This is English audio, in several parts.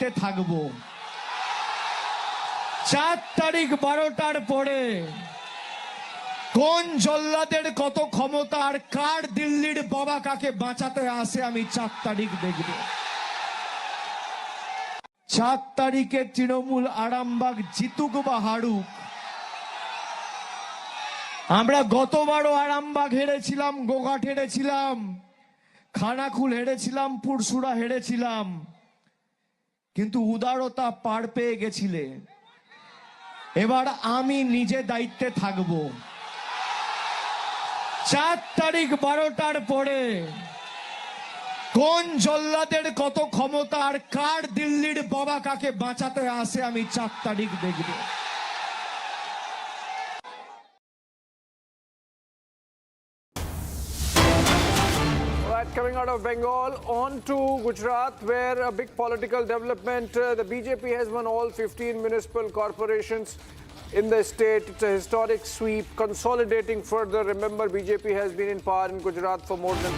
দায়িত্বে থাকবো। 4 তারিখ 12টার পরে কোন জল্লাদের কত ক্ষমতা আর কার দিল্লির বাবা কাকে বাঁচাতে আসে আমি 4 তারিখ দেখব। 4 তারিখে তৃণমূল আরামবাগ জিতুক বা হারুক, আমরা গতবারও আরামবাগ হেরেছিলাম, গোঘাট হেরেছিলাম, খানাকুল হেরেছিলাম, পুরসুরা হেরেছিলাম, কিন্তু উদারতা পার পেয়ে গেছিলে। এবার আমি নিজে দায়িত্বে থাকব। 4 তারিখ 12টার পরে কোন জল্লাদের কত ক্ষমতা আর কার দিল্লির বাবা কাকে বাঁচাতে আসে আমি 4 তারিখ দেখব। Coming out of Bengal on to Gujarat, where a big political development. The BJP has won all 15 municipal corporations in the state. It's a historic sweep, consolidating further. Remember, BJP has been in power in Gujarat for more than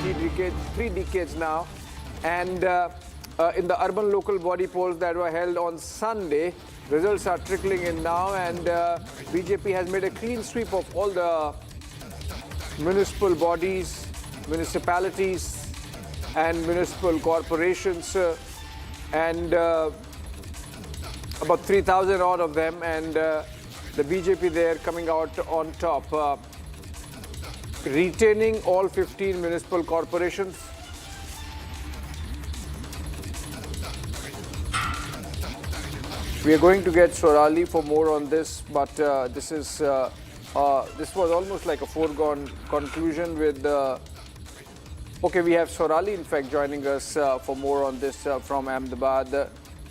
3 decades now. And in the urban local body polls that were held on Sunday, results are trickling in now, and BJP has made a clean sweep of all the municipal bodies, municipalities and municipal corporations, and about 3,000 odd of them, and the BJP there coming out on top, retaining all 15 municipal corporations. We are going to get Sorali for more on this, but this was almost like a foregone conclusion with okay, we have Sorali in fact joining us for more on this from Ahmedabad.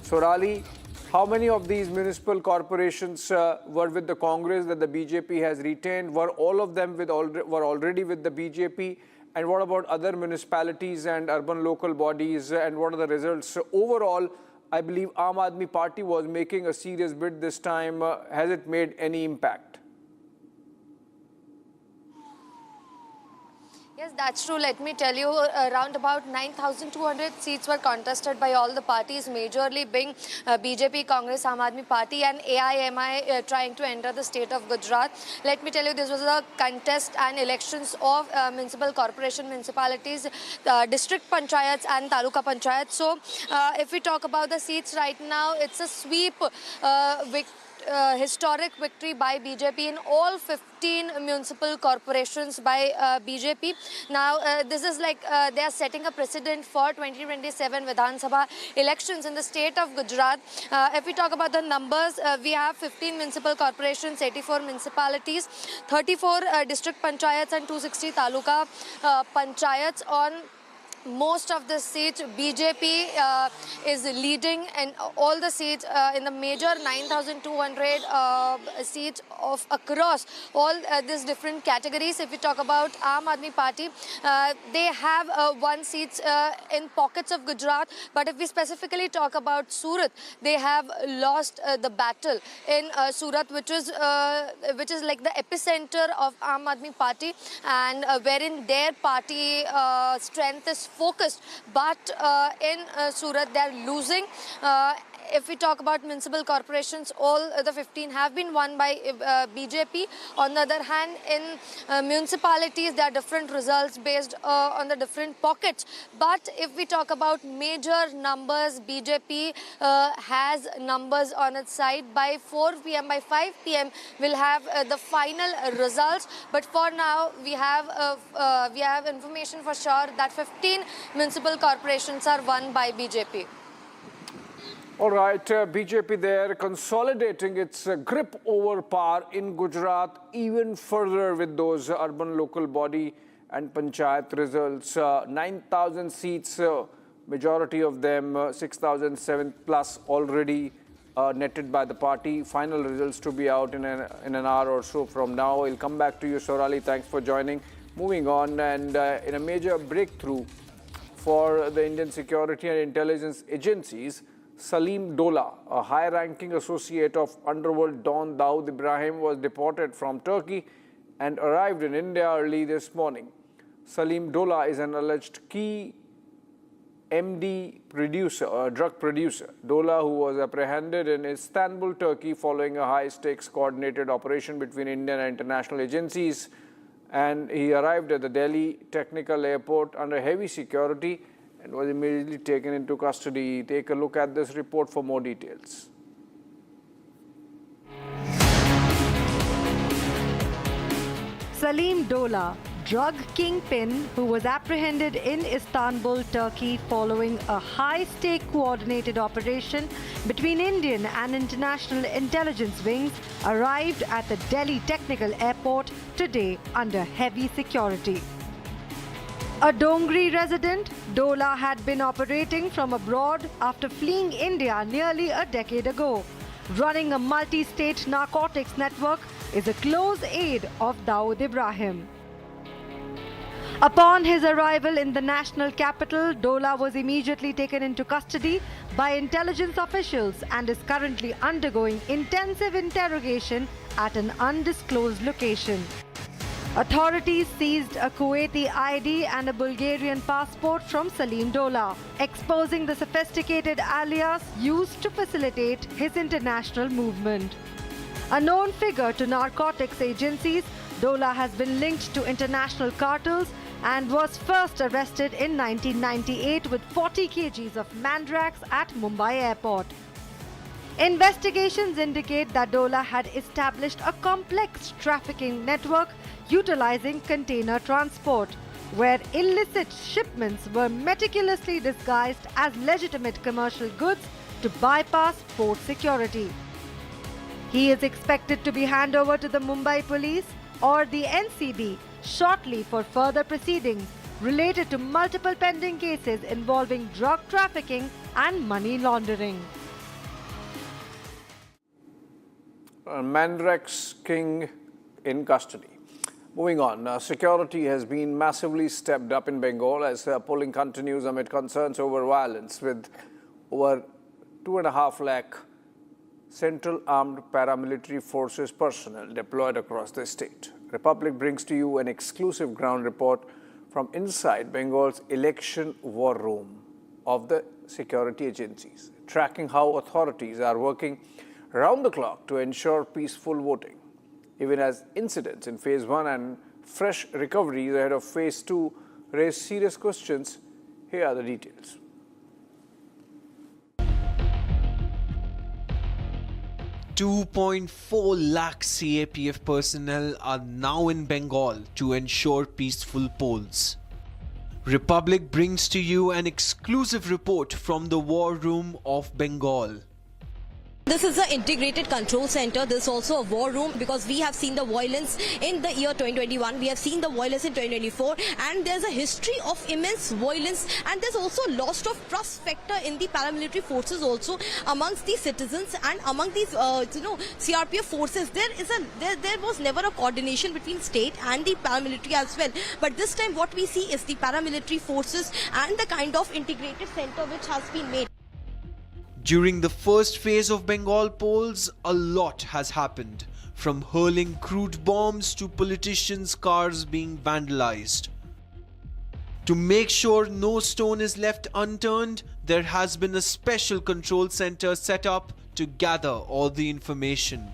Sorali, how many of these municipal corporations were with the Congress that the BJP has retained? Were all of them were already with the BJP? And what about other municipalities and urban local bodies, and what are the results? Overall, I believe Aam Aadmi Party was making a serious bid this time. Has it made any impact? Yes, that's true. Let me tell you, around about 9,200 seats were contested by all the parties, majorly being BJP, Congress, Aam Aadmi Party and AIMI trying to enter the state of Gujarat. Let me tell you, this was a contest and elections of municipal corporation, municipalities, district panchayats and taluka panchayats. So if we talk about the seats right now, it's a sweep historic victory by BJP in all 15 municipal corporations by BJP. Now, this is like they are setting a precedent for 2027 Vidhan Sabha elections in the state of Gujarat. If we talk about the numbers, we have 15 municipal corporations, 84 municipalities, 34 district panchayats and 260 taluka panchayats. On most of the seats, BJP is leading, and all the seats in the major 9,200 seats of across all these different categories. If we talk about Aam Aadmi Party, they have won seats in pockets of Gujarat, but if we specifically talk about Surat, they have lost the battle in Surat, which is like the epicenter of Aam Aadmi Party, and wherein their party strength is focused, but in Surat they are losing. If we talk about municipal corporations, all the 15 have been won by BJP. On the other hand, in municipalities, there are different results based on the different pockets. But if we talk about major numbers, BJP has numbers on its side. By 4 p.m., by 5 p.m., we'll have the final results. But for now, we have information for sure that 15 municipal corporations are won by BJP. All right, BJP there consolidating its grip over power in Gujarat even further with those urban local body and panchayat results. 9,000 seats, majority of them 6,007 plus already netted by the party. Final results to be out in an hour or so from now. I'll come back to you, Sorali. Thanks for joining. Moving on, and in a major breakthrough for the Indian security and intelligence agencies, Salim Dola, a high-ranking associate of underworld Don Dawood Ibrahim, was deported from Turkey and arrived in India early this morning. Salim Dola is an alleged key MD producer, drug producer, Dola, who was apprehended in Istanbul, Turkey, following a high-stakes coordinated operation between Indian and international agencies. And he arrived at the Delhi Technical Airport under heavy security and was immediately taken into custody. Take a look at this report for more details. Salim Dola, drug kingpin who was apprehended in Istanbul, Turkey following a high-stake coordinated operation between Indian and international intelligence wings, arrived at the Delhi Technical Airport today under heavy security. A Dongri resident, Dola had been operating from abroad after fleeing India nearly a decade ago. Running a multi-state narcotics network is a close aide of Dawood Ibrahim. Upon his arrival in the national capital, Dola was immediately taken into custody by intelligence officials and is currently undergoing intensive interrogation at an undisclosed location. Authorities seized a Kuwaiti ID and a Bulgarian passport from Salim Dola, exposing the sophisticated alias used to facilitate his international movement. A known figure to narcotics agencies, Dola has been linked to international cartels and was first arrested in 1998 with 40 kgs of mandrax at Mumbai airport. Investigations indicate that Dola had established a complex trafficking network utilizing container transport, where illicit shipments were meticulously disguised as legitimate commercial goods to bypass port security. He is expected to be handed over to the Mumbai police or the NCB shortly for further proceedings related to multiple pending cases involving drug trafficking and money laundering. Mandrax King in custody. Moving on, security has been massively stepped up in Bengal as polling continues amid concerns over violence, with over 2.5 lakh Central Armed Paramilitary Forces personnel deployed across the state. Republic brings to you an exclusive ground report from inside Bengal's election war room of the security agencies, tracking how authorities are working round the clock to ensure peaceful voting, even as incidents in Phase 1 and fresh recoveries ahead of Phase 2 raise serious questions. Here are the details. $2.4 lakh CAPF personnel are now in Bengal to ensure peaceful polls. Republic brings to you an exclusive report from the War Room of Bengal. This is an integrated control center. This is also a war room because we have seen the violence in the year 2021. We have seen the violence in 2024, and there's a history of immense violence, and there's also loss of trust factor in the paramilitary forces also amongst the citizens and among these CRPF forces. There was never a coordination between state and the paramilitary as well. But this time what we see is the paramilitary forces and the kind of integrated center which has been made. During the first phase of Bengal polls, a lot has happened, from hurling crude bombs to politicians' cars being vandalized. To make sure no stone is left unturned, there has been a special control center set up to gather all the information.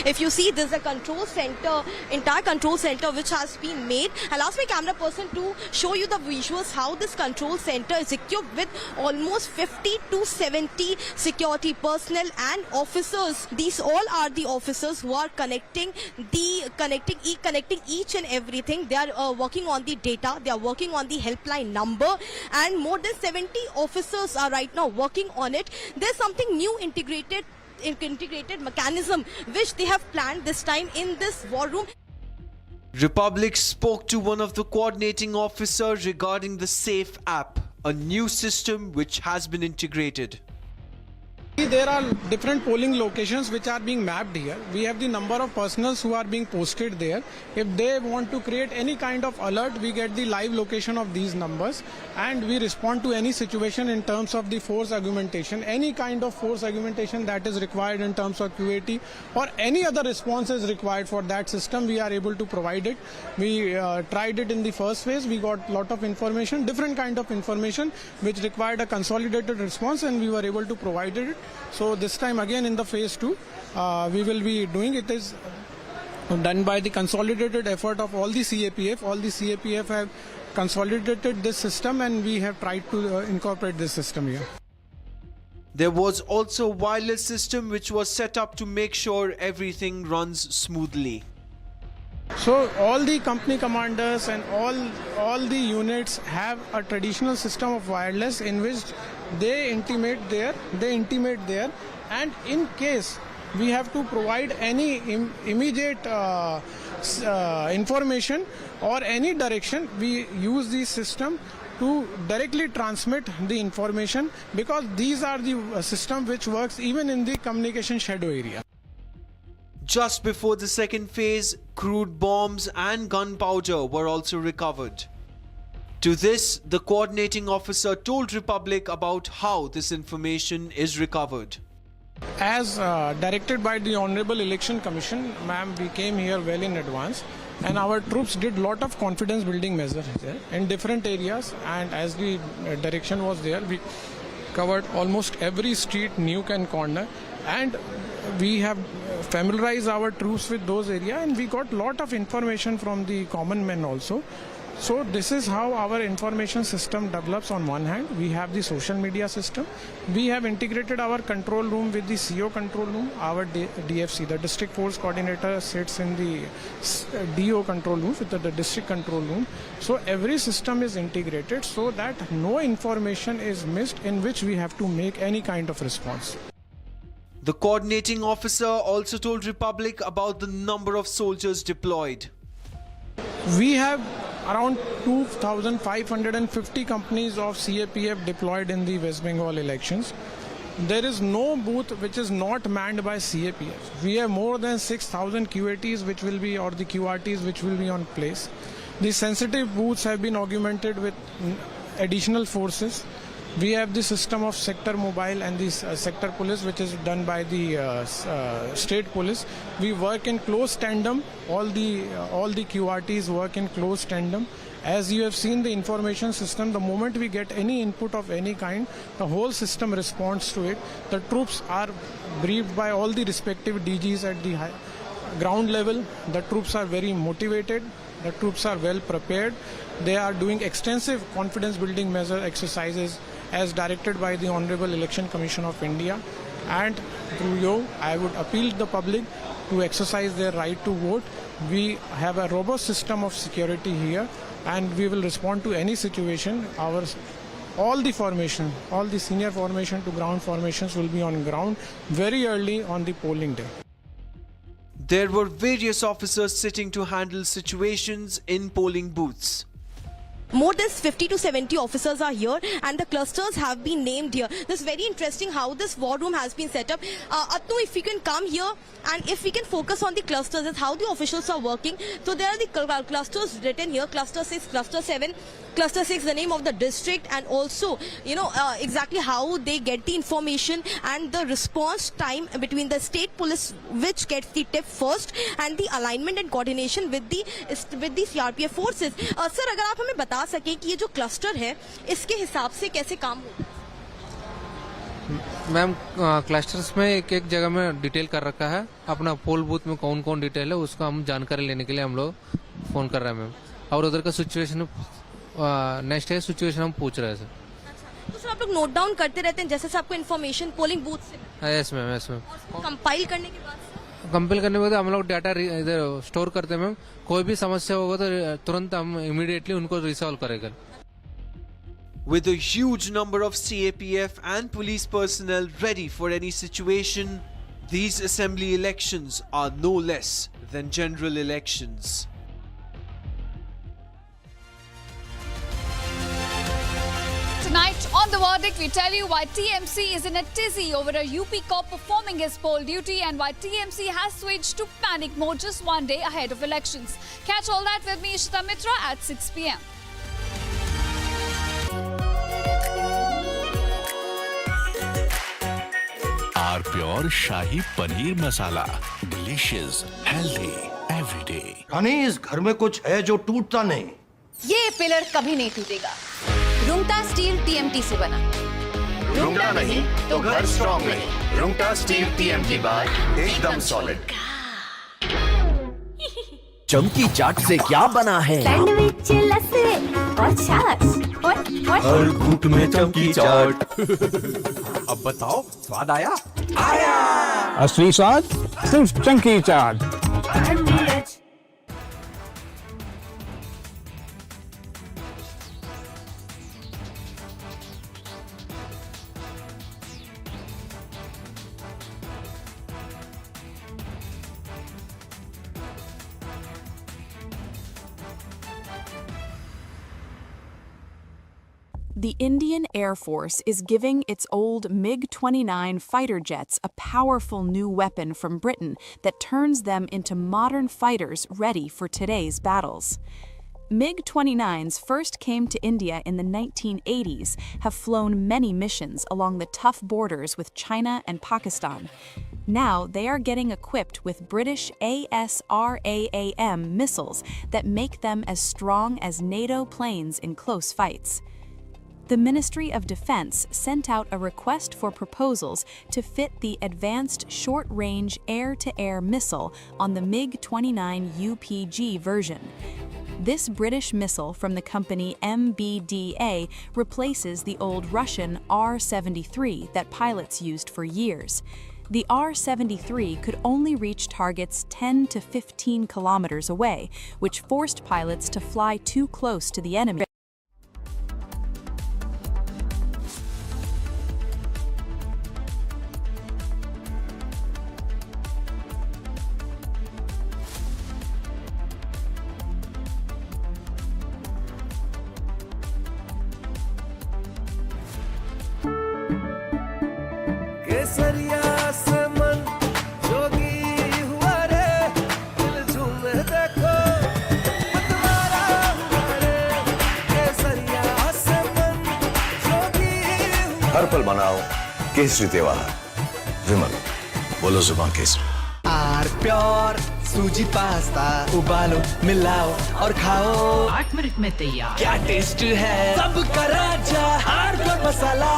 If you see, there's a control center, entire control center which has been made. I'll ask my camera person to show you the visuals how this control center is equipped with almost 50 to 70 security personnel and officers. These all are the officers who are connecting each and everything. They are working on the data, they are working on the helpline number, and more than 70 officers are right now working on it. There's something new integrated mechanism which they have planned this time in this war room. Republic spoke to one of the coordinating officers regarding the SAFE app, a new system which has been integrated. There are different polling locations which are being mapped here. We have the number of personals who are being posted there. If they want to create any kind of alert, we get the live location of these numbers and we respond to any situation in terms of the force augmentation. Any kind of force augmentation that is required in terms of QAT or any other response is required for that system, we are able to provide it. We tried it in the first phase. We got lot of information, different kind of information which required a consolidated response, and we were able to provide it. So this time again in the phase 2, we will be doing it is done by the consolidated effort of all the CAPF. All the CAPF have consolidated this system and we have tried to incorporate this system here. There was also a wireless system which was set up to make sure everything runs smoothly. So all the company commanders and all the units have a traditional system of wireless in which they intimate there, and in case we have to provide any immediate information or any direction, we use the system to directly transmit the information, because these are the system which works even in the communication shadow area. Just before the second phase, crude bombs and gunpowder were also recovered. To this, the coordinating officer told Republic about how this information is recovered. As directed by the Honorable Election Commission, ma'am, we came here well in advance and our troops did lot of confidence building measures there in different areas, and as the direction was there, we covered almost every street, nook and corner, and we have familiarized our troops with those areas, and we got lot of information from the common men also. So this is how our information system develops. On one hand, we have the social media system. We have integrated our control room with the CO control room. Our DFC, the district force coordinator, sits in the DO control room with the district control room. So every system is integrated so that no information is missed in which we have to make any kind of response. The coordinating officer also told Republic about the number of soldiers deployed. We have around 2,550 companies of CAPF deployed in the West Bengal elections. There is no booth which is not manned by CAPF. We have more than 6,000 QATs which will be, or the QRTs which will be on place. The sensitive booths have been augmented with additional forces. We have the system of sector mobile and the sector police, which is done by the state police. We work in close tandem. All the QRTs work in close tandem. As you have seen the information system, the moment we get any input of any kind, the whole system responds to it. The troops are briefed by all the respective DGs at the ground level. The troops are very motivated. The troops are well prepared. They are doing extensive confidence building measure exercises as directed by the Honorable Election Commission of India. And through you, I would appeal to the public to exercise their right to vote. We have a robust system of security here and we will respond to any situation. All the senior formation to ground formations will be on ground very early on the polling day. There were various officers sitting to handle situations in polling booths. More than 50 to 70 officers are here and the clusters have been named here. This is very interesting how this war room has been set up. Atnu, if we can come here and if we can focus on the clusters, that's how the officials are working. So there are the clusters written here, cluster 6, cluster 7. Cluster 6, the name of the district, and also, exactly how they get the information and the response time between the state police, which gets the tip first, and the alignment and coordination with the CRPF forces. Sir, अगर आप हमें बता सके कि ये जो cluster है, इसके हिसाब से कैसे काम होता है? मैम, क्लस्टर्स में एक जगह में डिटेल कर रखा है. अपना पोल बूथ में कौन कौन डिटेल है उसको हम जानकारी लेने के लिए हम लोग फोन कर रहे हैं मैम. और उधर का सिचुएशन नेक्स्ट है सिचुएशन हम पूछ रहे हैं सर. तो सर आप लोग नोट डाउन करते रहते हैं जैसे से आपको इन्फॉर्मेशन पोलिंग बूथ से? Yes ma'am, yes ma'am. Compile करने के बाद कंपाइल करने के बाद हम लोग डाटा इधर स्टोर करते हैं मैम. कोई भी समस्या होगा तो तुरंत हम इमीडिएटली उनको रिसॉल्व करेंगे. With a huge number of CAPF and police personnel ready for any situation, these assembly elections are no less than general elections. Tonight on On the verdict, we tell you why TMC is in a tizzy over a UP cop performing his poll duty and why TMC has switched to panic mode just one day ahead of elections. Catch all that with me, Ishita Mitra, at 6 p.m. R pure shahi paneer masala, delicious, healthy everyday. Rani, इस घर में कुछ है जो टूटता नहीं। ये pillar कभी नहीं टूटेगा। रुंगटा स्टील TMT से बना। रुंगटा नहीं तो घर स्ट्रॉन्ग नहीं। रुंगटा स्टील TMT बार एकदम सॉलिड। चमकी चाट से क्या बना है? सैंडविच, लस्सी और छाछ और हर घूंट में चमकी चाट। अब बताओ, स्वाद आया? आया। असली स्वाद सिर्फ चमकी चाट। The Indian Air Force is giving its old MiG-29 fighter jets a powerful new weapon from Britain that turns them into modern fighters ready for today's battles. MiG-29s first came to India in the 1980s, have flown many missions along the tough borders with China and Pakistan. Now they are getting equipped with British ASRAAM missiles that make them as strong as NATO planes in close fights. The Ministry of Defense sent out a request for proposals to fit the Advanced Short-Range Air-to-Air Missile on the MiG-29 UPG version. This British missile from the company MBDA replaces the old Russian R-73 that pilots used for years. The R-73 could only reach targets 10 to 15 kilometers away, which forced pilots to fly too close to the enemy. हर पल मनाओ केसरी त्योहार। विमल, बोलो जुबान केसरी। R pure सूजी pasta, उबालो, मिलाओ और खाओ। 8 मिनट में तैयार। क्या टेस्ट है, सबका राजा R pure masala.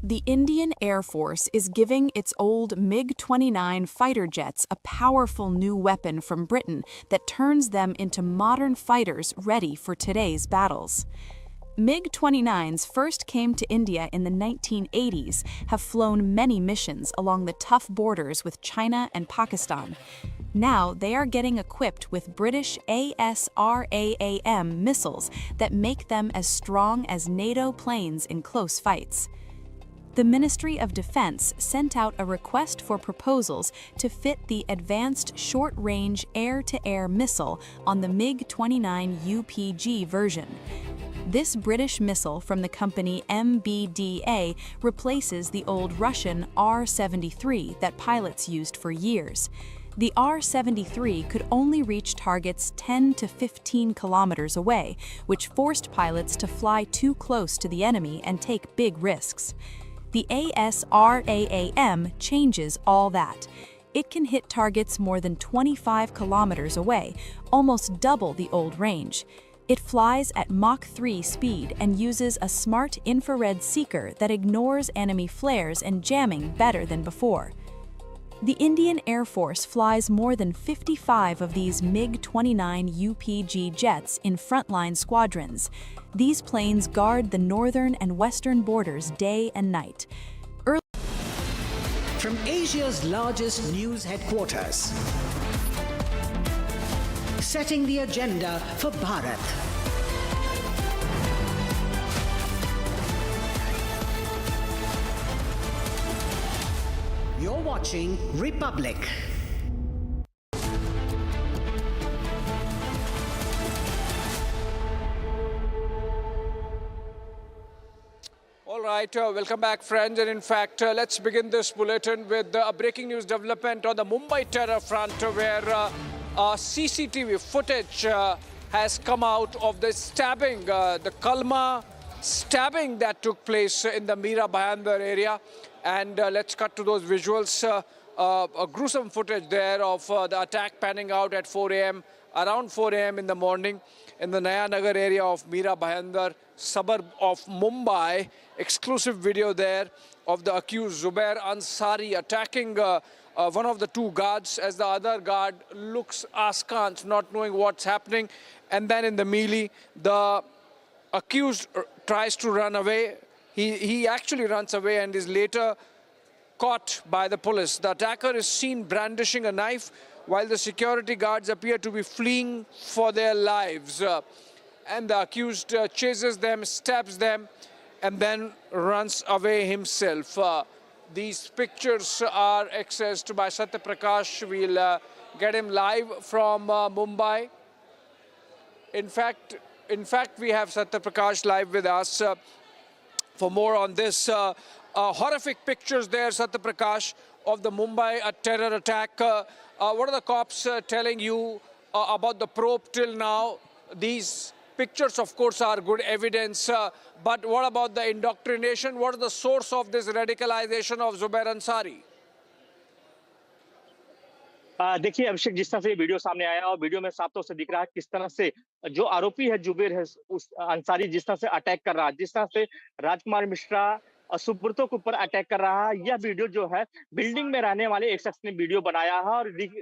The Indian Air Force is giving its old MiG-29 fighter jets a powerful new weapon from Britain that turns them into modern fighters ready for today's battles. MiG-29s first came to India in the 1980s, have flown many missions along the tough borders with China and Pakistan. Now they are getting equipped with British ASRAAM missiles that make them as strong as NATO planes in close fights. The Ministry of Defense sent out a request for proposals to fit the Advanced Short-Range Air-to-Air Missile on the MiG-29 UPG version. This British missile from the company MBDA replaces the old Russian R-73 that pilots used for years. The R-73 could only reach targets 10 to 15 kilometers away, which forced pilots to fly too close to the enemy and take big risks. The ASRAAM changes all that. It can hit targets more than 25 kilometers away, almost double the old range. It flies at Mach 3 speed and uses a smart infrared seeker that ignores enemy flares and jamming better than before. The Indian Air Force flies more than 55 of these MiG-29 UPG jets in frontline squadrons. These planes guard the northern and western borders day and night. From Asia's largest news headquarters, setting the agenda for Bharat. You're watching Republic. All right. right, welcome back, friends. And in fact, let's begin this bulletin with a breaking news development on the Mumbai terror front, where CCTV footage has come out of the stabbing, the Kalma stabbing that took place in the Mira Bhayandar area. And let's cut to those visuals. A gruesome footage there of the attack panning out at 4 a.m., around 4 a.m. in the morning in the Naya Nagar area of Mira Bhayandar, suburb of Mumbai. Exclusive video there of the accused Zubair Ansari attacking one of the two guards as the other guard looks askance, not knowing what's happening. And then in the melee, the accused tries to run away. He actually runs away and is later caught by the police. The attacker is seen brandishing a knife while the security guards appear to be fleeing for their lives. And the accused chases them, stabs them, and then runs away himself. These pictures are accessed by Satya Prakash. We'll get him live from Mumbai. In fact, we have Satya Prakash live with us for more on this. Horrific pictures there, Satya Prakash, of the Mumbai terror attack. What are the cops telling you about the probe till now? These pictures, of course, are good evidence. But what about the indoctrination? What is the source of this radicalization of Zubair Ansari? देखिए अभिषेक, जिस तरह से ये video सामने आया और video में साफ तौर से दिख रहा है किस तरह से जो आरोपी है जुबेर है उस अंसारी जिस तरह से अटैक कर रहा है, जिस तरह से राजकुमार मिश्रा और सुब्रतों के ऊपर अटैक कर रहा है। यह वीडियो जो है बिल्डिंग में रहने वाले एक शख्स ने वीडियो बनाया है और दिख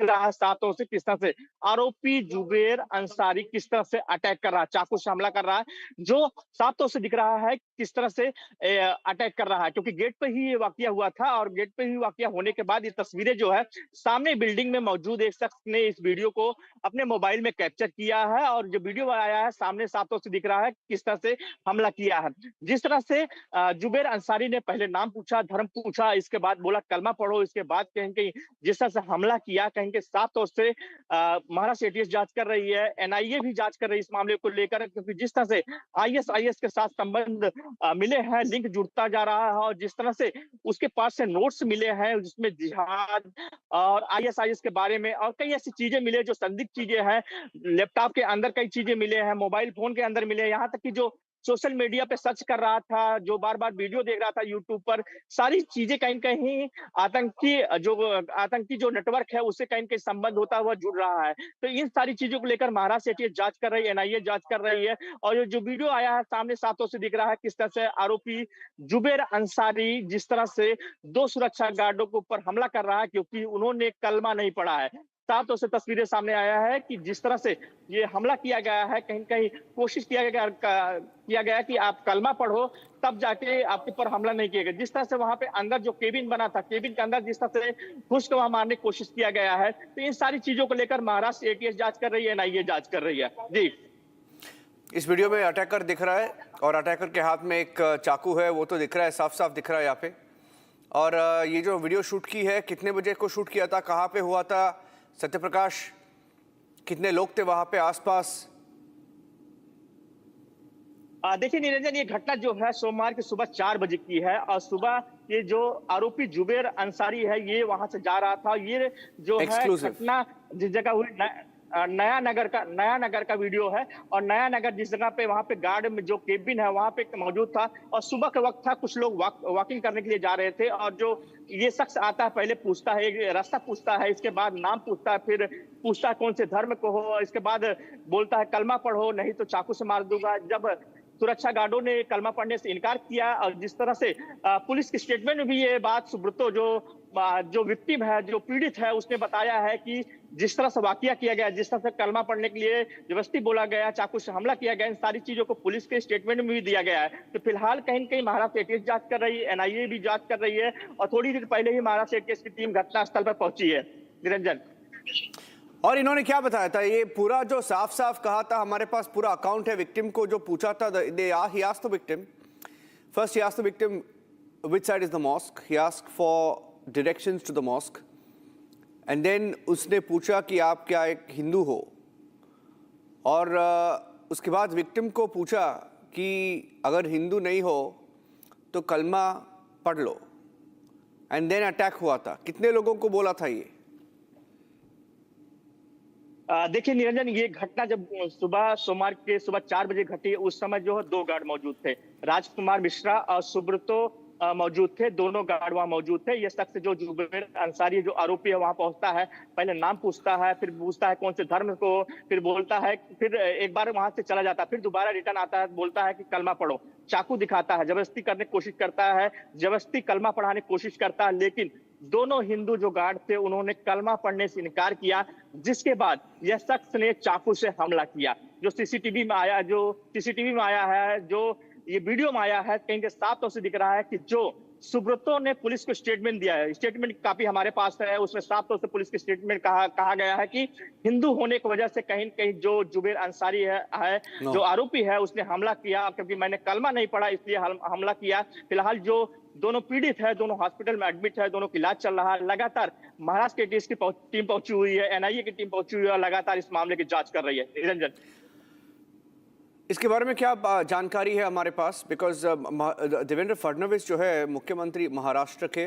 रहा है साफ तौर से किस तरह से आरोपी जुबेर अंसारी किस तरह से अटैक कर रहा है, चाकू से हमला कर रहा है, जो साफ तौर से दिख रहा है किस तरह से अटैक कर रहा है, क्योंकि गेट पे ही ये वाकया हुआ था और गेट पे ही वाकया होने के बाद ये तस्वीरें जो है सामने बिल्डिंग में मौजूद एक शख्स ने इस वीडियो को अपने मोबाइल में कैप्चर किया है और जो वीडियो आया है सामने साफ तौर से दिख रहा है किस तरह से हमला किया है। जिस तरह से जुबेर अंसारी ने पहले नाम पूछा, धर्म पूछा, इसके बाद बोला कलमा पढ़ो, इसके बाद कहीं कहीं जिस तरह से हमला किया, कहीं के साफ तौर से महाराष्ट्र एटीएस जांच कर रही है, एनआईए भी जांच कर रही है इस मामले को लेकर, क्योंकि जिस तरह से आईएसआईएस के साथ संबंध मिले हैं, लिंक जुड़ता जा रहा है और जिस तरह से उसके पास से नोट्स मिले हैं जिसमें जिहाद और आईएसआईएस के बारे में और कई ऐसी चीजें मिले जो संदिग्ध चीजें हैं, लैपटॉप के अंदर कई चीजें मिले हैं, मोबाइल फोन के अंदर मिले, यहाँ तक कि जो सोशल मीडिया पे सर्च कर रहा था, जो बार बार वीडियो देख रहा था यूट्यूब पर, सारी चीजें कहीं कहीं आतंकी जो नेटवर्क है उससे कहीं कहीं संबंध होता हुआ जुड़ रहा है। तो इन सारी चीजों को लेकर महाराष्ट्र एटीएस जांच कर रही है, एनआईए जांच कर रही है और जो वीडियो आया है सामने साफ तौर से दिख रहा है किस तरह से आरोपी जुबेर अंसारी जिस तरह से दो सुरक्षा गार्डों के ऊपर हमला कर रहा है क्योंकि उन्होंने कलमा नहीं पढ़ा है। साफ तौर से तस्वीरें सामने आया है कि जिस तरह से ये हमला किया गया है, कहीं कहीं कोशिश किया गया कि आप कलमा पढ़ो तब जाके आपके ऊपर हमला नहीं किया गया। जिस तरह से वहां पे अंदर जो केबिन बना था, केबिन के अंदर जिस तरह से घुस के वहां मारने की कोशिश किया गया है, तो इन सारी चीजों को लेकर महाराष्ट्र एटीएस जांच कर रही है, एनआईए जांच कर रही है। जी, इस वीडियो में अटैकर दिख रहा है और अटैकर के हाथ में एक चाकू है, वो तो दिख रहा है, साफ साफ दिख रहा है यहाँ पे। और ये जो वीडियो शूट की है, कितने बजे को शूट किया था, कहाँ पे हुआ था सत्यप्रकाश, कितने लोग थे वहां पे आसपास? देखिए निरंजन, ये घटना जो है सोमवार की सुबह 4 बजे की है और सुबह ये जो आरोपी जुबेर अंसारी है ये वहां से जा रहा था। ये जो है घटना जिस जगह हुई नया नगर का वीडियो है और नया नगर जिस जगह पे वहां पे गार्ड में जो केबिन है वहां पे मौजूद था और सुबह का वक्त था, कुछ लोग वॉकिंग करने के लिए जा रहे थे और जो ये शख्स आता है पहले पूछता है, रास्ता पूछता है, इसके बाद नाम पूछता है, फिर पूछता है कौन से धर्म को हो, इसके बाद बोलता है कलमा पढ़ो नहीं तो चाकू से मार दूंगा। जब सुरक्षा गार्डों ने कलमा पढ़ने से इनकार किया और जिस तरह से पुलिस के स्टेटमेंट में भी ये बात सुब्रतो जो विक्टिम है, जो पीड़ित है, उसने बताया है कि जिस तरह से वाकया किया गया, जिस तरह से कलमा पढ़ने के लिए जबरदस्ती बोला गया, चाकू से हमला किया गया, इन सारी चीजों को पुलिस के स्टेटमेंट में भी दिया गया है। तो फिलहाल कहीं कहीं महाराष्ट्र एटीएस जांच कर रही है, एनआईए भी जांच कर रही है और थोड़ी देर पहले ही महाराष्ट्र एटीएस की टीम घटनास्थल पर पहुंची है। निरंजन, और इन्होंने क्या बताया था? ये पूरा जो साफ साफ कहा था, हमारे पास पूरा अकाउंट है, विक्टिम को जो पूछा था, he asked the victim, first he asked the victim which side is the mosque, he asked for directions to the mosque and then उसने पूछा कि आप क्या एक हिंदू हो और उसके बाद विक्टिम को पूछा कि अगर हिंदू नहीं हो तो कलमा पढ़ लो, एंड देन अटैक हुआ था। कितने लोगों को बोला था ये? देखिए निरंजन, ये घटना जब सोमवार के सुबह 4 बजे घटी, उस समय जो है 2 गार्ड मौजूद थे, राजकुमार मिश्रा और सुब्रतो मौजूद थे। दोनों गार्ड वहां मौजूद थे। ये शख्स जो जुबेर अंसारी जो आरोपी है वहां पहुंचता है, पहले नाम पूछता है, फिर पूछता है कौन से धर्म को, फिर बोलता है, फिर एक बार वहां से चला जाता है, फिर दोबारा रिटर्न आता है, बोलता है कि कलमा पढ़ो, चाकू दिखाता है, जबरदस्ती करने की कोशिश करता है, जबरदस्ती कलमा पढ़ाने की कोशिश करता है। लेकिन दोनों हिंदू जो गार्ड थे उन्होंने कलमा पढ़ने से इनकार किया, जिसके बाद यह शख्स ने चाकू से हमला किया। जो सीसीटीवी में आया है, जो ये वीडियो में आया है, कहीं के साफ तौर से दिख रहा है कि जो सुब्रतो ने पुलिस को स्टेटमेंट दिया है, स्टेटमेंट काफी हमारे पास है, उसमें साफ तौर से पुलिस के स्टेटमेंट कहा गया है कि हिंदू होने की वजह से कहीं कहीं जो जुबेर अंसारी है जो आरोपी है, उसने हमला किया, क्योंकि मैंने कलमा नहीं पढ़ा इसलिए हमला किया। फिलहाल जो दोनों पीड़ित है, दोनों हॉस्पिटल में एडमिट है, दोनों का इलाज चल रहा है। लगातार महाराष्ट्र के टीएस की टीम पहुंची हुई है, एनआईए की टीम पहुंची हुई है, लगातार इस मामले की जांच कर रही है। निरंजन, इसके बारे में क्या जानकारी है हमारे पास? बिकॉज देवेंद्र फडणवीस जो है मुख्यमंत्री महाराष्ट्र के,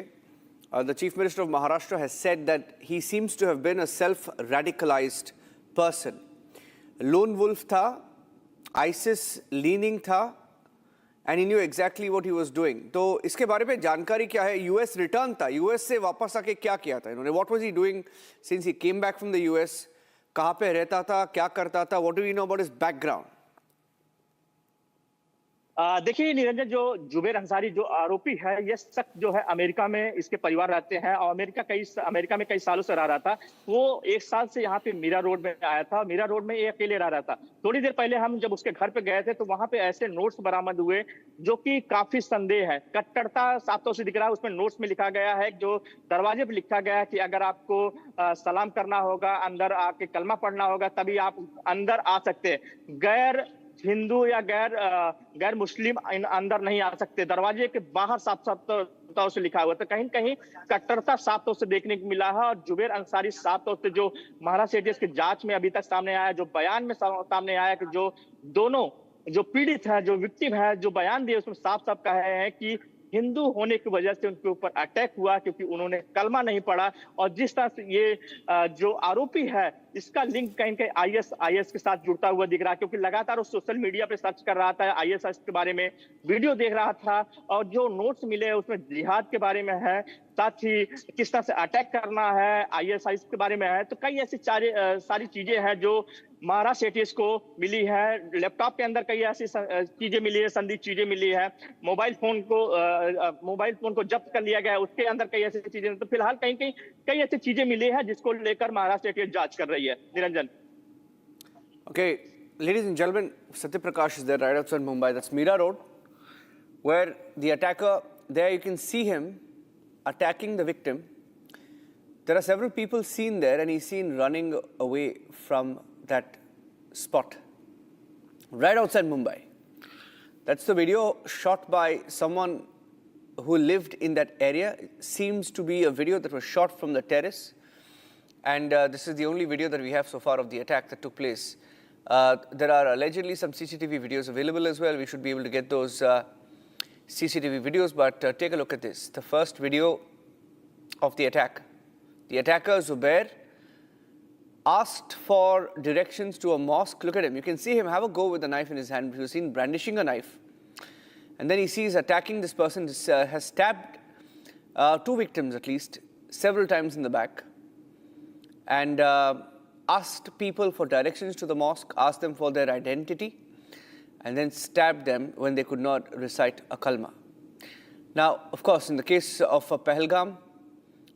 the chief minister of Maharashtra has said that he seems to have been a self radicalised person. Lone wolf था, आईसिस लीनिंग था, and he knew exactly what he was doing. तो इसके बारे में जानकारी क्या है? यूएस रिटर्न था, यूएस से वापस आके क्या किया था इन्होंने? What was he doing since he came back from the US? कहाँ पे रहता था, क्या करता था? What do we know about his background? देखिए निरंजन, जो जुबेर अंसारी जो आरोपी है, ये शख्स जो है अमेरिका में इसके परिवार रहते हैं और अमेरिका में कई सालों से रह रहा था। वो 1 साल से यहाँ पे मीरा रोड में आया था, मीरा रोड में ये अकेले रह रहा था। थोड़ी देर पहले हम जब उसके घर पे गए थे तो वहां पे ऐसे नोट्स बरामद हुए जो कि काफी संदेह है, कट्टरता साफ तौर से दिख रहा है। उसमें नोट्स में लिखा गया है, जो दरवाजे पे लिखा गया है कि अगर आपको सलाम करना होगा, अंदर आके कलमा पढ़ना होगा, तभी आप अंदर आ सकते हैं। गैर हिंदू या गैर मुस्लिम अंदर नहीं आ सकते। दरवाजे के बाहर साफ तौर से लिखा हुआ, तो कहीं कहीं कट्टरता साफ तौर से देखने को मिला है। और जुबेर अंसारी साफ तौर से जो महाराष्ट्र एटीएस की जांच में अभी तक सामने आया, जो बयान में सामने आया कि जो दोनों जो पीड़ित है, जो विक्टिम है, जो बयान दिए उसमें साफ साफ कहे हैं कि हिंदू होने की वजह से उनके ऊपर अटैक हुआ, क्योंकि उन्होंने कलमा नहीं पढ़ा। और जिस तरह से ये जो आरोपी है, इसका लिंक कहीं कहीं आईएस के साथ जुड़ता हुआ दिख रहा है, क्योंकि लगातार वो सोशल मीडिया पे सर्च कर रहा था, आईएस के बारे में वीडियो देख रहा था। और जो नोट्स मिले उसमें जिहाद के बारे में है, साथ ही किस तरह से अटैक करना है, आईएस के बारे में है। तो कई ऐसी सारी चीजें हैं जो महाराष्ट्र एटीएस को मिली है। लैपटॉप के अंदर कई ऐसी चीजें मिली है, संदिग्ध चीजें मिली है। मोबाइल फोन को जब्त कर लिया गया है, उसके अंदर कई ऐसी चीजें। तो फिलहाल कई ऐसी चीजें मिली है जिसको लेकर महाराष्ट्र एटीएस जांच कर रही है। Niranjan, Okay, ladies and gentlemen, Satya Prakash is there right outside Mumbai. That's Mira Road, where the attacker, there you can see him attacking the victim. There are several people seen there, and he's seen running away from that spot right outside Mumbai. That's the video shot by someone who lived in that area. It seems to be a video that was shot from the terrace, and this is the only video that we have so far of the attack that took place. There are allegedly some CCTV videos available as well. We should be able to get those CCTV videos, but take a look at this. The first video of the attack. The attacker, Zubair, asked for directions to a mosque. Look at him. You can see him have a go with a knife in his hand. You've seen brandishing a knife. And then he sees attacking this person. This has stabbed 2 victims at least, several times in the back. And asked people for directions to the mosque, asked them for their identity, and then stabbed them when they could not recite a kalma. Now, of course, in the case of Pahalgam,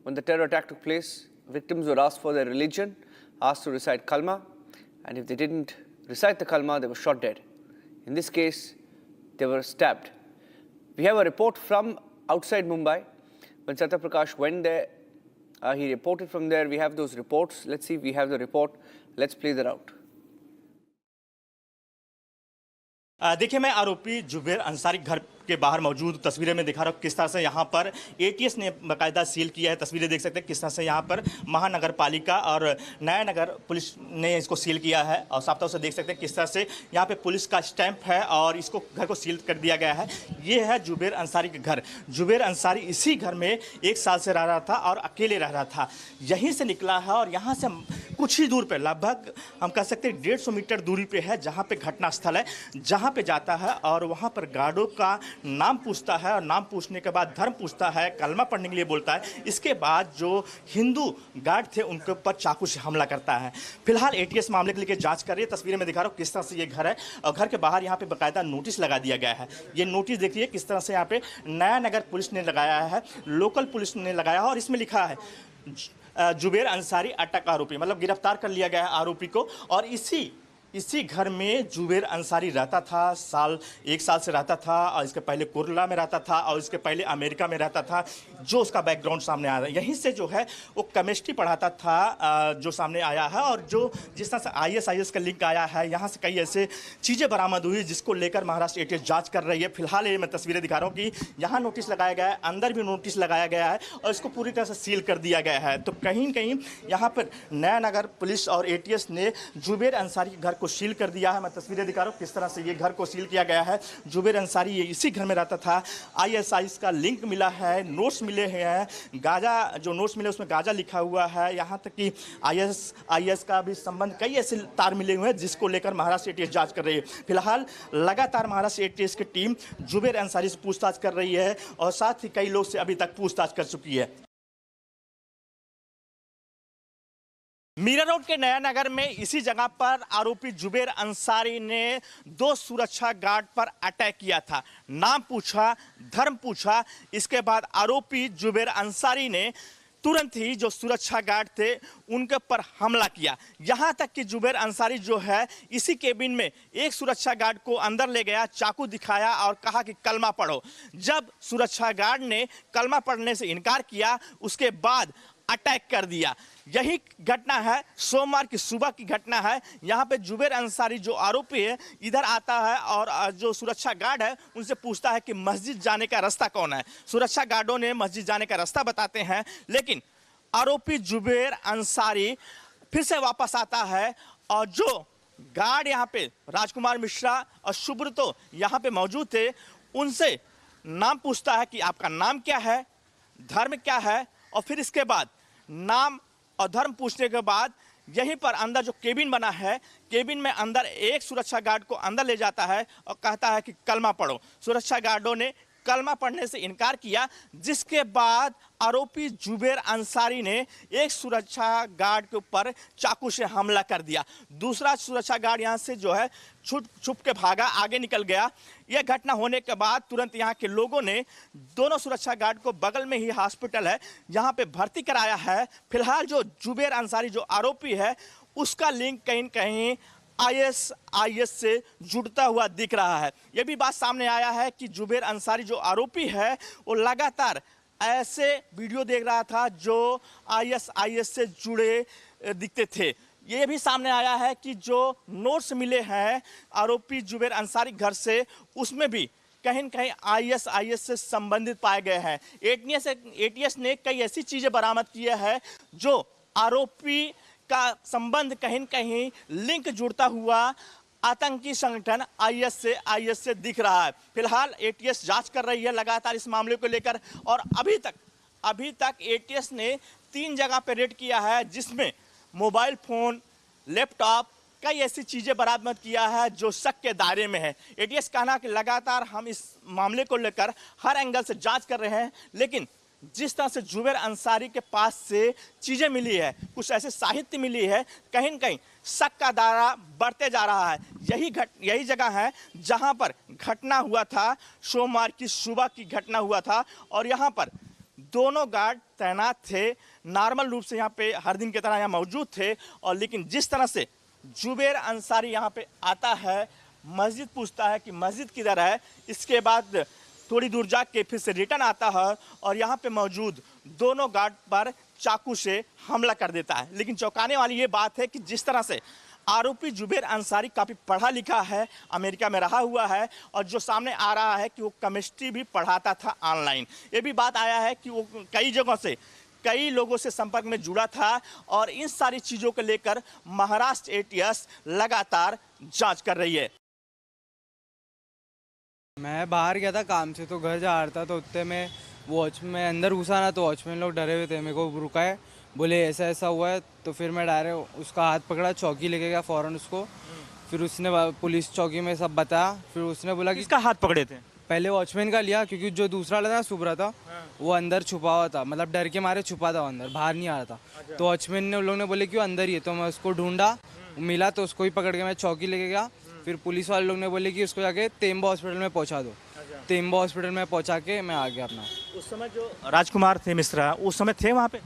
when the terror attack took place, victims were asked for their religion, asked to recite kalma, and if they didn't recite the kalma, they were shot dead. In this case, they were stabbed. We have a report from outside Mumbai. When Satya Prakash went there, he reported from there. We have those reports. Let's see if we have the report. Let's play that out. देखिए, मैं आरोपी जुबेर अंसारी घर के बाहर मौजूद तस्वीरें में दिखा रहा हूँ किस तरह से यहाँ पर एटीएस ने बाकायदा सील किया है। तस्वीरें देख सकते हैं किस तरह से यहाँ पर महानगर पालिका और नया नगर पुलिस ने इसको सील किया है और साफ तौर से देख सकते हैं किस तरह से यहाँ पे पुलिस का स्टैंप है और इसको घर को सील कर दिया गया है। ये है जुबेर अंसारी के घर। जुबेर अंसारी इसी घर में 1 साल से रह रहा था और अकेले रह रहा था। यहीं से निकला है और यहाँ से कुछ ही दूर पे लगभग हम कह सकते हैं 150 मीटर दूरी पे है जहाँ पे घटना स्थल है, जहाँ पे जाता है और वहाँ पर गार्डों का नाम पूछता है और नाम पूछने के बाद धर्म पूछता है, कलमा पढ़ने के लिए बोलता है। इसके बाद जो हिंदू गार्ड थे उनके ऊपर चाकू से हमला करता है। फिलहाल एटीएस मामले के लिए जांच कर रही है। तस्वीरें में दिखा रहा हूँ किस तरह से ये घर है और घर के बाहर यहाँ पे बाकायदा नोटिस लगा दिया गया है। ये नोटिस देखिए किस तरह से यहाँ पे नया नगर पुलिस ने लगाया है, लोकल पुलिस ने लगाया है और इसमें लिखा है जुबेर अंसारी अटक आरोपी, मतलब गिरफ्तार कर लिया गया है आरोपी को। और इसी घर में जुबेर अंसारी रहता था, 1 साल से रहता था और इसके पहले केरला में रहता था और इसके पहले अमेरिका में रहता था, जो उसका बैकग्राउंड सामने आया है। यहीं से जो है वो केमिस्ट्री पढ़ाता था जो सामने आया है और जो जिस तरह से IS का लिंक आया है, यहाँ से कई ऐसे चीज़ें बरामद हुई जिसको लेकर महाराष्ट्र एटीएस जांच कर रही है। फिलहाल ये मैं तस्वीरें दिखा रहा हूँ कि यहाँ नोटिस लगाया गया है, अंदर भी नोटिस लगाया गया है और इसको पूरी तरह से सील कर दिया गया है। तो कहीं न कहीं यहाँ पर नया नगर पुलिस और एटीएस ने जुबेर अंसारी के घर को सील कर दिया है। मैं तस्वीरें दिखा रहा हूँ किस तरह से ये घर को सील किया गया है। जुबेर अंसारी ये इसी घर में रहता था। IS का लिंक मिला है, नोट्स मिले हैं, गाजा जो नोट्स मिले उसमें गाजा लिखा हुआ है। यहाँ तक कि IS का भी संबंध कई ऐसे तार मिले हुए हैं जिसको लेकर महाराष्ट्र एटीएस जांच कर रही है। फिलहाल लगातार महाराष्ट्र एटीएस की टीम जुबेर अंसारी से पूछताछ कर रही है और साथ ही कई लोग से अभी तक पूछताछ कर चुकी है। मीरा रोड के नया नगर में इसी जगह पर आरोपी जुबेर अंसारी ने 2 सुरक्षा गार्ड पर अटैक किया था। नाम पूछा, धर्म पूछा। इसके बाद आरोपी जुबेर अंसारी ने तुरंत ही जो सुरक्षा गार्ड थे उनके पर हमला किया। यहाँ तक कि जुबेर अंसारी जो है इसी केबिन में एक सुरक्षा गार्ड को अंदर ले गया, चाकू दिखाया और कहा कि कलमा पढ़ो। जब सुरक्षा गार्ड ने कलमा पढ़ने से इनकार किया उसके बाद अटैक कर दिया। यही घटना है, सोमवार की सुबह की घटना है। यहाँ पे जुबेर अंसारी जो आरोपी है इधर आता है और जो सुरक्षा गार्ड है उनसे पूछता है कि मस्जिद जाने का रास्ता कौन है। सुरक्षा गार्डों ने मस्जिद जाने का रास्ता बताते हैं, लेकिन आरोपी जुबेर अंसारी फिर से वापस आता है और जो गार्ड यहाँ पे राजकुमार मिश्रा और सुब्रतो यहाँ पे मौजूद थे उनसे नाम पूछता है कि आपका नाम क्या है, धर्म क्या है। और फिर इसके बाद नाम और धर्म पूछने के बाद यहीं पर अंदर जो केबिन बना है, केबिन में अंदर एक सुरक्षा गार्ड को अंदर ले जाता है और कहता है कि कलमा पढ़ो। सुरक्षा गार्डों ने कलमा पढ़ने से इनकार किया, जिसके बाद आरोपी जुबेर अंसारी ने एक सुरक्षा गार्ड के ऊपर चाकू से हमला कर दिया। दूसरा सुरक्षा गार्ड यहाँ से जो है छुप के भागा, आगे निकल गया। यह घटना होने के बाद तुरंत यहाँ के लोगों ने दोनों सुरक्षा गार्ड को बगल में ही हॉस्पिटल है यहाँ पे भर्ती कराया है। फिलहाल जो जुबेर अंसारी जो आरोपी है उसका लिंक कहीं कहीं IS से जुड़ता हुआ दिख रहा है। यह भी बात सामने आया है कि जुबेर अंसारी जो आरोपी है वो लगातार ऐसे वीडियो देख रहा था जो IS से जुड़े दिखते थे। ये भी सामने आया है कि जो नोट्स मिले हैं आरोपी जुबेर अंसारी घर से उसमें भी कहीं न कहीं IS से संबंधित पाए गए हैं। एटीएस ने कई ऐसी चीजें बरामद की है जो आरोपी का संबंध कहीं न कहीं लिंक जुड़ता हुआ आतंकी संगठन IS से दिख रहा है। फिलहाल एटीएस जांच कर रही है लगातार इस मामले को लेकर और अभी तक एटीएस ने 3 जगह पे रेड किया है, जिसमें मोबाइल फोन, लैपटॉप, कई ऐसी चीजें बरामद किया है जो शक के दायरे में है। एटीएस कहना कि लगातार हम इस मामले को लेकर हर एंगल से जांच कर रहे हैं, लेकिन जिस तरह से जुबेर अंसारी के पास से चीजें मिली है, कुछ ऐसे साहित्य मिली है, कहीं न कहीं शक का दायरा बढ़ते जा रहा है। यही जगह है जहां पर घटना हुआ था, सोमवार की सुबह की घटना हुआ था और यहां पर दोनों गार्ड तैनात थे, नॉर्मल रूप से यहाँ पे हर दिन की तरह यहाँ मौजूद थे। और लेकिन जिस तरह से जुबेर अंसारी यहाँ पे आता है, मस्जिद पूछता है कि मस्जिद किधर है, इसके बाद थोड़ी दूर जाके फिर से रिटर्न आता है और यहाँ पे मौजूद दोनों गार्ड पर चाकू से हमला कर देता है। लेकिन चौंकाने वाली ये बात है कि जिस तरह से आरोपी जुबेर अंसारी काफ़ी पढ़ा लिखा है, अमेरिका में रहा हुआ है और जो सामने आ रहा है कि वो केमिस्ट्री भी पढ़ाता था ऑनलाइन। ये भी बात आया है कि वो कई जगहों से कई लोगों से संपर्क में जुड़ा था और इन सारी चीज़ों को लेकर महाराष्ट्र एटीएस लगातार जांच कर रही है। मैं बाहर गया था काम से, तो घर जा रहा था, तो उतने में वॉचमैन अंदर घुसा ना, तो वॉचमैन लोग डरे हुए थे, मेरे को रुकाए, बोले ऐसा ऐसा हुआ है। तो फिर मैं डायरेक्ट उसका हाथ पकड़ा, चौकी लेके गया फ़ौरन उसको। फिर उसने पुलिस चौकी में सब बताया। फिर उसने बोला कि किसका हाथ पकड़े थे? पहले वॉचमैन का लिया, क्योंकि जो दूसरा लगा सुबरा था वो अंदर छुपा हुआ था, मतलब डर के मारे छुपा था, अंदर बाहर नहीं आ रहा था। तो वॉचमैन ने उन लोगों ने बोले कि वो अंदर ही है, तो मैं उसको ढूंढा, मिला तो उसको ही पकड़ के मैं चौकी लेके गया। फिर पुलिस वाले लोग ने बोले कि उसको जाके तेम्बा हॉस्पिटल में पहुंचा दो। तेम्बा हॉस्पिटल में पहुंचा के मैं आ गया अपना। उस समय जो राजकुमार थे मिश्रा, उस समय थे वहाँ पे?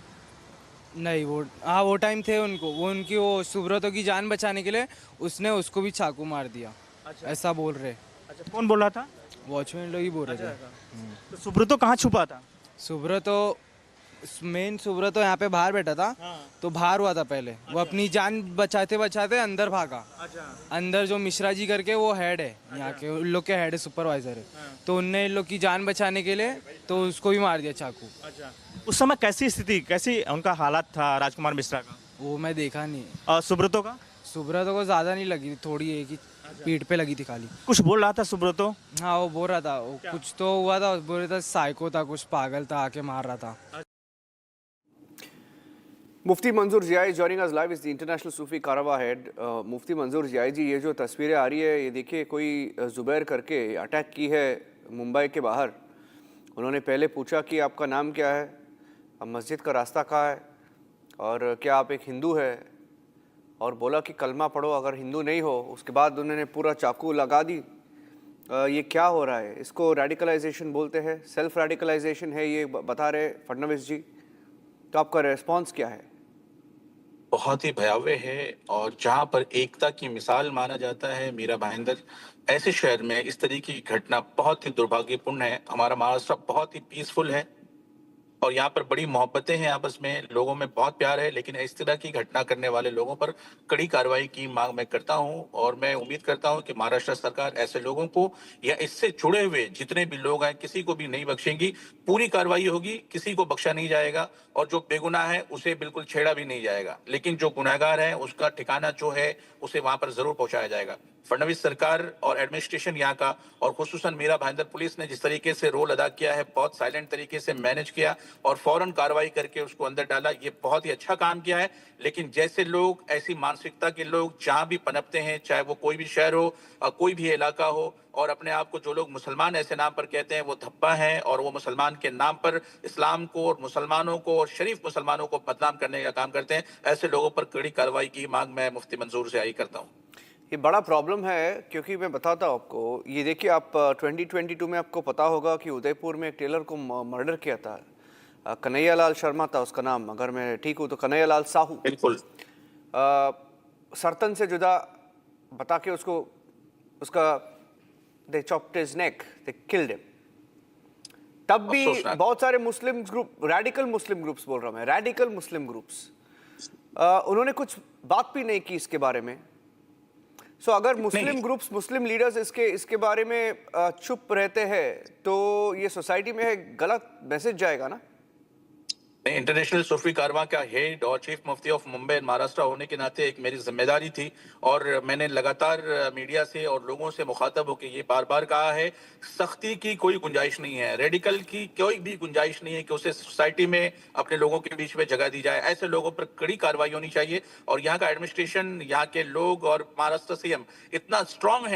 नहीं, वो टाइम थे उनको, उनकी वो सुब्रतों की जान बचाने के लिए उसने उसको भी चाकू मार दिया। ऐसा बोल रहे। अच्छा, कौन बोल रहा था? वॉचमैन लोग ही बोल रहे थे। तो सुब्रतो कहाँ छुपा था? सुब्रतो मेन सुब्रतो यहाँ पे बाहर बैठा था। तो बाहर हुआ था पहले। वो अपनी जान बचाते बचाते अंदर भागा। अंदर जो मिश्रा जी करके वो हेड है यहाँ के, उन लोग के हेड है, सुपरवाइजर है। तो उनने इन लोग की जान बचाने के लिए तो उसको भी मार दिया चाकू। उस समय कैसी स्थिति, कैसी उनका हालात था राजकुमार मिश्रा का? वो मैं देखा नहीं। और सुब्रतो का? सुब्रतो को ज्यादा नहीं लगी, थोड़ी एक ही पीठ पे लगी थी खाली। कुछ बोल रहा था सुब्रतो? हाँ, वो बोल रहा था, कुछ तो हुआ था, बोल रहा था साइको था, कुछ पागल था, आके मार रहा था। Mufti Manzoor Ziai joining us live is the international Sufi caravan head. मुफ्ती मंजूर जियाई जी, ये जो तस्वीरें आ रही है, ये देखिए कोई जुबैर करके अटैक की है मुंबई के बाहर। उन्होंने पहले पूछा कि आपका नाम क्या है, अब मस्जिद का रास्ता कहाँ है, और क्या आप एक हिंदू है, और बोला कि कलमा पढ़ो अगर हिंदू नहीं हो। उसके बाद उन्होंने पूरा चाकू लगा दी। ये क्या हो रहा है? इसको रेडिकलाइजेशन बोलते हैं, सेल्फ रेडिकलाइजेशन है, ये बता रहे फडणवीस जी। तो आपका रिस्पॉन्स क्या है? बहुत ही भयावह है, और जहाँ पर एकता की मिसाल माना जाता है मीरा भाईंदर, ऐसे शहर में इस तरीके की घटना बहुत ही दुर्भाग्यपूर्ण है। हमारा महाराष्ट्र बहुत ही पीसफुल है और यहाँ पर बड़ी मोहब्बतें हैं आपस में, लोगों में बहुत प्यार है, लेकिन इस तरह की घटना करने वाले लोगों पर कड़ी कार्रवाई की मांग मैं करता हूँ। और मैं उम्मीद करता हूँ कि महाराष्ट्र सरकार ऐसे लोगों को या इससे जुड़े हुए जितने भी लोग हैं किसी को भी नहीं बख्शेंगी। पूरी कार्रवाई होगी, किसी को बख्शा नहीं जाएगा, और जो बेगुनाह है उसे बिल्कुल छेड़ा भी नहीं जाएगा, लेकिन जो गुनहगार है उसका ठिकाना जो है उसे वहां पर जरूर पहुंचाया जाएगा। फडणवीस सरकार और एडमिनिस्ट्रेशन यहाँ का, और खुसूसन मीरा भाईंदर पुलिस ने जिस तरीके से रोल अदा किया है, बहुत साइलेंट तरीके से मैनेज किया और फौरन कार्रवाई करके उसको अंदर डाला, ये बहुत ही अच्छा काम किया है। लेकिन जैसे लोग, ऐसी मानसिकता के लोग जहां भी पनपते हैं, चाहे वो कोई भी शहर हो, कोई भी इलाका हो, और अपने आप को जो लोग मुसलमान ऐसे नाम पर कहते हैं वो धब्बा हैं, और वो मुसलमान के नाम पर इस्लाम को और मुसलमानों को और शरीफ मुसलमानों को बदनाम करने का काम करते हैं, ऐसे लोगों पर कड़ी कार्रवाई की मांग मैं मुफ्ती मंजूर से आई करता हूँ। ये बड़ा प्रॉब्लम है, क्योंकि मैं बताता हूँ आपको, ये देखिए आप 2022 में आपको पता होगा कि उदयपुर में एक टेलर को मर्डर किया था। कन्हैयालाल शर्मा था उसका नाम, अगर मैं ठीक हूँ तो कन्हैयालाल साहू। बिल्कुल। सर्तन से जुदा बता के उसको, उसका they chopped his neck, they killed him। तब भी बहुत सारे मुस्लिम ग्रुप, रैडिकल मुस्लिम ग्रुप्स बोल रहा हूँ मैं, रैडिकल मुस्लिम ग्रुप्स, उन्होंने कुछ बात भी नहीं की इसके बारे में। सो अगर मुस्लिम ग्रुप्स, मुस्लिम लीडर्स इसके बारे में चुप रहते हैं तो ये सोसाइटी में गलत मैसेज जाएगा ना। इंटरनेशनल सूफी कारवां का हेड और chief Mufti of Mumbai and Maharashtra होने के नाते एक मेरी जिम्मेदारी थी, और मैंने लगातार मीडिया से और लोगों से मुखातब होकर ये बार बार कहा है, सख्ती की कोई गुंजाइश नहीं है, रेडिकल की कोई भी गुंजाइश नहीं है कि उसे सोसाइटी में अपने लोगों के बीच में जगह दी जाए। ऐसे लोगों पर कड़ी कार्रवाई होनी चाहिए, और यहाँ का एडमिनिस्ट्रेशन, यहाँ के लोग और महाराष्ट्र सीएम इतना स्ट्रांग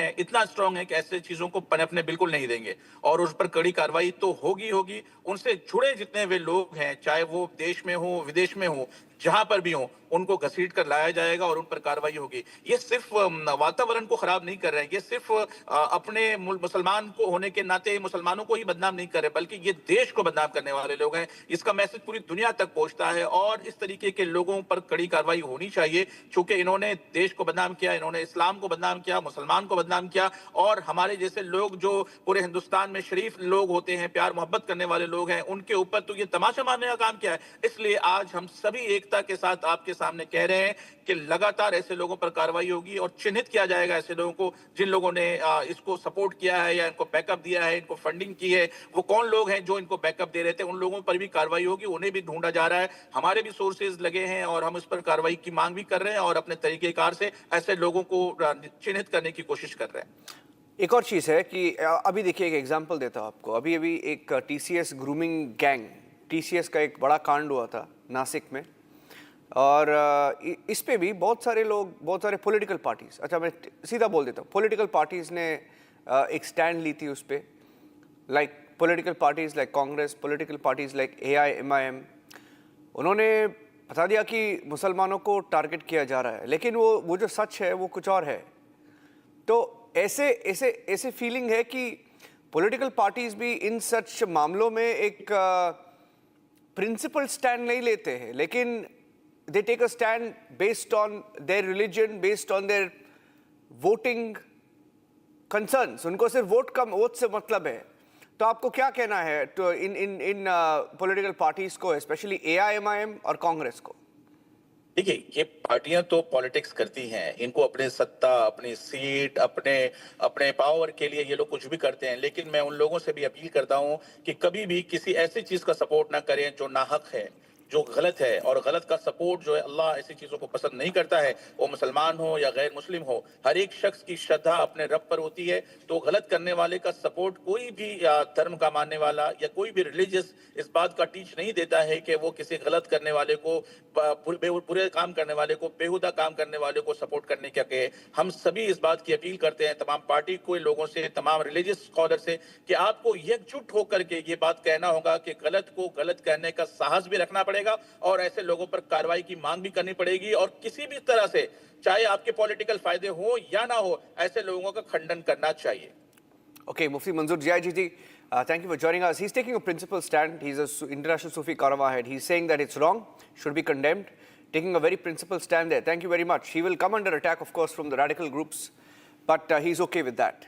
है कि ऐसे चीजों को पनपने बिल्कुल नहीं देंगे, और उस पर कड़ी कार्रवाई तो होगी। उनसे जुड़े जितने वे लोग हैं, चाहे वो देश में हो, विदेश में हो, जहां पर भी हो, उनको घसीट कर लाया जाएगा और उन पर कार्रवाई होगी। ये सिर्फ वातावरण को खराब नहीं कर रहे हैं, ये सिर्फ अपने मुसलमान को होने के नाते मुसलमानों को ही बदनाम नहीं कर रहे, बल्कि ये देश को बदनाम करने वाले लोग हैं। इसका मैसेज पूरी दुनिया तक पहुंचता है, और इस तरीके के लोगों पर कड़ी कार्रवाई होनी चाहिए, क्योंकि इन्होंने देश को बदनाम किया, इन्होंने इस्लाम को बदनाम किया, मुसलमान को बदनाम किया, और हमारे जैसे लोग जो पूरे हिंदुस्तान में शरीफ लोग होते हैं, प्यार मोहब्बत करने वाले लोग हैं, उनके ऊपर तो ये तमाशा मारने का काम किया है। इसलिए आज हम सभी एक एकता के साथ आपके सामने कह रहे हैं कि लगातार ऐसे लोगों पर कार्रवाई होगी और चिन्हित किया जाएगा ऐसे लोगों को जिन लोगों ने इसको सपोर्ट किया है या इनको बैकअप दिया है, इनको फंडिंग की है। वो कौन लोग हैं जो इनको बैकअप दे रहे थे, उन लोगों पर भी कार्रवाई होगी, उन्हें भी ढूंढा जा रहा है। हमारे भी सोर्सेज लगे हैं और हम इस पर कार्रवाई की मांग भी कर रहे हैं और अपने तरीकेकार से ऐसे लोगों को चिन्हित करने की कोशिश कर रहे हैं। एक और चीज़ है कि अभी देखिए, एक एग्जांपल देता हूँ आपको। अभी एक टीसीएस ग्रूमिंग गैंग, टीसीएस का एक बड़ा कांड हुआ था नासिक में, और इस पे भी बहुत सारे लोग, बहुत सारे पॉलिटिकल पार्टीज, अच्छा मैं सीधा बोल देता हूँ, पॉलिटिकल पार्टीज ने एक स्टैंड ली थी उस पर, like political parties like Congress, political parties like AIMIM। उन्होंने बता दिया कि मुसलमानों को टारगेट किया जा रहा है, लेकिन वो जो सच है वो कुछ और है। तो ऐसे फीलिंग है कि पॉलिटिकल पार्टीज भी इन सच मामलों में एक प्रिंसिपल स्टैंड नहीं लेते हैं, लेकिन they take a stand based on their religion, based on their voting concerns. उनको सिर्फ वोट से मतलब है। तो आपको क्या कहना है तो इन पॉलिटिकल पार्टीज को, स्पेशली AIMIM और कांग्रेस को? देखिए, ये पार्टियां तो पॉलिटिक्स करती हैं, इनको अपने सत्ता, अपनी सीट, अपने पावर के लिए ये लोग कुछ भी करते हैं, लेकिन मैं उन लोगों से भी अपील करता हूं कि कभी भी किसी ऐसी चीज का सपोर्ट ना करें जो नाहक है, जो गलत है। और गलत का सपोर्ट जो है, अल्लाह ऐसी चीजों को पसंद नहीं करता है, वो मुसलमान हो या गैर मुस्लिम हो। हर एक शख्स की श्रद्धा अपने रब पर होती है, तो गलत करने वाले का सपोर्ट कोई भी धर्म का मानने वाला या कोई भी रिलीजियस इस बात का टीच नहीं देता है कि वो किसी गलत करने वाले को, बुरे काम करने वाले को, बेहुदा काम करने वाले को सपोर्ट करने का कहे। हम सभी इस बात की अपील करते हैं तमाम पार्टी को, लोगों से, तमाम रिलीजियस स्कॉलर से, कि आपको एकजुट होकर के ये बात कहना होगा कि गलत को गलत कहने का साहस भी रखना पड़ेगा और ऐसे लोगों पर कार्रवाई की मांग भी करनी पड़ेगी, और किसी भी तरह से, चाहे आपके पॉलिटिकल फायदे हो या ना हो, ऐसे लोगों का खंडन करना चाहिए। Okay, Mufti Manzoor Jiaji ji, thank you for joining us. He's taking a principled stand. He's an international Sufi Karwa head. He's saying that it's wrong, should be condemned, taking a very principled stand there. Thank you very much. He will come under attack, of course, from the radical groups, but he's okay with that.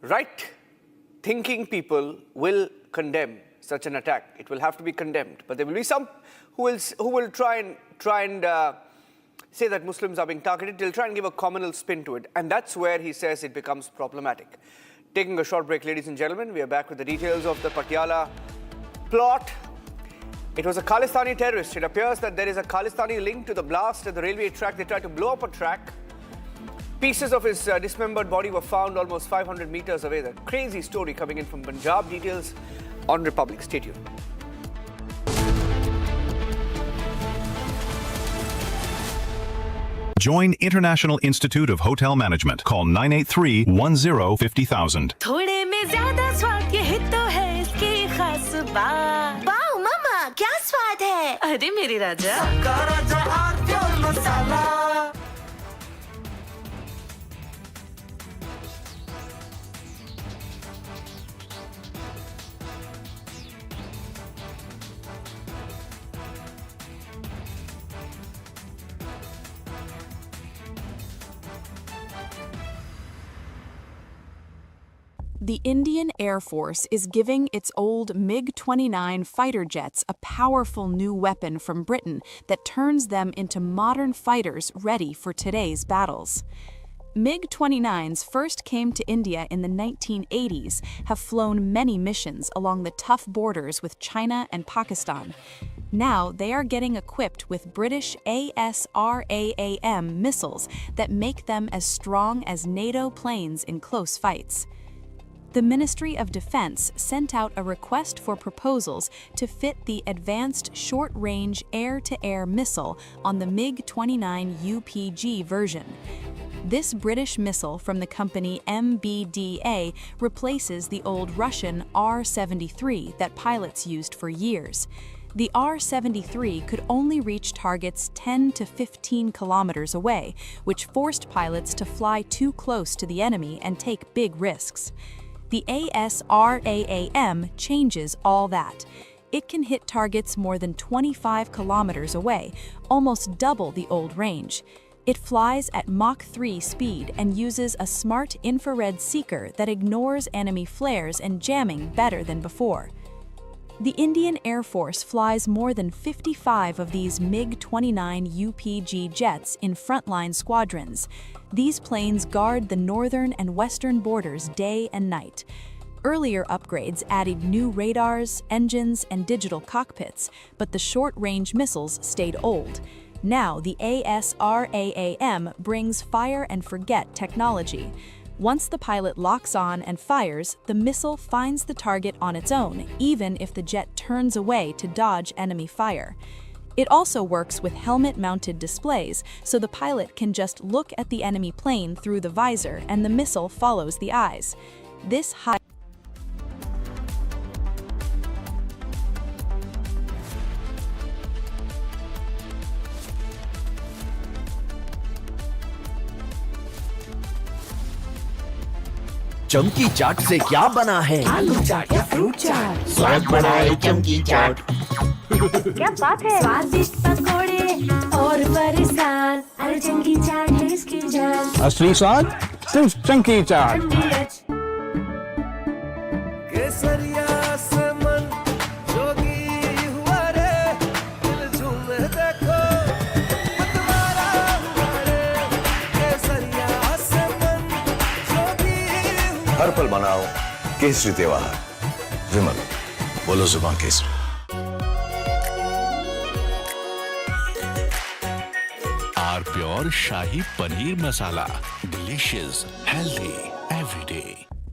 Right thinking people will condemn such an attack. It will have to be condemned, but there will be some who will try and say that Muslims are being targeted. They'll try and give a communal spin to it, and that's where he says it becomes problematic. Taking a short break, ladies and gentlemen. We are back with the details of the Patiala plot. It was a Khalistani terrorist. It appears that there is a Khalistani link to the blast at the railway track. They tried to blow up a track. Pieces of his dismembered body were found almost 500 meters away. The crazy story coming in from Punjab. Details on Republic. Stay tuned. Join International Institute of Hotel Management. Call 983-10-50,000. थोड़े में ज्यादा स्वाद ये तो है इसकी खास बात। वाओ मामा, क्या स्वाद है? अरे मेरे राजा, सबका राजा आरप्योर मसाला। The Indian Air Force is giving its old MiG-29 fighter jets a powerful new weapon from Britain that turns them into modern fighters ready for today's battles. MiG-29s first came to India in the 1980s, have flown many missions along the tough borders with China and Pakistan. Now they are getting equipped with British ASRAAM missiles that make them as strong as NATO planes in close fights. The Ministry of Defense sent out a request for proposals to fit the Advanced Short-Range Air-to-Air Missile on the MiG-29 UPG version. This British missile from the company MBDA replaces the old Russian R-73 that pilots used for years. The R-73 could only reach targets 10 to 15 kilometers away, which forced pilots to fly too close to the enemy and take big risks. The ASRAAM changes all that. It can hit targets more than 25 kilometers away, almost double the old range. It flies at Mach 3 speed and uses a smart infrared seeker that ignores enemy flares and jamming better than before. The Indian Air Force flies more than 55 of these MiG-29 UPG jets in frontline squadrons. These planes guard the northern and western borders day and night. Earlier upgrades added new radars, engines, and digital cockpits, but the short-range missiles stayed old. Now the ASRAAM brings fire-and-forget technology. Once the pilot locks on and fires, the missile finds the target on its own, even if the jet turns away to dodge enemy fire. It also works with helmet-mounted displays, so the pilot can just look at the enemy plane through the visor and the missile follows the eyes. This high चमकी चाट से क्या बना है? आलू चाट या fruit चाट, स्वाद बनाए चमकी चाट। क्या बात है? स्वादिष्ट पकोड़े और बरसात, अरे चमकी चाट है इसकी जान। असली स्वाद सिर्फ चंकी चाट। केसरिया से मन जोगी हुआ रे, दिल झूमे देखो मतवारा हुआ रे। केसरिया से मन जोगी हर पल मनाओ केसरी त्योहार। विमल बोलो जुबान केसरी। R pure shahi paneer masala, delicious, healthy everyday.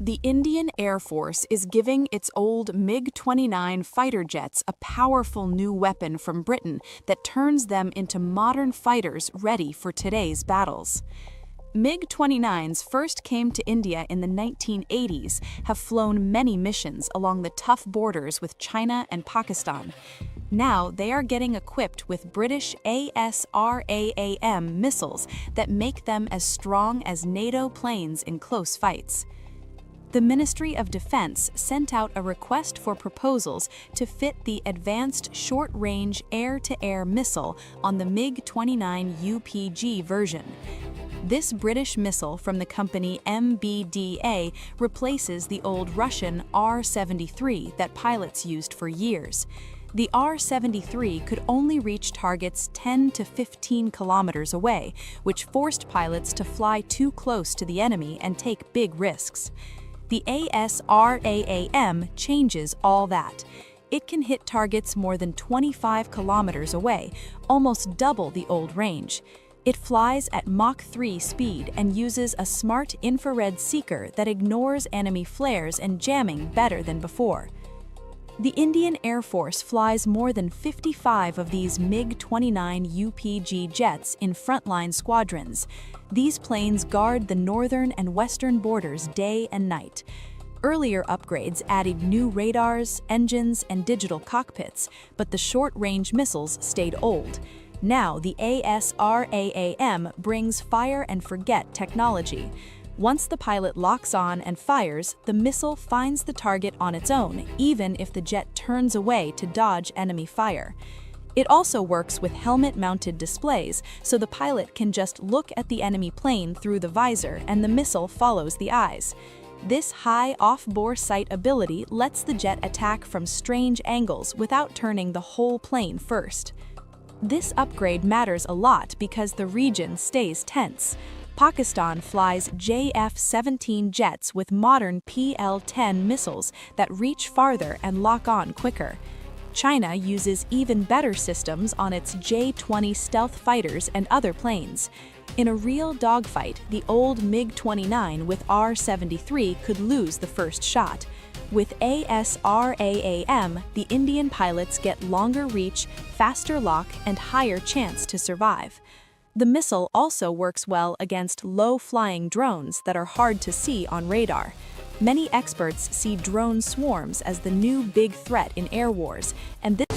The Indian Air Force is giving its old MiG-29 fighter jets a powerful new weapon from Britain that turns them into modern fighters ready for today's battles. MiG-29s first came to India in the 1980s, have flown many missions along the tough borders with China and Pakistan. Now they are getting equipped with British ASRAAM missiles that make them as strong as NATO planes in close fights. The Ministry of Defense sent out a request for proposals to fit the advanced short-range air-to-air missile on the MiG-29 UPG version. This British missile from the company MBDA replaces the old Russian R-73 that pilots used for years. The R-73 could only reach targets 10 to 15 kilometers away, which forced pilots to fly too close to the enemy and take big risks. The ASRAAM changes all that. It can hit targets more than 25 kilometers away, almost double the old range. It flies at Mach 3 speed and uses a smart infrared seeker that ignores enemy flares and jamming better than before. The Indian Air Force flies more than 55 of these MiG-29 UPG jets in frontline squadrons. These planes guard the northern and western borders day and night. Earlier upgrades added new radars, engines, and digital cockpits, but the short-range missiles stayed old. Now the ASRAAM brings fire-and-forget technology. Once the pilot locks on and fires, the missile finds the target on its own, even if the jet turns away to dodge enemy fire. It also works with helmet-mounted displays, so the pilot can just look at the enemy plane through the visor and the missile follows the eyes. This high off-bore sight ability lets the jet attack from strange angles without turning the whole plane first. This upgrade matters a lot because the region stays tense. Pakistan flies JF-17 jets with modern PL-10 missiles that reach farther and lock on quicker. China uses even better systems on its J-20 stealth fighters and other planes. In a real dogfight, the old MiG-29 with R-73 could lose the first shot. With ASRAAM, the Indian pilots get longer reach, faster lock, and higher chance to survive. The missile also works well against low-flying drones that are hard to see on radar. Many experts see drone swarms as the new big threat in air wars, and this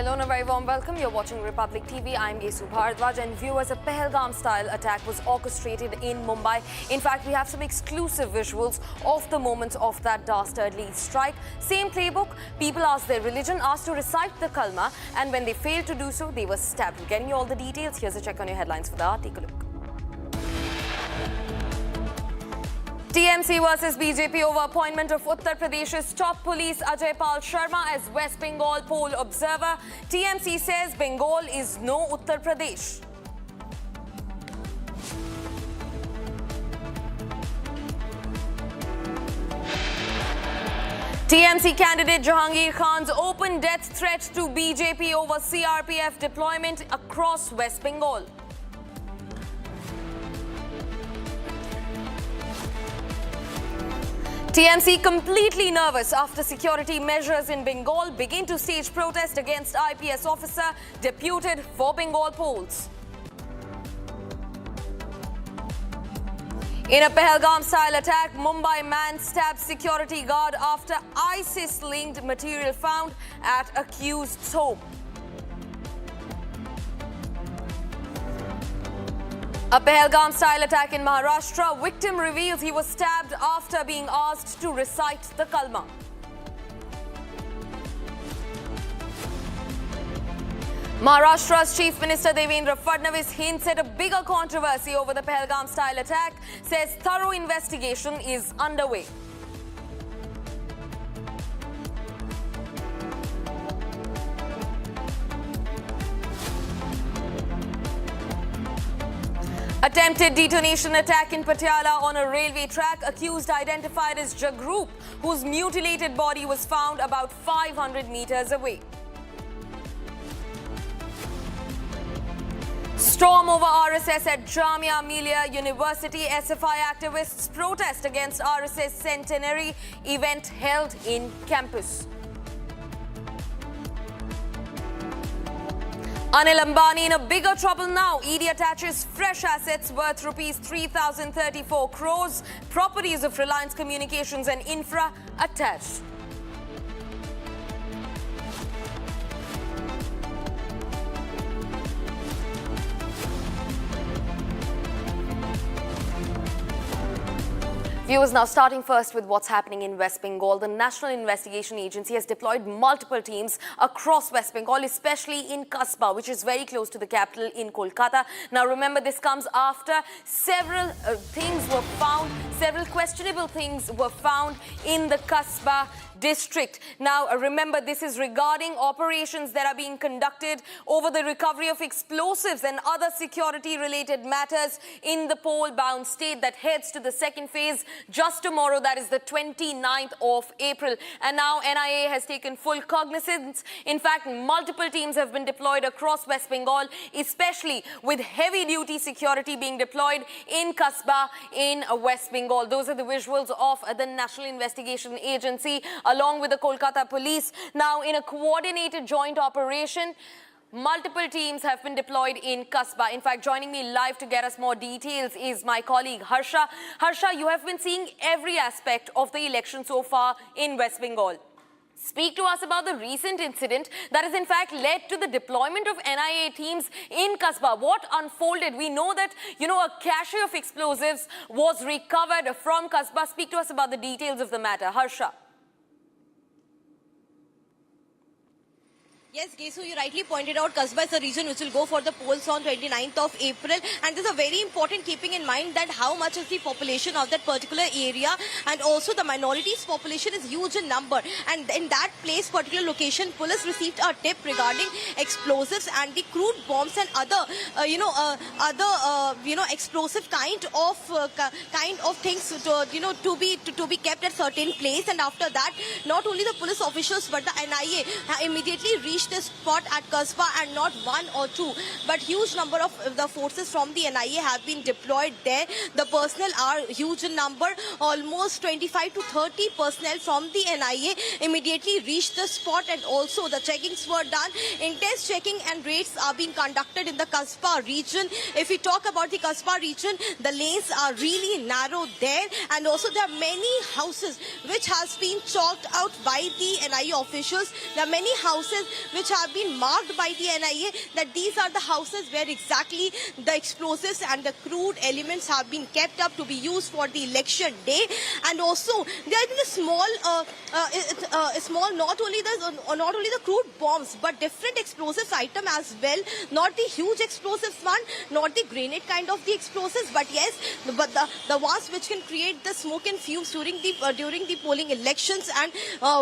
Hello and a very warm welcome. You're watching Republic TV. I'm Gesu Bharadwaj, and viewers, a Pahalgam-style attack was orchestrated in Mumbai. In fact, we have some exclusive visuals of the moment of that dastardly strike. Same playbook. People asked their religion, asked to recite the kalma, and when they failed to do so, they were stabbed. We're getting you all the details. Here's a check on your headlines for the hour. Take a look. TMC versus BJP over appointment of Uttar Pradesh's top police Ajay Pal Sharma as West Bengal poll observer. TMC says Bengal is no Uttar Pradesh. TMC candidate Jahangir Khan's open death threat to BJP over CRPF deployment across West Bengal. TMC completely nervous after security measures in Bengal begin to stage protest against IPS officer deputed for Bengal polls. In a Pahalgam-style attack, Mumbai man stabs security guard after ISIS-linked material found at accused's home. A Pahalgam-style attack in Maharashtra. Victim reveals he was stabbed after being asked to recite the kalma. Maharashtra's Chief Minister Devendra Fadnavis hints at a bigger controversy over the Pahalgam-style attack, says thorough investigation is underway. Attempted detonation attack in Patiala on a railway track. Accused identified as Jagrup, whose mutilated body was found about 500 meters away. Storm over RSS at Jamia Millia University. SFI activists protest against RSS centenary event held in campus. Anil Ambani in a bigger trouble now. ED attaches fresh assets worth rupees 3,034 crores. Properties of Reliance Communications and Infra attached. Viewers, now starting first with what's happening in West Bengal. The National Investigation Agency has deployed multiple teams across West Bengal, especially in Kasba, which is very close to the capital in Kolkata. Now remember, this comes after several questionable things were found in the Kasba district. Now remember, this is regarding operations that are being conducted over the recovery of explosives and other security related matters in the poll-bound state that heads to the second phase just tomorrow, that is the 29th of April. And now NIA has taken full cognizance. In fact, multiple teams have been deployed across West Bengal, especially with heavy-duty security being deployed in Kasba in West Bengal. Those are the visuals of the National Investigation Agency along with the Kolkata police. Now, in a coordinated joint operation, multiple teams have been deployed in Kasba. In fact, joining me live to get us more details is my colleague Harsha. Harsha, you have been seeing every aspect of the election so far in West Bengal. Speak to us about the recent incident that has in fact led to the deployment of NIA teams in Kasba. What unfolded? We know that, a cache of explosives was recovered from Kasba. Speak to us about the details of the matter. Harsha. Yes, Gesu, you rightly pointed out Kasba is the region which will go for the polls on 29th of April. And this is a very important, keeping in mind that how much is the population of that particular area, and also the minorities population is huge in number. And in that place, particular location, police received a tip regarding explosives and the crude bombs and other, explosive kind of things to be kept at certain place. And after that, not only the police officials but the NIA immediately reached the spot at Kasba, and not one or two, but huge number of the forces from the NIA have been deployed there. The personnel are huge in number. Almost 25 to 30 personnel from the NIA immediately reached the spot, and also the checkings were done. Intense checking and raids are being conducted in the Kasba region. If we talk about the Kasba region, the lanes are really narrow there, and also there are many houses which has been chalked out by the NIA officials. There are many houses which have been marked by the NIA that these are the houses where exactly the explosives and the crude elements have been kept up to be used for the election day. And also there have been a small not only the crude bombs but different explosives item as well, not the huge explosives one, not the grenade kind of the explosives, but yes, but the ones which can create the smoke and fumes during the polling elections and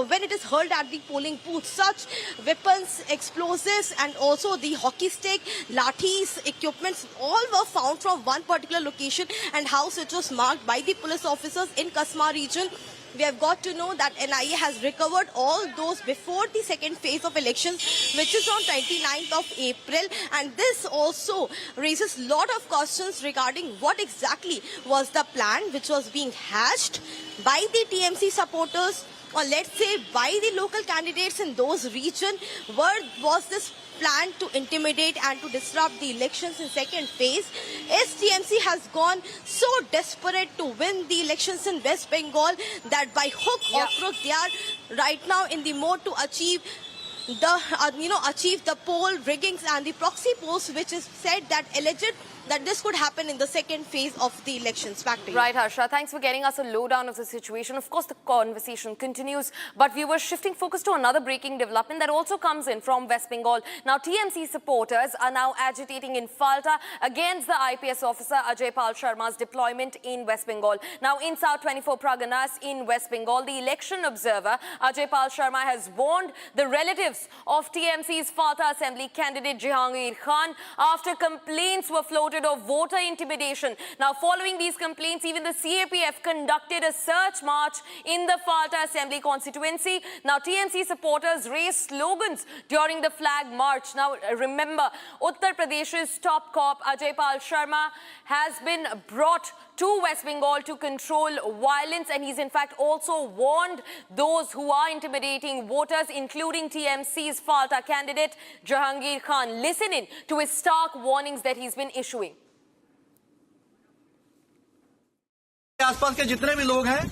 when it is hurled at the polling booth. Such weapons, explosives and also the hockey stick, lathis, equipments all were found from one particular location and house which was marked by the police officers in Kasma region. We have got to know that NIA has recovered all those before the second phase of elections, which is on 29th of April. And this also raises a lot of questions regarding what exactly was the plan which was being hatched by the TMC supporters, or let's say by the local candidates in those regions. Was this plan to intimidate and to disrupt the elections in second phase? As TMC has gone so desperate to win the elections in West Bengal that by hook or crook they are right now in the mode to achieve the poll riggings and the proxy polls, which is said that alleged that this could happen in the second phase of the elections. Back to you. Right, Harsha. Thanks for getting us a lowdown of the situation. Of course, the conversation continues, but we were shifting focus to another breaking development that also comes in from West Bengal. Now, TMC supporters are now agitating in Falta against the IPS officer Ajay Pal Sharma's deployment in West Bengal. Now, in South 24 Praganas in West Bengal, the election observer Ajay Pal Sharma has warned the relatives of TMC's Falta Assembly candidate Jahangir Khan after complaints were floated of voter intimidation. Now, following these complaints, even the CAPF conducted a search march in the Falta Assembly constituency. Now, TMC supporters raised slogans during the flag march. Now, remember, Uttar Pradesh's top cop Ajay Pal Sharma has been brought to West Bengal to control violence, and he's in fact also warned those who are intimidating voters, including TMC's Falta candidate Jahangir Khan. Listen in to his stark warnings that he's been issuing. आसपास के जितने भी लोग हैं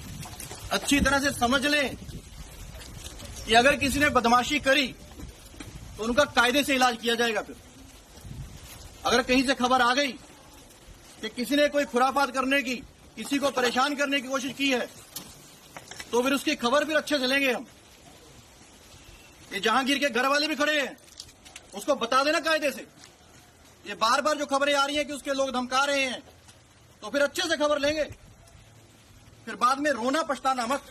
अच्छी तरह से समझ लें कि अगर किसी ने बदमाशी करी तो उनका कायदे से इलाज किया जाएगा। फिर अगर कहीं से खबर आ गई कि किसी ने कोई खुराफात करने की, किसी को परेशान करने की कोशिश की है, तो फिर उसकी खबर फिर अच्छे से लेंगे हम। ये जहांगीर के घर वाले भी खड़े हैं, उसको बता देना कायदे से। ये बार बार जो खबरें आ रही हैं कि उसके लोग धमका रहे हैं, तो फिर अच्छे से खबर लेंगे, फिर बाद में रोना पछताना मत।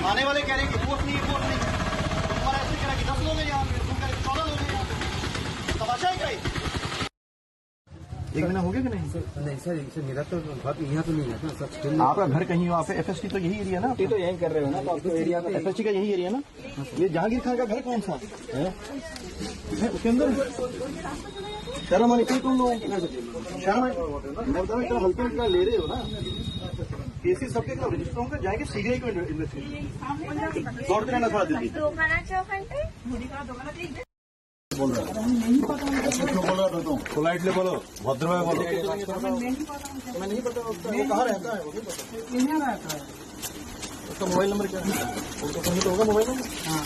आने वाले कह रहे हैं कि वोट नहीं तुम्हारा ऐसे कह रहा कि 10 लोग हैं यहाँ, तुम कह रहे 14 लोग हैं यहाँ, तमाशा है क्या? एक महीना हो गया कि नहीं सर मेरा तो बात यहाँ तो नहीं है ना सर। आपका घर कहीं हो, आप FST तो यही एरिया ना, आप तो यही कर रहे हो ना, तो आपको एरिया तो FST का यही एरिया ना। ये जहांगीर खान का घर कौन सा है उसके अंदर? शर्म आनी चाहिए तुम लोग, शर्म हल्के ले रहे हो ना। केसेस सबके रजिस्टर होंगे, जाएंगे CBI को इन्वेस्टिगेट दौड़ते रहना थोड़ा जल्दी। बोल रहा था तुम पोलाइटली बोलो, भद्र में बोलो। मैं नहीं पता वो कहाँ रहता है, वो नहीं रहता है। उसका मोबाइल नंबर क्या है? उसका कहीं तो होगा मोबाइल नंबर। हाँ,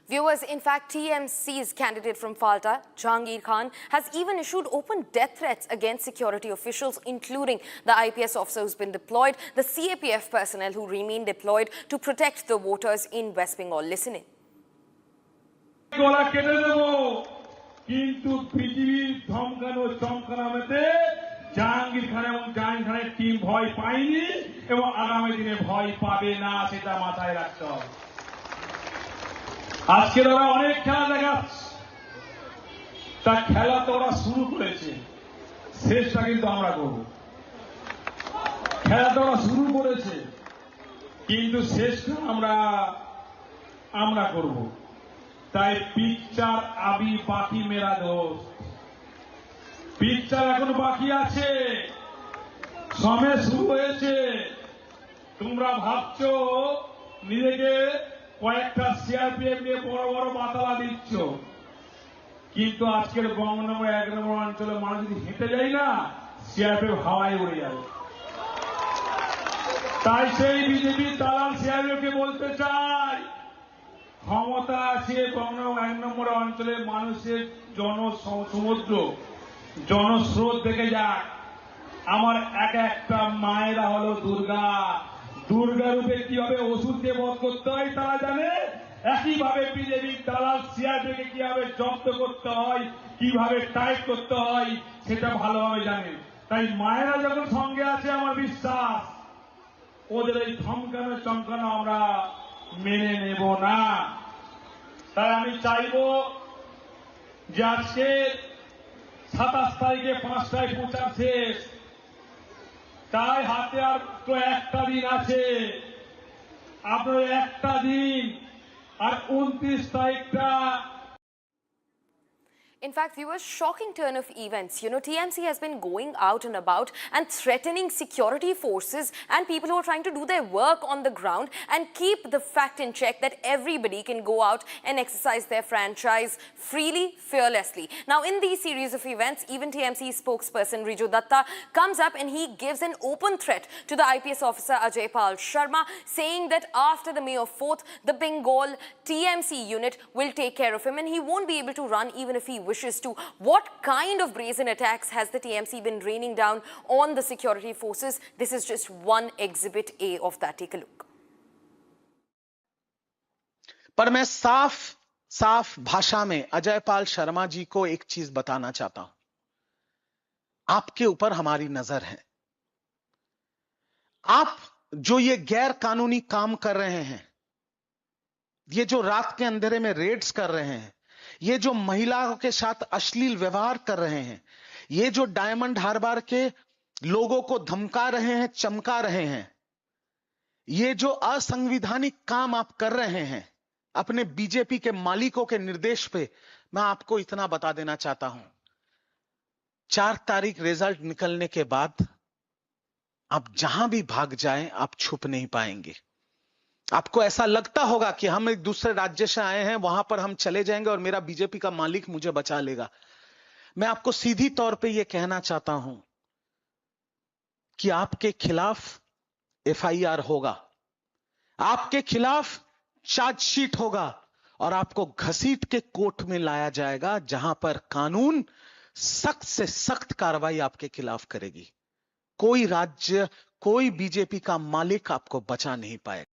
Viewers, in fact, TMC's candidate from Falta, Jahangir Khan, has even issued open death threats against security officials, including the IPS officer who's been deployed, the CAPF personnel who remain deployed to protect the voters in West Bengal. Listen in. Jahangir Khan এবং জাহাঙ্গীর খানের team ভয় পায়নি এবং আগামী দিনে ভয় পাবে না, সেটা মাথায় রাখতে হবে। আজকে ওরা অনেক খেলা দেখাচ্ছে, তা খেলা তো ওরা শুরু করেছে, শেষটা কিন্তু আমরা করব। খেলা তো ওরা শুরু করেছে, কিন্তু শেষটা আমরা করব। তাই পিকচার আবি বাকি মেরা দোস্ত, পিকচার এখন বাকি আছে, সময় শুরু হয়েছে। তোমরা ভাবছো নিজেকে কয়েকটা CRPF নিয়ে বড় বড় মাতালা দিচ্ছ, কিন্তু আজকের বঙ্গনগর 1 নম্বর অঞ্চলে মানুষ যদি হেঁটে যায় না, সিআরপিএফ হাওয়ায় উড়ে যাবে। তাই সেই বিজেপি দালাল সিআরপিএফকে বলতে চাই, ক্ষমতা আছে বঙ্গনগর 1 নম্বর অঞ্চলের মানুষের জনসমুদ্র, জনস্রোত দেখে যাক। আমার একটা মায়েরা হলো দুর্গা, দুর্গা রূপে কিভাবে ওষুধকে বধ করতে হয় তারা জানে, একইভাবে বিজেপি দালাল সিআরপিএফকে কিভাবে জব্দ করতে হয়, কিভাবে টাইট করতে হয় সেটা ভালোভাবে জানে। তাই মায়েরা যখন সঙ্গে আছে আমার বিশ্বাস ওদের এই ধমকানো চমকানো আমরা মেনে নেব না। তাই আমি চাইব যে আজকে 27 তারিখে 5টায় প্রচার শেষ, তাই হাতে আর তো একটা দিন আছে, আপনার একটা দিন আর 29 তারিখটা। In fact, viewers, shocking turn of events. You know, TMC has been going out and about and threatening security forces and people who are trying to do their work on the ground and keep the fact in check that everybody can go out and exercise their franchise freely, fearlessly. Now, in these series of events, even TMC spokesperson Riju Datta comes up and he gives an open threat to the IPS officer Ajay Pal Sharma, saying that after the May of 4th, the Bengal TMC unit will take care of him and he won't be able to run even if he wishes to. What kind of brazen attacks has the TMC been raining down on the security forces? This is just one exhibit A of that. Take a look. पर मैं साफ भाषा में अजय पाल शर्मा जी को एक चीज बताना चाहता हूं, आपके ऊपर हमारी नजर है। आप जो ये गैर कानूनी काम कर रहे हैं, ये जो रात के अंधेरे में रेड्स कर रहे हैं, ये जो महिलाओं के साथ अश्लील व्यवहार कर रहे हैं, ये जो डायमंड हार्बर के लोगों को धमका रहे हैं, चमका रहे हैं, ये जो असंवैधानिक काम आप कर रहे हैं अपने बीजेपी के मालिकों के निर्देश पे, मैं आपको इतना बता देना चाहता हूं, 4 तारीख रिजल्ट निकलने के बाद आप जहां भी भाग जाएं, आप छुप नहीं पाएंगे। आपको ऐसा लगता होगा कि हम एक दूसरे राज्य से आए हैं, वहां पर हम चले जाएंगे और मेरा बीजेपी का मालिक मुझे बचा लेगा। मैं आपको सीधी तौर पे यह कहना चाहता हूं कि आपके खिलाफ एफआईआर होगा, आपके खिलाफ चार्जशीट होगा और आपको घसीट के कोर्ट में लाया जाएगा, जहां पर कानून सख्त से सख्त कार्रवाई आपके खिलाफ करेगी। कोई राज्य, कोई बीजेपी का मालिक आपको बचा नहीं पाएगा।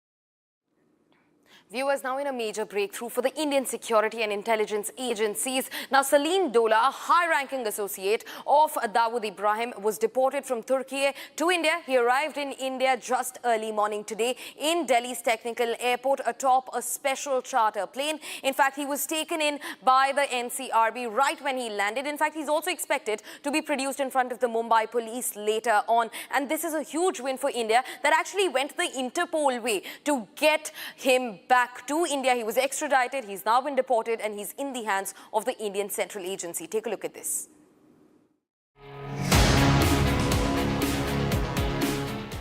Viewers, now in a major breakthrough for the Indian security and intelligence agencies. Now, Salim Dola, a high-ranking associate of Dawood Ibrahim, was deported from Turkey to India. He arrived in India just early morning today in Delhi's Technical Airport atop a special charter plane. In fact, he was taken in by the NCRB right when he landed. In fact, he's also expected to be produced in front of the Mumbai police later on. And this is a huge win for India that actually went the Interpol way to get him back to India. He was extradited, he's now been deported, and he's in the hands of the Indian Central Agency. Take a look at this.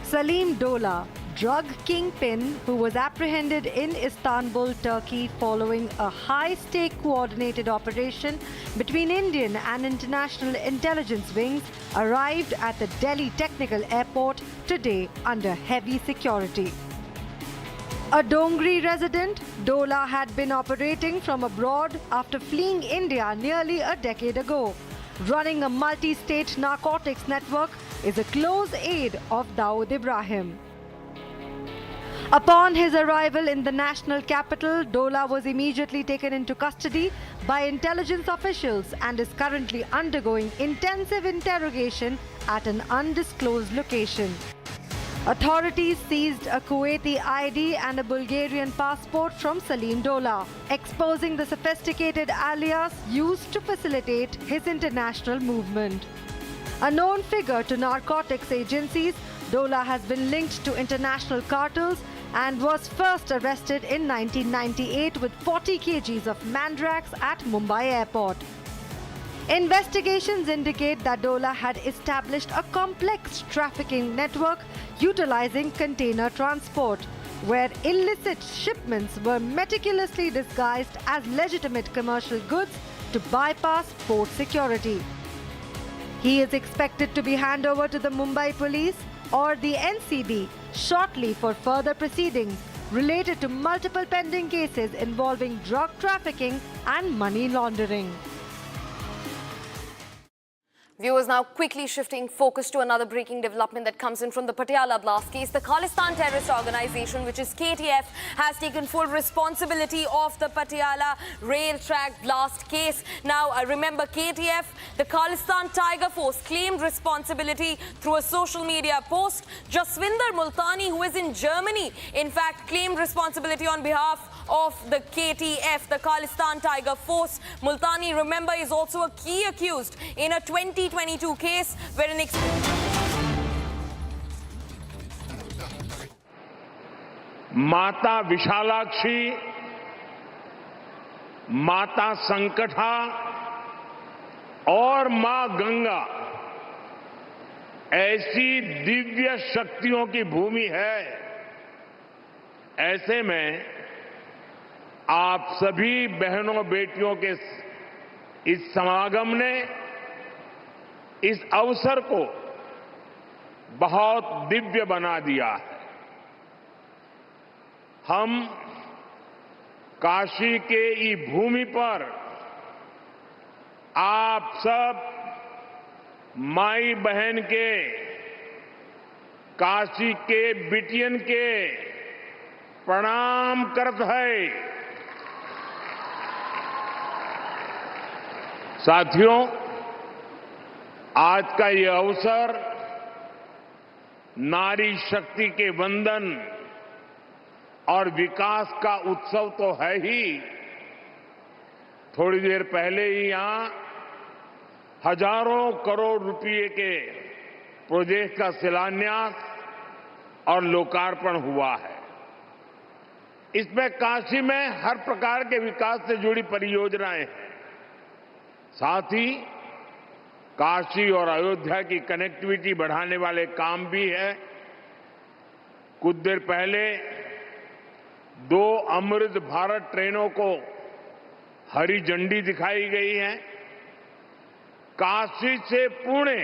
Salim Dola, drug kingpin who was apprehended in Istanbul, Turkey following a high-stake coordinated operation between Indian and international intelligence wings, arrived at the Delhi Technical Airport today under heavy security. A Dongri resident, Dola had been operating from abroad after fleeing India nearly a decade ago. Running a multi-state narcotics network is a close aide of Dawood Ibrahim. Upon his arrival in the national capital, Dola was immediately taken into custody by intelligence officials and is currently undergoing intensive interrogation at an undisclosed location. Authorities seized a Kuwaiti ID and a Bulgarian passport from Salim Dola, exposing the sophisticated alias used to facilitate his international movement. A known figure to narcotics agencies, Dola has been linked to international cartels and was first arrested in 1998 with 40 kgs of mandrax at Mumbai airport. Investigations indicate that Dola had established a complex trafficking network utilizing container transport, where illicit shipments were meticulously disguised as legitimate commercial goods to bypass port security. He is expected to be handed over to the Mumbai police or the NCB shortly for further proceedings related to multiple pending cases involving drug trafficking and money laundering. Viewers, now quickly shifting focus to another breaking development that comes in from the Patiala blast case. The Khalistan terrorist organization, which is KTF, has taken full responsibility of the Patiala rail track blast case. Now, remember KTF, the Khalistan Tiger Force, claimed responsibility through a social media post. Jaswinder Multani, who is in Germany, in fact, claimed responsibility on behalf of the KTF, the Khalistan Tiger Force. Multani, remember, is also a key accused in a 2022 case where an माता विशालाक्षी, माता संकटा और मां गंगा ऐसी दिव्य शक्तियों की भूमि है। ऐसे में आप सभी बहनों बेटियों के इस समागम ने इस अवसर को बहुत दिव्य बना दिया है। हम काशी के ई भूमि पर आप सब माई बहन के, काशी के बिटियन के प्रणाम करत है। साथियों, आज का ये अवसर नारी शक्ति के वंदन और विकास का उत्सव तो है ही। थोड़ी देर पहले ही यहां हजारों करोड़ रुपए के प्रोजेक्ट का शिलान्यास और लोकार्पण हुआ है। इसमें काशी में हर प्रकार के विकास से जुड़ी परियोजनाएं हैं। साथ ही काशी और अयोध्या की कनेक्टिविटी बढ़ाने वाले काम भी है। कुछ देर पहले 2 अमृत भारत ट्रेनों को हरी झंडी दिखाई गई है। काशी से पुणे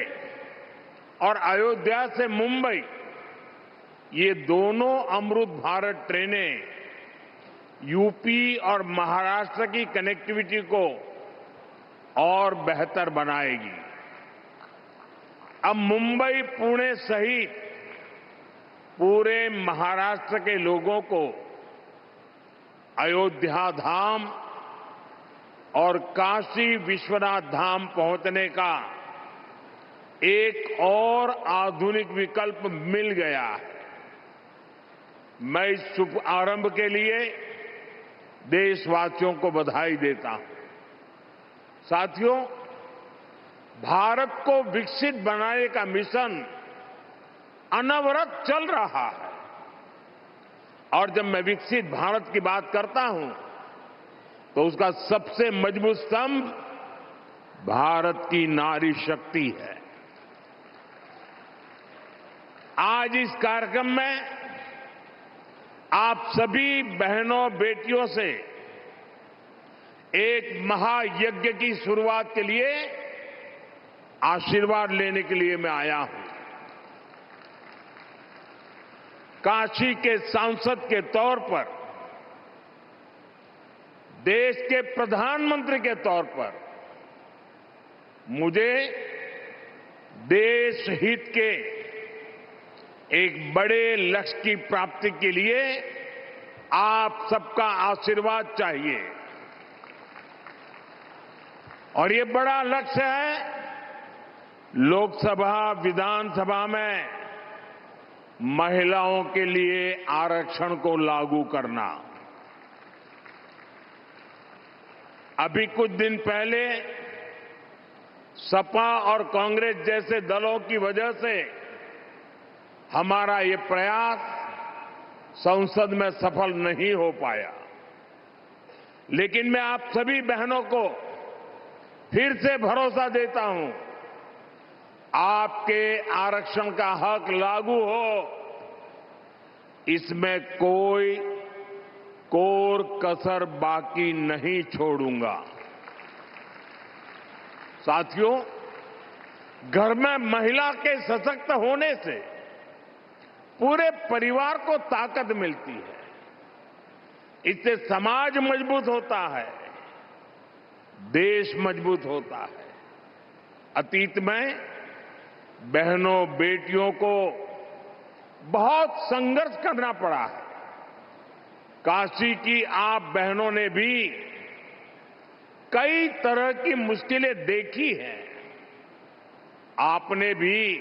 और अयोध्या से मुंबई, ये दोनों अमृत भारत ट्रेनें यूपी और महाराष्ट्र की कनेक्टिविटी को और बेहतर बनाएगी। अब मुंबई, पुणे सहित पूरे महाराष्ट्र के लोगों को अयोध्या धाम और काशी विश्वनाथ धाम पहुंचने का एक और आधुनिक विकल्प मिल गया है। मैं इस शुभ आरंभ के लिए देशवासियों को बधाई देता हूं। साथियों, भारत को विकसित बनाने का मिशन अनवरत चल रहा है। और जब मैं विकसित भारत की बात करता हूं तो उसका सबसे मजबूत स्तंभ भारत की नारी शक्ति है। आज इस कार्यक्रम में आप सभी बहनों बेटियों से एक महायज्ञ की शुरुआत के लिए आशीर्वाद लेने के लिए मैं आया हूं। काशी के सांसद के तौर पर, देश के प्रधानमंत्री के तौर पर मुझे देश हित के एक बड़े लक्ष्य की प्राप्ति के लिए आप सबका आशीर्वाद चाहिए। और ये बड़ा लक्ष्य है लोकसभा, विधानसभा में महिलाओं के लिए आरक्षण को लागू करना। अभी कुछ दिन पहले सपा और कांग्रेस जैसे दलों की वजह से हमारा ये प्रयास संसद में सफल नहीं हो पाया। लेकिन मैं आप सभी बहनों को फिर से भरोसा देता हूं, आपके आरक्षण का हक लागू हो, इसमें कोई कोर कसर बाकी नहीं छोड़ूंगा। साथियों, घर में महिला के सशक्त होने से पूरे परिवार को ताकत मिलती है। इससे समाज मजबूत होता है, देश मजबूत होता है। अतीत में बहनों बेटियों को बहुत संघर्ष करना पड़ा है। काशी की आप बहनों ने भी कई तरह की मुश्किलें देखी हैं। आपने भी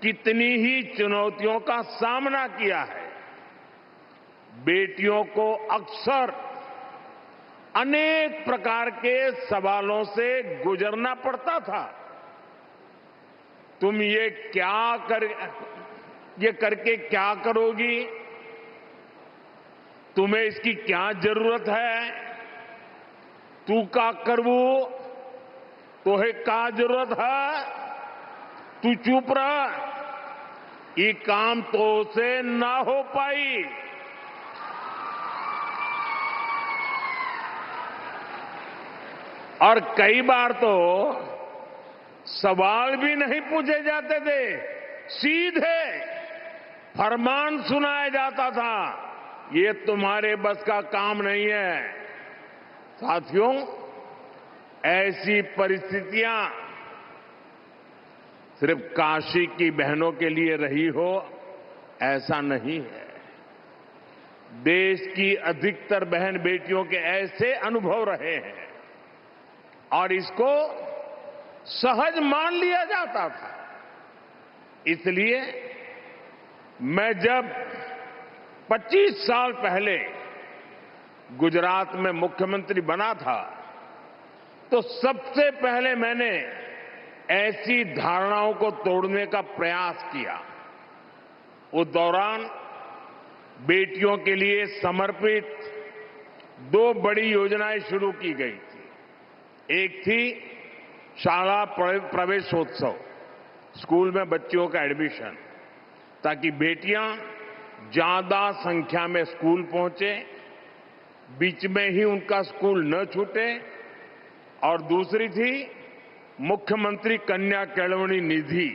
कितनी ही चुनौतियों का सामना किया है। बेटियों को अक्सर अनेक प्रकार के सवालों से गुजरना पड़ता था। तुम ये करके क्या करोगी? तुम्हें इसकी क्या जरूरत है? तू का करवू? तोहे का जरूरत है? तू चुप रह, ये काम तो से ना हो पाई। और कई बार तो सवाल भी नहीं पूछे जाते थे, सीधे फरमान सुनाया जाता था, ये तुम्हारे बस का काम नहीं है। साथियों, ऐसी परिस्थितियां सिर्फ काशी की बहनों के लिए रही हो ऐसा नहीं है। देश की अधिकतर बहन बेटियों के ऐसे अनुभव रहे हैं और इसको सहज मान लिया जाता था। इसलिए मैं जब 25 साल पहले गुजरात में मुख्यमंत्री बना था तो सबसे पहले मैंने ऐसी धारणाओं को तोड़ने का प्रयास किया। उस दौरान बेटियों के लिए समर्पित 2 बड़ी योजनाएं शुरू की गई थी। एक थी शाला प्रवेशोत्सव, स्कूल में बच्चियों का एडमिशन, ताकि बेटियां ज्यादा संख्या में स्कूल पहुंचे, बीच में ही उनका स्कूल न छूटे। और दूसरी थी मुख्यमंत्री कन्या केळवणी निधि,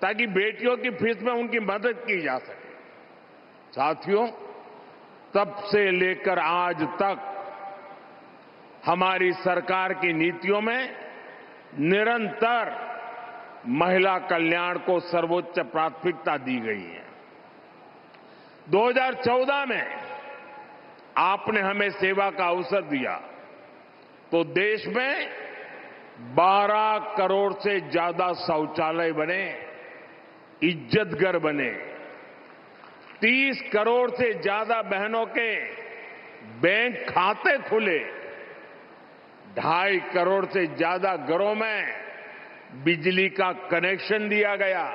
ताकि बेटियों की फीस में उनकी मदद की जा सके। साथियों, तब से लेकर आज तक हमारी सरकार की नीतियों में निरंतर महिला कल्याण को सर्वोच्च प्राथमिकता दी गई है। 2014 में आपने हमें सेवा का अवसर दिया तो देश में 12 करोड़ से ज्यादा शौचालय बने, इज्जतघर बने, 30 करोड़ से ज्यादा बहनों के बैंक खाते खुले, 2.5 करोड़ से ज्यादा घरों में बिजली का कनेक्शन दिया गया,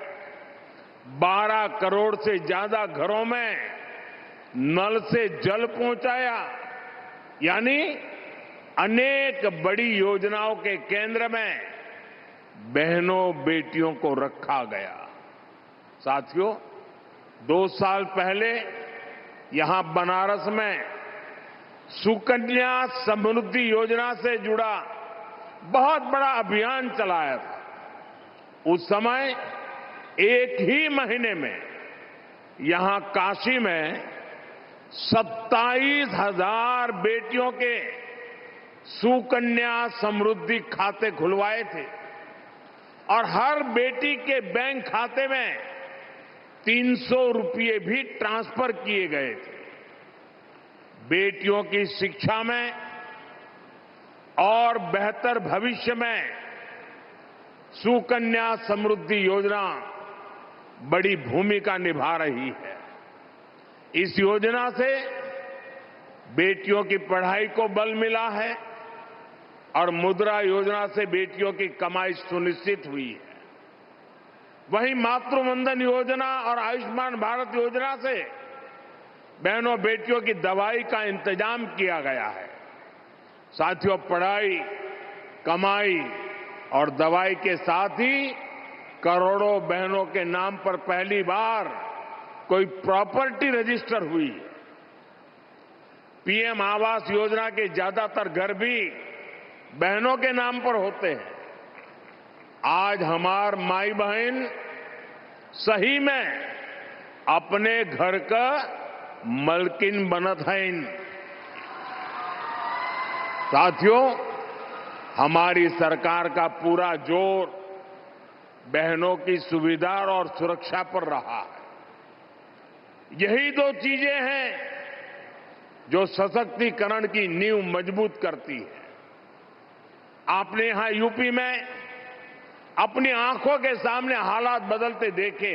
12 करोड़ से ज्यादा घरों में नल से जल पहुंचाया। यानी अनेक बड़ी योजनाओं के केंद्र में बहनों बेटियों को रखा गया। साथियों, 2 साल पहले यहां बनारस में सुकन्या समृद्धि योजना से जुड़ा बहुत बड़ा अभियान चलाया था। उस समय एक ही महीने में यहां काशी में 27,000 बेटियों के सुकन्या समृद्धि खाते खुलवाए थे और हर बेटी के बैंक खाते में 300 रुपये भी ट्रांसफर किए गए थे। बेटियों की शिक्षा में और बेहतर भविष्य में सुकन्या समृद्धि योजना बड़ी भूमिका निभा रही है। इस योजना से बेटियों की पढ़ाई को बल मिला है और मुद्रा योजना से बेटियों की कमाई सुनिश्चित हुई है। वहीं मातृवंदन योजना और आयुष्मान भारत योजना से बहनों बेटियों की दवाई का इंतजाम किया गया है। साथियों, पढ़ाई, कमाई और दवाई के साथ ही करोड़ों बहनों के नाम पर पहली बार कोई प्रॉपर्टी रजिस्टर हुई। पीएम आवास योजना के ज्यादातर घर भी बहनों के नाम पर होते हैं। आज हमार माई बहन सही में अपने घर का मलकिन बनत हैं। साथियों, हमारी सरकार का पूरा जोर बहनों की सुविधा और सुरक्षा पर रहा है। यही दो चीजें हैं जो सशक्तिकरण की नींव मजबूत करती है। आपने यहां यूपी में अपनी आंखों के सामने हालात बदलते देखे।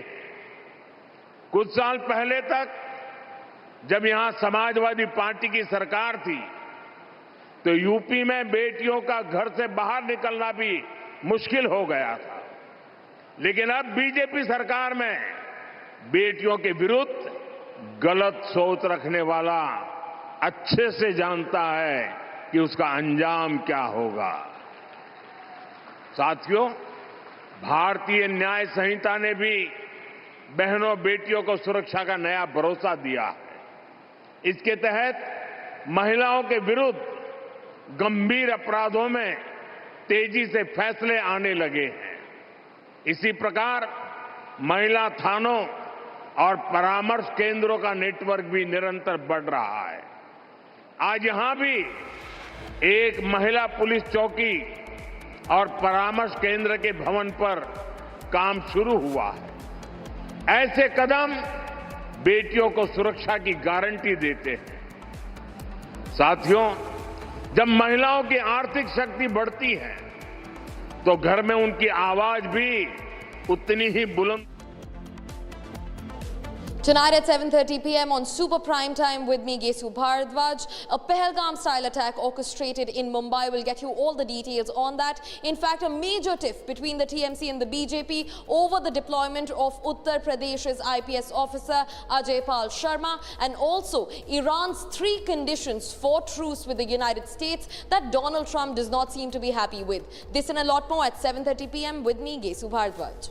कुछ साल पहले तक जब यहां समाजवादी पार्टी की सरकार थी तो यूपी में बेटियों का घर से बाहर निकलना भी मुश्किल हो गया था। लेकिन अब बीजेपी सरकार में बेटियों के विरुद्ध गलत सोच रखने वाला अच्छे से जानता है कि उसका अंजाम क्या होगा। साथियों, भारतीय न्याय संहिता ने भी बहनों बेटियों को सुरक्षा का नया भरोसा दिया है। इसके तहत महिलाओं के विरुद्ध गंभीर अपराधों में तेजी से फैसले आने लगे हैं। इसी प्रकार महिला थानों और परामर्श केंद्रों का नेटवर्क भी निरंतर बढ़ रहा है। आज यहां भी एक महिला पुलिस चौकी और परामर्श केंद्र के भवन पर काम शुरू हुआ है। ऐसे कदम बेटियों को सुरक्षा की गारंटी देते हैं। साथियों, जब महिलाओं की आर्थिक शक्ति बढ़ती है तो घर में उनकी आवाज भी उतनी ही बुलंद। Tonight at 7:30 p.m. on Super Prime Time with me, Gesu Bharadwaj, a Pahalgam-style attack orchestrated in Mumbai. We'll get you all the details on that. In fact, a major tiff between the TMC and the BJP over the deployment of Uttar Pradesh's IPS officer Ajay Pal Sharma, and also Iran's 3 conditions for truce with the United States that Donald Trump does not seem to be happy with. This and a lot more at 7:30 p.m. with me, Gesu Bharadwaj.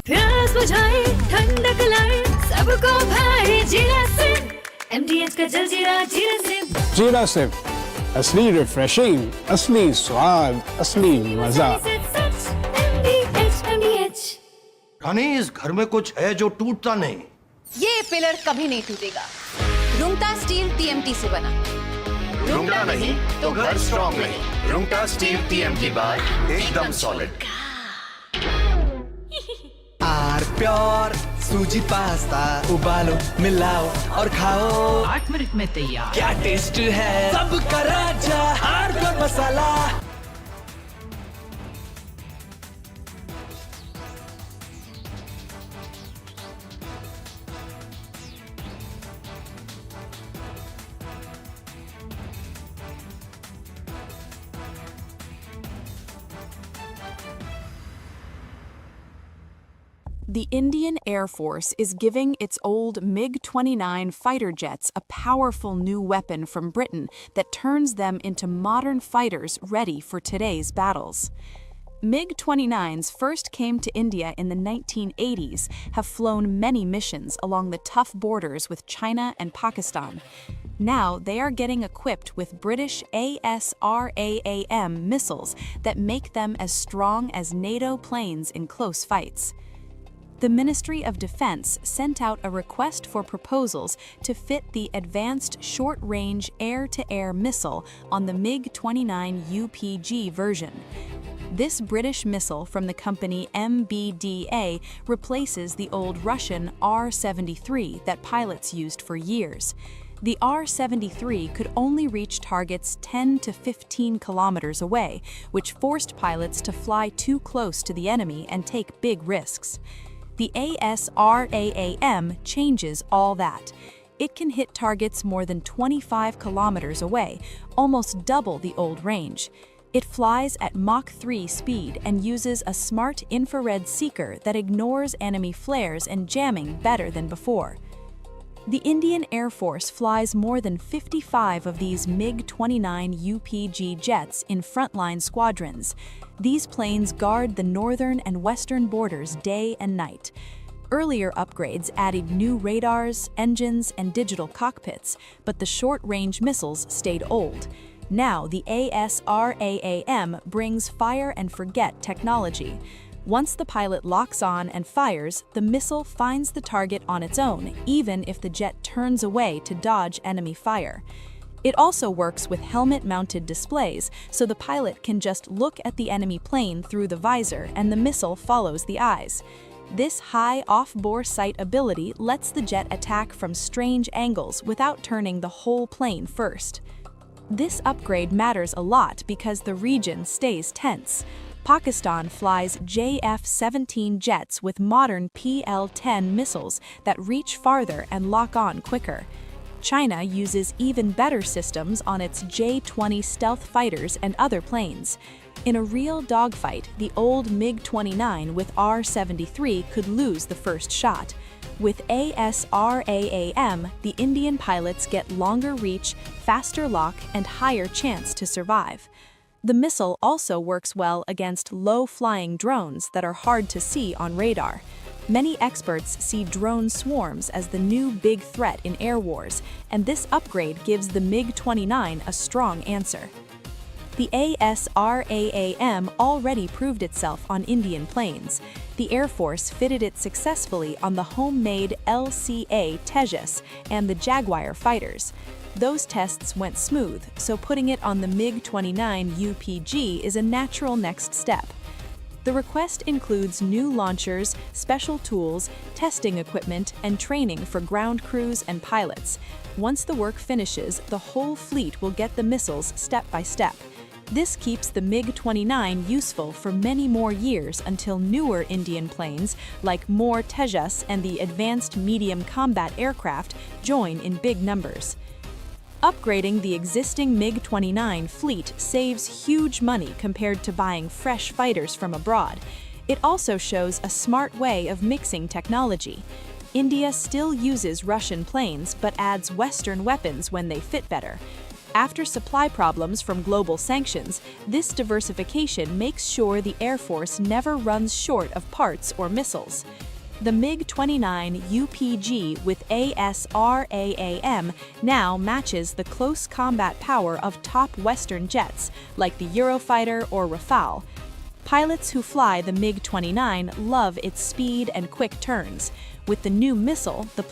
प्यास बुझाए ठंडक लाए सबको भाए जीरा Singh MDH का जल जीरा जीरा सिंह जीरा सिर्फ असली रिफ्रेशिंग, असली स्वाद, असली मजा। MDH रानी, इस घर में कुछ है जो टूटता नहीं। ये पिलर कभी नहीं टूटेगा। रुंगटा स्टील TMT से बना। रुंगटा नहीं तो घर स्ट्रॉन्ग नहीं। रुंगटा स्टील TMT बार एकदम सॉलिड। आर प्योर सूजी पास्ता उबालो मिलाओ और खाओ 8 मिनट में तैयार। क्या टेस्ट है सबका राजा R pure masala. The Indian Air Force is giving its old MiG-29 fighter jets a powerful new weapon from Britain that turns them into modern fighters ready for today's battles. MiG-29s first came to India in the 1980s, have flown many missions along the tough borders with China and Pakistan. Now they are getting equipped with British ASRAAM missiles that make them as strong as NATO planes in close fights. The Ministry of Defense sent out a request for proposals to fit the Advanced Short-Range Air-to-Air Missile on the MiG-29 UPG version. This British missile from the company MBDA replaces the old Russian R-73 that pilots used for years. The R-73 could only reach targets 10 to 15 kilometers away, which forced pilots to fly too close to the enemy and take big risks. The ASRAAM changes all that. It can hit targets more than 25 kilometers away, almost double the old range. It flies at Mach 3 speed and uses a smart infrared seeker that ignores enemy flares and jamming better than before. The Indian Air Force flies more than 55 of these MiG-29 UPG jets in frontline squadrons. These planes guard the northern and western borders day and night. Earlier upgrades added new radars, engines, and digital cockpits, but the short-range missiles stayed old. Now the ASRAAM brings fire and forget technology. Once the pilot locks on and fires, the missile finds the target on its own, even if the jet turns away to dodge enemy fire. It also works with helmet-mounted displays, so the pilot can just look at the enemy plane through the visor and the missile follows the eyes. This high off-bore sight ability lets the jet attack from strange angles without turning the whole plane first. This upgrade matters a lot because the region stays tense. Pakistan flies JF-17 jets with modern PL-10 missiles that reach farther and lock on quicker. China uses even better systems on its J-20 stealth fighters and other planes. In a real dogfight, the old MiG-29 with R-73 could lose the first shot. With ASRAAM, the Indian pilots get longer reach, faster lock, and higher chance to survive. The missile also works well against low-flying drones that are hard to see on radar. Many experts see drone swarms as the new big threat in air wars, and this upgrade gives the MiG-29 a strong answer. The ASRAAM already proved itself on Indian planes. The Air Force fitted it successfully on the homemade LCA Tejas and the Jaguar fighters. Those tests went smooth, so putting it on the MiG-29 UPG is a natural next step. The request includes new launchers, special tools, testing equipment, and training for ground crews and pilots. Once the work finishes, the whole fleet will get the missiles step by step. This keeps the MiG-29 useful for many more years until newer Indian planes, like more Tejas and the Advanced Medium Combat Aircraft, join in big numbers. Upgrading the existing MiG-29 fleet saves huge money compared to buying fresh fighters from abroad. It also shows a smart way of mixing technology. India still uses Russian planes but adds Western weapons when they fit better. After supply problems from global sanctions, this diversification makes sure the Air Force never runs short of parts or missiles. The MiG-29 UPG with ASRAAM now matches the close combat power of top Western jets like the Eurofighter or Rafale. Pilots who fly the MiG-29 love its speed and quick turns. With the new missile, the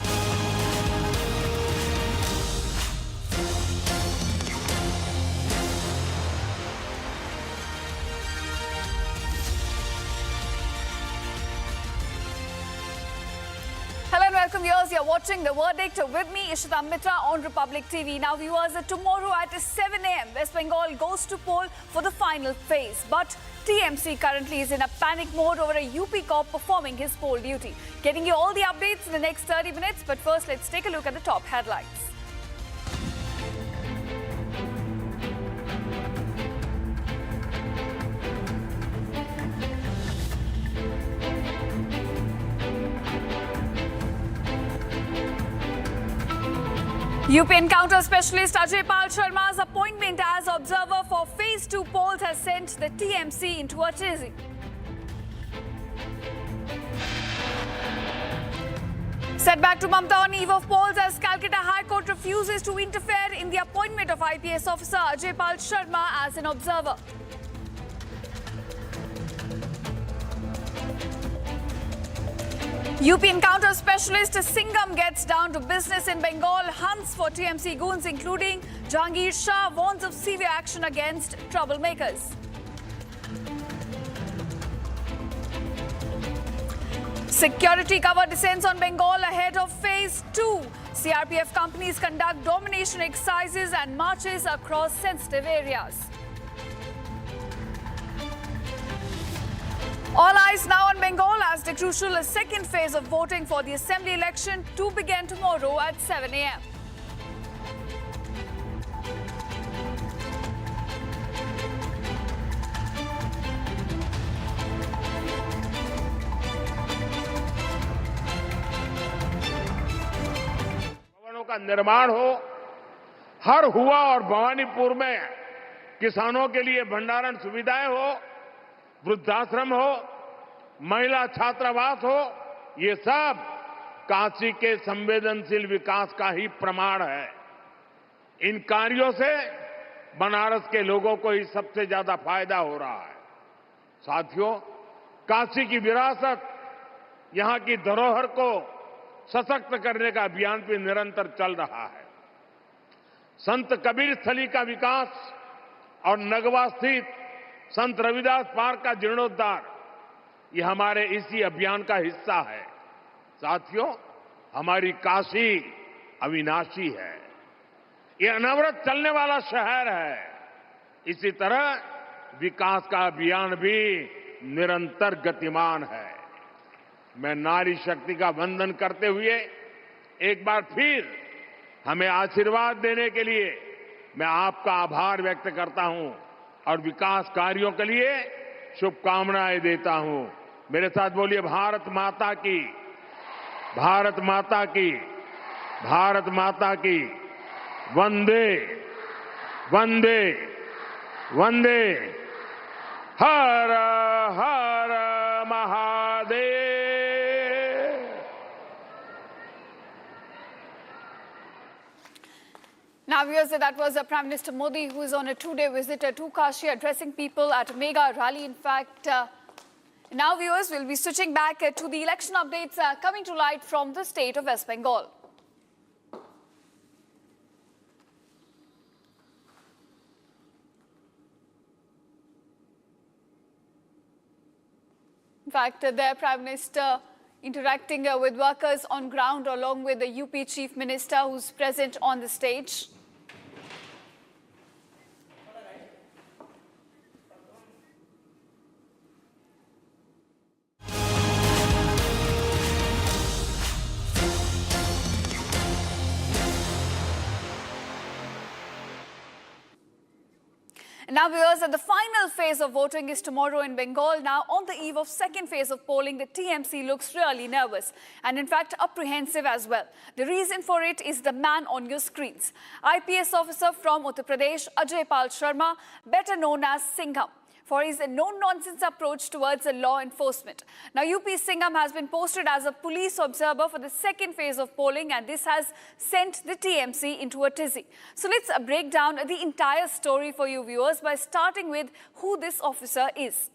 Welcome viewers, you're watching The Verdict with me, Ishita Mitra on Republic TV. Now viewers, tomorrow at 7 a.m. West Bengal goes to poll for the final phase. But TMC currently is in a panic mode over a UP cop performing his poll duty. Getting you all the updates in the next 30 minutes, but first let's take a look at the top headlines. UP Encounter Specialist Ajay Pal Sharma's appointment as observer for Phase 2 polls has sent the TMC into a tizzy. Setback to Mamta on eve of polls as Calcutta High Court refuses to interfere in the appointment of IPS officer Ajay Pal Sharma as an observer. UP Encounter Specialist Singham gets down to business in Bengal, hunts for TMC goons including Jahangir Shah, warns of severe action against troublemakers. Security cover descends on Bengal ahead of Phase 2. CRPF companies conduct domination exercises and marches across sensitive areas. All eyes now on Bengal as the crucial second phase of voting for the Assembly election to begin tomorrow at 7 a.m. भवनों का निर्माण हो, हर हुआ और भवानीपुर में किसानों के लिए भंडारण सुविधाएं हो, वृद्धाश्रम हो, महिला छात्रावास हो, ये सब काशी के संवेदनशील विकास का ही प्रमाण है। इन कार्यों से बनारस के लोगों को ही सबसे ज्यादा फायदा हो रहा है। साथियों, काशी की विरासत, यहां की धरोहर को सशक्त करने का अभियान भी निरंतर चल रहा है। संत कबीर स्थली का विकास और नगवा स्थित संत रविदास पार्क का जीर्णोद्धार, ये हमारे इसी अभियान का हिस्सा है। साथियों, हमारी काशी अविनाशी है, ये अनवरत चलने वाला शहर है। इसी तरह विकास का अभियान भी निरंतर गतिमान है। मैं नारी शक्ति का वंदन करते हुए एक बार फिर हमें आशीर्वाद देने के लिए मैं आपका आभार व्यक्त करता हूं और विकास कार्यों के लिए शुभकामनाएं देता हूं। मेरे साथ बोलिए, भारत माता की, भारत माता की, भारत माता की, वंदे वंदे वंदे, हर हर Mahadev. Now, viewers, that was Prime Minister Modi, who is on a two-day visit to Kashi, addressing people at a mega rally. In fact, now, viewers, we'll be switching back to the election updates coming to light from the state of West Bengal. In fact, the Prime Minister interacting with workers on ground along with the UP Chief Minister, who's present on the stage. Now, viewers, the final phase of voting is tomorrow in Bengal. Now, on the eve of second phase of polling, the TMC looks really nervous and, in fact, apprehensive as well. The reason for it is the man on your screens. IPS officer from Uttar Pradesh, Ajay Pal Sharma, better known as Singham, for his no-nonsense approach towards law enforcement. Now, UP Singham has been posted as a police observer for the second phase of polling, and this has sent the TMC into a tizzy. So let's break down the entire story for you viewers by starting with who this officer is.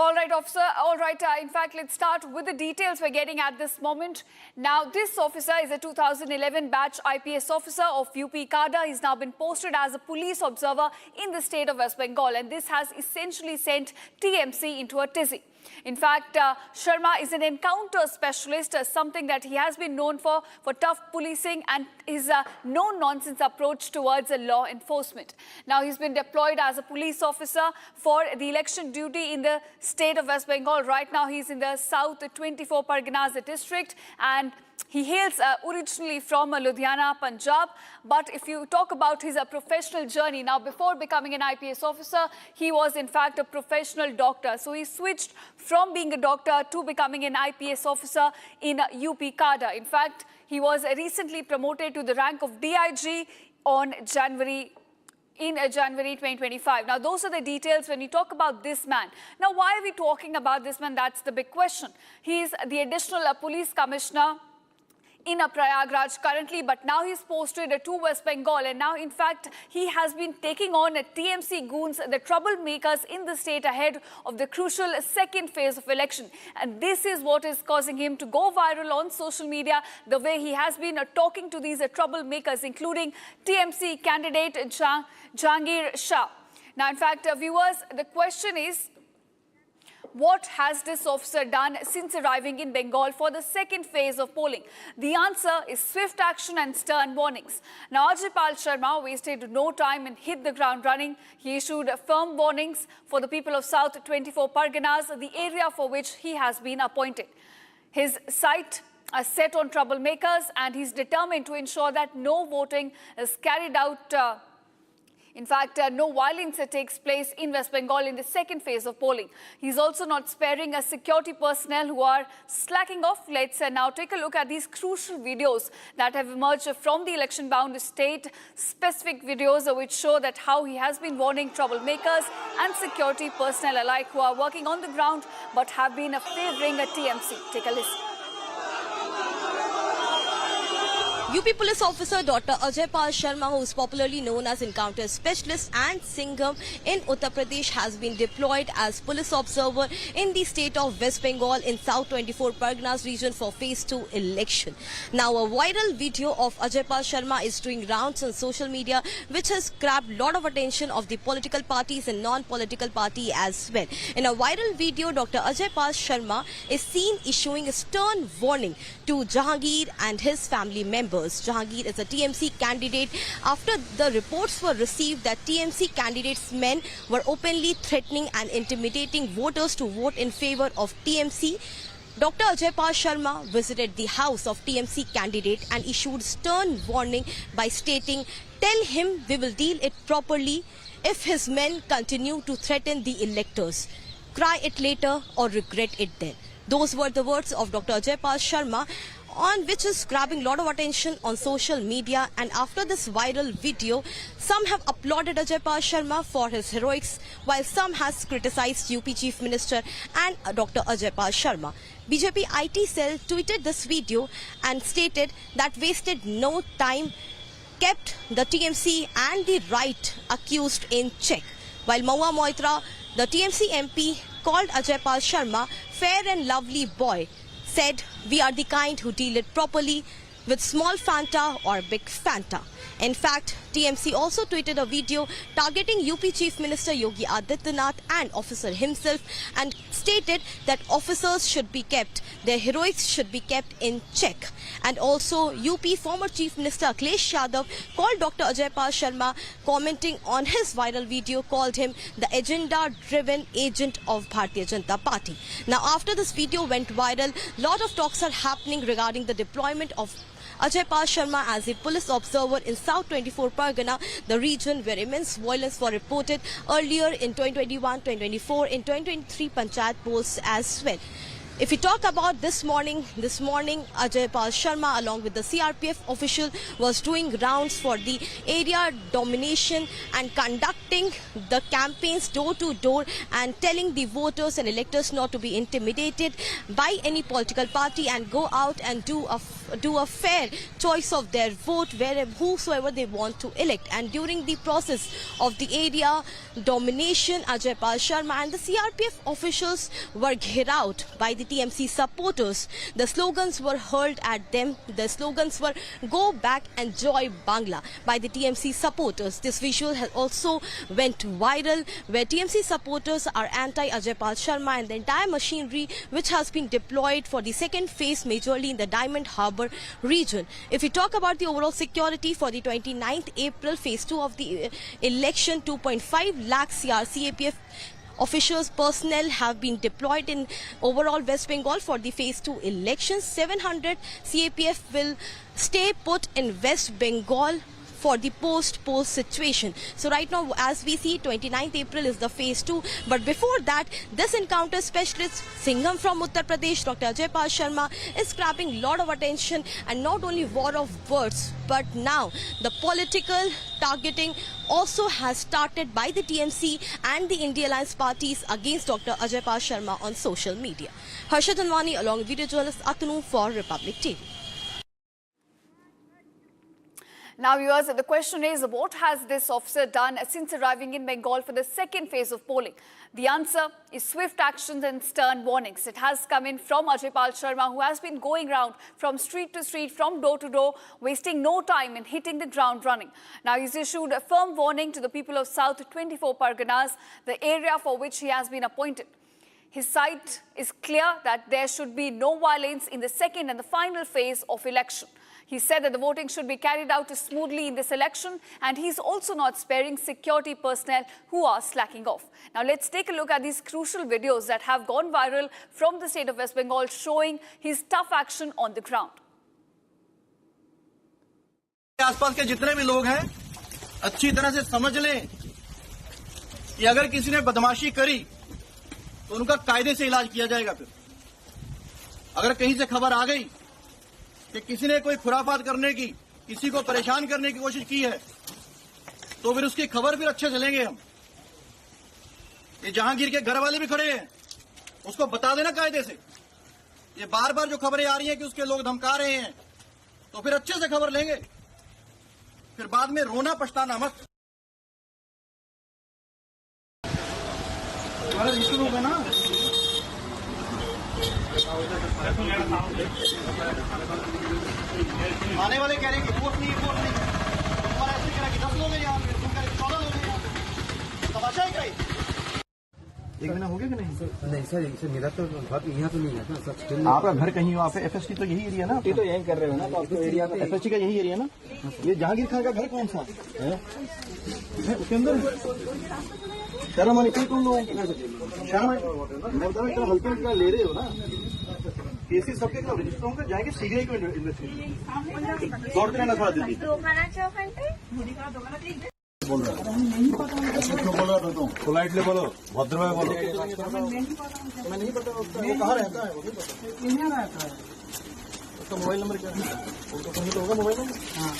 All right, officer. All right. In fact, let's start with the details we're getting at this moment. Now, this officer is a 2011 batch IPS officer of UP cadre. He's now been posted as a police observer in the state of West Bengal, and this has essentially sent TMC into a tizzy. In fact, Sharma is an encounter specialist, something that he has been known for tough policing and his no-nonsense approach towards law enforcement. Now, he's been deployed as a police officer for the election duty in the state of West Bengal. Right now, he's in the South 24 Parganas district, and he hails originally from Ludhiana, Punjab. But if you talk about his professional journey, now before becoming an IPS officer, he was in fact a professional doctor. So he switched from being a doctor to becoming an IPS officer in UP cadre. In fact, he was recently promoted to the rank of DIG on January 2025. Now, those are the details when we talk about this man. Now, why are we talking about this man? That's the big question. He is the additional police commissioner in Prayagraj currently, but now he's posted to West Bengal, and now in fact he has been taking on TMC goons, the troublemakers in the state ahead of the crucial second phase of election. And this is what is causing him to go viral on social media, the way he has been talking to these troublemakers, including TMC candidate Jahangir Shah. Now, in fact, viewers, the question is, what has this officer done since arriving in Bengal for the second phase of polling? The answer is swift action and stern warnings. Now, Ajay Pal Sharma wasted no time and hit the ground running. He issued firm warnings for the people of South 24 Parganas, the area for which he has been appointed. His sight is set on troublemakers, and he's determined to ensure that no voting is carried out In fact, no violence takes place in West Bengal in the second phase of polling. He's also not sparing security personnel who are slacking off. Let's now take a look at these crucial videos that have emerged from the election-bound state. Specific videos which show that how he has been warning troublemakers and security personnel alike who are working on the ground but have been favouring a TMC. Take a listen. UP police officer Dr. Ajay Pal Sharma, who is popularly known as encounter specialist, and Singham in Uttar Pradesh has been deployed as police observer in the state of West Bengal in South 24 Parganas region for phase 2 election. Now a viral video of Ajay Pal Sharma is doing rounds on social media, which has grabbed a lot of attention of the political parties and non-political party as well. In a viral video, Dr. Ajay Pal Sharma is seen issuing a stern warning to Jahangir and his family members. Jahangir is a TMC candidate after the reports were received that TMC candidates' men were openly threatening and intimidating voters to vote in favor of TMC. Dr. Ajay Pal Sharma visited the house of TMC candidate and issued stern warning by stating, "Tell him we will deal it properly if his men continue to threaten the electors. Cry it later or regret it then." Those were the words of Dr. Ajay Pal Sharma, on which is grabbing a lot of attention on social media. And after this viral video, some have applauded Ajay Pal Sharma for his heroics, while some has criticized UP Chief Minister and Dr. Ajay Pal Sharma. BJP IT cell tweeted this video and stated that wasted no time, kept the TMC and the right accused in check. While Maua Moitra, the TMC MP, called Ajay Pal Sharma fair and lovely boy, said, "We are the kind who deal it properly with small Fanta or big Fanta." In fact, TMC also tweeted a video targeting UP Chief Minister Yogi Adityanath and officer himself and stated that officers should be kept, their heroics should be kept in check. And also UP former Chief Minister Akhilesh Yadav called Dr. Ajay Pal Sharma, commenting on his viral video, called him the agenda-driven agent of Bharatiya Janata Party. Now after this video went viral, lot of talks are happening regarding the deployment of Ajay Pal Sharma as a police observer in South 24 Pargana, the region where immense violence were reported earlier in 2021, 2024, in 2023 Panchayat polls as well. If we talk about this morning, Ajay Pal Sharma along with the CRPF official was doing rounds for the area domination and conducting the campaigns door to door and telling the voters and electors not to be intimidated by any political party and go out and do a fair choice of their vote wherever whosoever they want to elect. And during the process of the area domination, Ajay Pal Sharma and the CRPF officials were gherawed out by the TMC supporters. The slogans were hurled at them. The slogans were "Go back and joy Bangla" by the TMC supporters. This visual has also went viral where TMC supporters are anti-Ajay Pal Sharma and the entire machinery which has been deployed for the second phase majorly in the Diamond Harbour region. If we talk about the overall security for the 29th April phase 2 of the election, 2.5 lakh CRPF officials personnel have been deployed in overall West Bengal for the phase 2 elections. 700 CAPF will stay put in West Bengal for the post-poll situation. So right now, as we see, 29th April is the phase 2. But before that, this encounter specialist, Singham from Uttar Pradesh, Dr. Ajay Pal Sharma, is grabbing a lot of attention, and not only war of words, but now the political targeting also has started by the TMC and the India Alliance parties against Dr. Ajay Pal Sharma on social media. Harsha Tanwani along with video journalist Atanu for Republic TV. Now, viewers, the question is, what has this officer done since arriving in Bengal for the second phase of polling? The answer is swift actions and stern warnings. It has come in from Ajay Pal Sharma, who has been going round from street to street, from door to door, wasting no time in hitting the ground running. Now, he's issued a firm warning to the people of South 24 Parganas, the area for which he has been appointed. His side is clear that there should be no violence in the second and the final phase of election. He said that the voting should be carried out smoothly in this election, and he's also not sparing security personnel who are slacking off. Now let's take a look at these crucial videos that have gone viral from the state of West Bengal showing his tough action on the ground. आसपास के जितने भी लोग हैं अच्छी तरह से समझ लें कि अगर किसी ने बदमाशी करी तो उनका कायदे से इलाज किया जाएगा। फिर अगर कहीं से खबर आ गई कि किसी ने कोई खुराफात करने की, किसी को परेशान करने की कोशिश की है, तो फिर उसकी खबर फिर अच्छे से लेंगे हम। ये जहांगीर के घर वाले भी खड़े हैं, उसको बता देना कायदे से। ये बार बार जो खबरें आ रही हैं कि उसके लोग धमका रहे हैं, तो फिर अच्छे से खबर लेंगे, फिर बाद में रोना पछताना मत। तुम्हारा इशू होगा ना, आने वाले कह रहे हैं कि वोट नहीं, वोट नहीं। तुम्हारा ऐसे कह रहा है कि 10 लोग हैं यहाँ पे, तुम कह रहे 14 लोग हैं यहाँ पे। तमाशा है क्या ये? एक महीना हो गया कि नहीं? नहीं सर, मेरा तो घर यहाँ तो नहीं है ना सर। आपका घर कहीं हो, आप एफएसटी तो यही एरिया ना? आप तो यही कर रहे हो ना, तो आपको एरिया एफएसटी का यही एरिया ना? ये जहांगीर खान का घर कौन सा है? उसके अंदर शर्म आनी चाहिए तुम लोगों को। शर्म इतना हल्के ले रहे हो ना। केसेस सबके खिलाफ रजिस्टर होंगे, जाएंगे सीबीआई को इन्वेस्टिगेशन। दौड़ते रहना थोड़ा जल्दी। बोल रहा क्यों बोल रहा था तुम? पोलाइटली बोलो, भद्र में बोलो। मैं नहीं पता वो कहाँ रहता है, वो नहीं पता। उसका मोबाइल नंबर क्या है? उसको कहीं तो होगा मोबाइल नंबर। हाँ,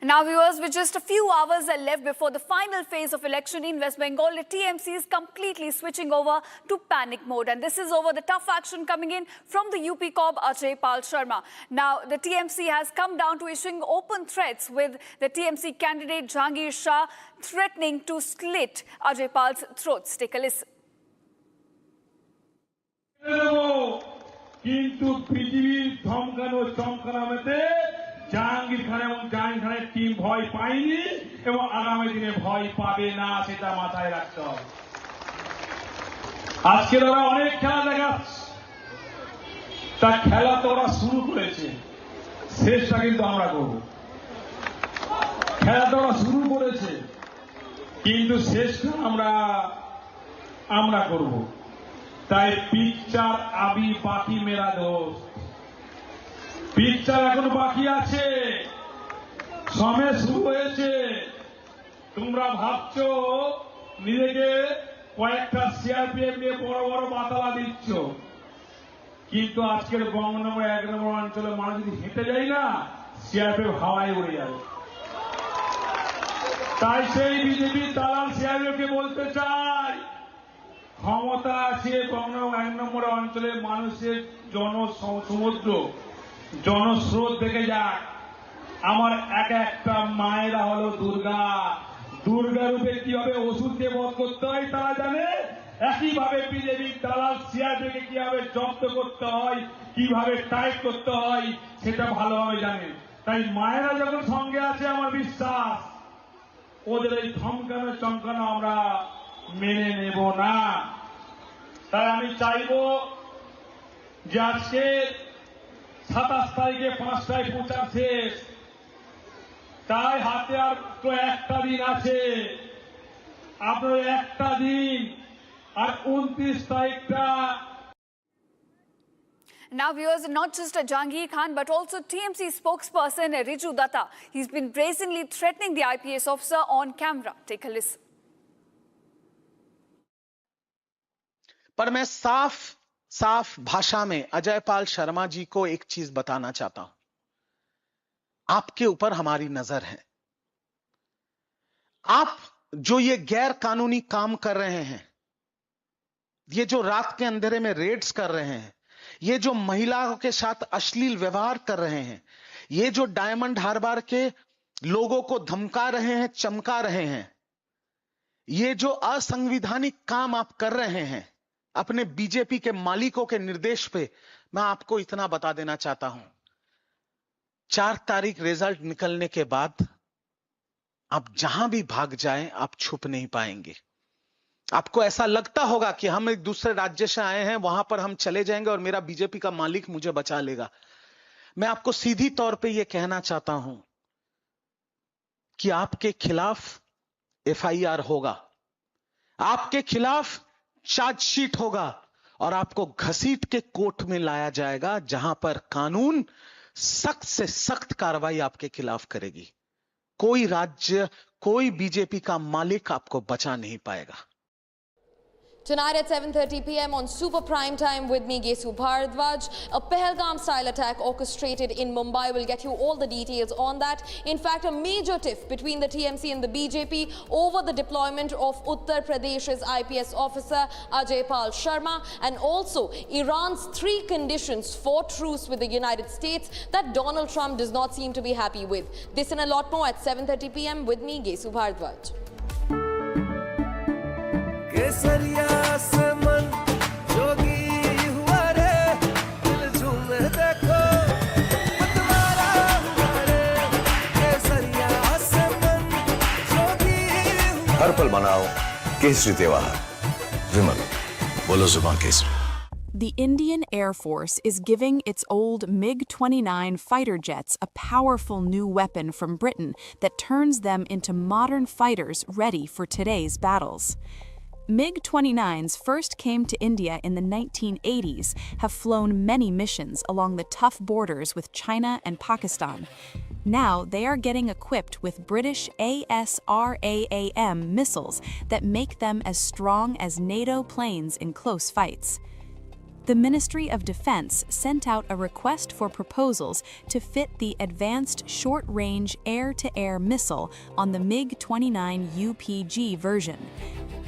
Now viewers, with just a few hours are left before the final phase of election in West Bengal, the TMC is completely switching over to panic mode. And this is over the tough action coming in from the UP Cob Ajay Pal Sharma. Now the TMC has come down to issuing open threats, with the TMC candidate Jahangir Shah threatening to slit Ajay Pal's throats. Take a listen. Jahangir Khan এবং জাহাঙ্গীর খানের team ভয় পায়নি এবং আগামী দিনে ভয় পাবে না, সেটা মাথায় রাখতে হবে। আজকে ওরা অনেক খেলা দেখাচ্ছে, তা খেলা তো ওরা শুরু করেছে, শেষটা কিন্তু আমরা করব। খেলা তো ওরা শুরু করেছে, কিন্তু শেষটা আমরা করব। তাই পিকচার আবি বাকি মেরা দোস্ত, পিকচার এখন বাকি আছে, সময় শুরু হয়েছে। তোমরা ভাবছো নিজেকে কয়েকটা সিআরপিএফ নিয়ে বড় বড় বাতালা দিচ্ছ, কিন্তু আজকের বঙ্গনগর 1 নম্বর অঞ্চলের মানুষ যদি হেঁটে যায় না, সিআরপিএফ হাওয়ায় উড়ে যাবে। তাই সেই বিজেপি দালাল সিআরপিএফকে বলতে চাই, ক্ষমতা আছে বঙ্গনগর 1 নম্বর অঞ্চলের মানুষের জনসমুদ্র, জনস্রোত দেখে যাক। আমার একটা মায়েরা হলো দুর্গা, দুর্গা রূপে কিভাবে ওষুধকে বধ করতে হয় তারা জানে, একইভাবে বিজেপি দালাল সিআরপিকে কিভাবে জব্দ করতে হয়, কিভাবে টাইট করতে হয় সেটা ভালোভাবে জানে। তাই মায়েরা যখন সঙ্গে আছে, আমার বিশ্বাস ওদের এই ধমকানো চমকানো আমরা মেনে নেব না। তাই আমি চাইবো যে আজকে 27 তারিখে 5টায় প্রচার শেষ, তাই হাতে আর তো একটা দিন আছে। আপনার একটা দিন আর 29 তারিখটা। Now viewers, not just Jahangir Khan but also TMC spokesperson Riju Datta. He's been brazenly threatening the IPS officer on camera. Take a listen. पर मैं साफ भाषा में अजय पाल शर्मा जी को एक चीज बताना चाहता हूं। आपके ऊपर हमारी नजर है। आप जो ये गैर कानूनी काम कर रहे हैं, ये जो रात के अंधेरे में रेड्स कर रहे हैं, ये जो महिलाओं के साथ अश्लील व्यवहार कर रहे हैं, ये जो डायमंड हार्बर के लोगों को धमका रहे हैं, चमका रहे हैं, ये जो असंवैधानिक काम आप कर रहे हैं अपने बीजेपी के मालिकों के निर्देश पे, मैं आपको इतना बता देना चाहता हूं, 4 तारीख रिजल्ट निकलने के बाद आप जहां भी भाग जाएं, आप छुप नहीं पाएंगे। आपको ऐसा लगता होगा कि हम एक दूसरे राज्य से आए हैं, वहां पर हम चले जाएंगे और मेरा बीजेपी का मालिक मुझे बचा लेगा। मैं आपको सीधी तौर पे यह कहना चाहता हूं कि आपके खिलाफ एफआईआर होगा, आपके खिलाफ चार्जशीट होगा और आपको घसीट के कोर्ट में लाया जाएगा, जहां पर कानून सख्त से सख्त कार्रवाई आपके खिलाफ करेगी। कोई राज्य, कोई बीजेपी का मालिक आपको बचा नहीं पाएगा। Tonight at 7:30 p.m. on Super Prime Time with me, Gesu Bharadwaj. A Pahalgam-style attack orchestrated in Mumbai. We'll get you all the details on that. In fact, a major tiff between the TMC and the BJP over the deployment of Uttar Pradesh's IPS officer Ajay Pal Sharma, and also Iran's 3 conditions for truce with the United States that Donald Trump does not seem to be happy with. This and a lot more at 7:30 p.m. with me, Gesu Bharadwaj. केसरिया से मन जोगी हुआ रे, दिल झूमे देखो मतवारा हुआ रे, केसरिया से मन जोगी हुआ। हर पल मनाओ केसरी त्योहार। विमल, बोलो जुबान Kesari. The Indian Air Force is giving its old MiG-29 fighter jets a powerful new weapon from Britain that turns them into modern fighters ready for today's battles. MiG-29s first came to India in the 1980s, have flown many missions along the tough borders with China and Pakistan. Now they are getting equipped with British ASRAAM missiles that make them as strong as NATO planes in close fights. The Ministry of Defense sent out a request for proposals to fit the Advanced Short-Range Air-to-Air Missile on the MiG-29 UPG version.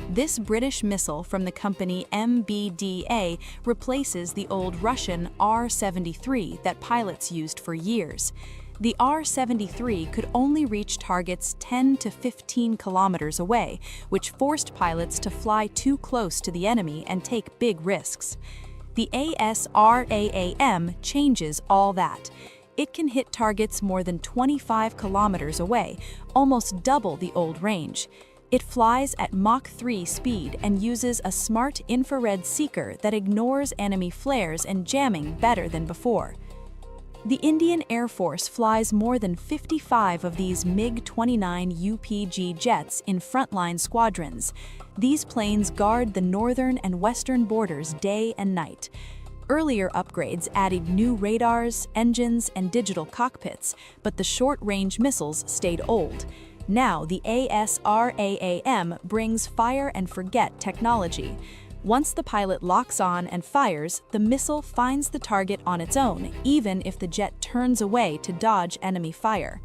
This British missile from the company MBDA replaces the old Russian R-73 that pilots used for years. The R-73 could only reach targets 10 to 15 kilometers away, which forced pilots to fly too close to the enemy and take big risks. The ASRAAM changes all that. It can hit targets more than 25 kilometers away, almost double the old range. It flies at Mach 3 speed and uses a smart infrared seeker that ignores enemy flares and jamming better than before. The Indian Air Force flies more than 55 of these MiG-29 UPG jets in frontline squadrons. These planes guard the northern and western borders day and night. Earlier upgrades added new radars, engines, and digital cockpits, but the short-range missiles stayed old. Now the ASRAAM brings fire-and-forget technology. Once the pilot locks on and fires, the missile finds the target on its own, even if the jet turns away to dodge enemy fire.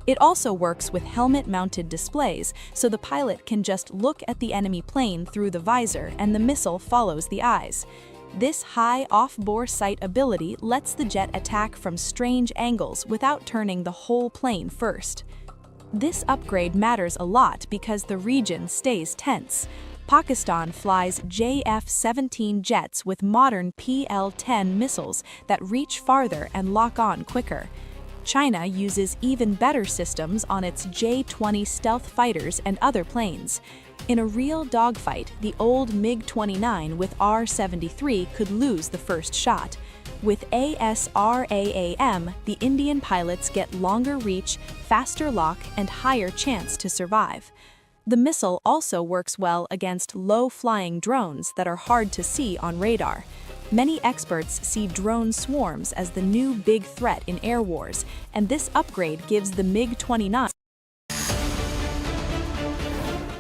It also works with helmet-mounted displays, so the pilot can just look at the enemy plane through the visor and the missile follows the eyes. This high off-bore sight ability lets the jet attack from strange angles without turning the whole plane first. This upgrade matters a lot because the region stays tense. Pakistan flies JF-17 jets with modern PL-10 missiles that reach farther and lock on quicker. China uses even better systems on its J-20 stealth fighters and other planes. In a real dogfight, the old MiG-29 with R-73 could lose the first shot. With ASRAAM, the Indian pilots get longer reach, faster lock, and higher chance to survive. The missile also works well against low-flying drones that are hard to see on radar. Many experts see drone swarms as the new big threat in air wars, and this upgrade gives the MiG-29.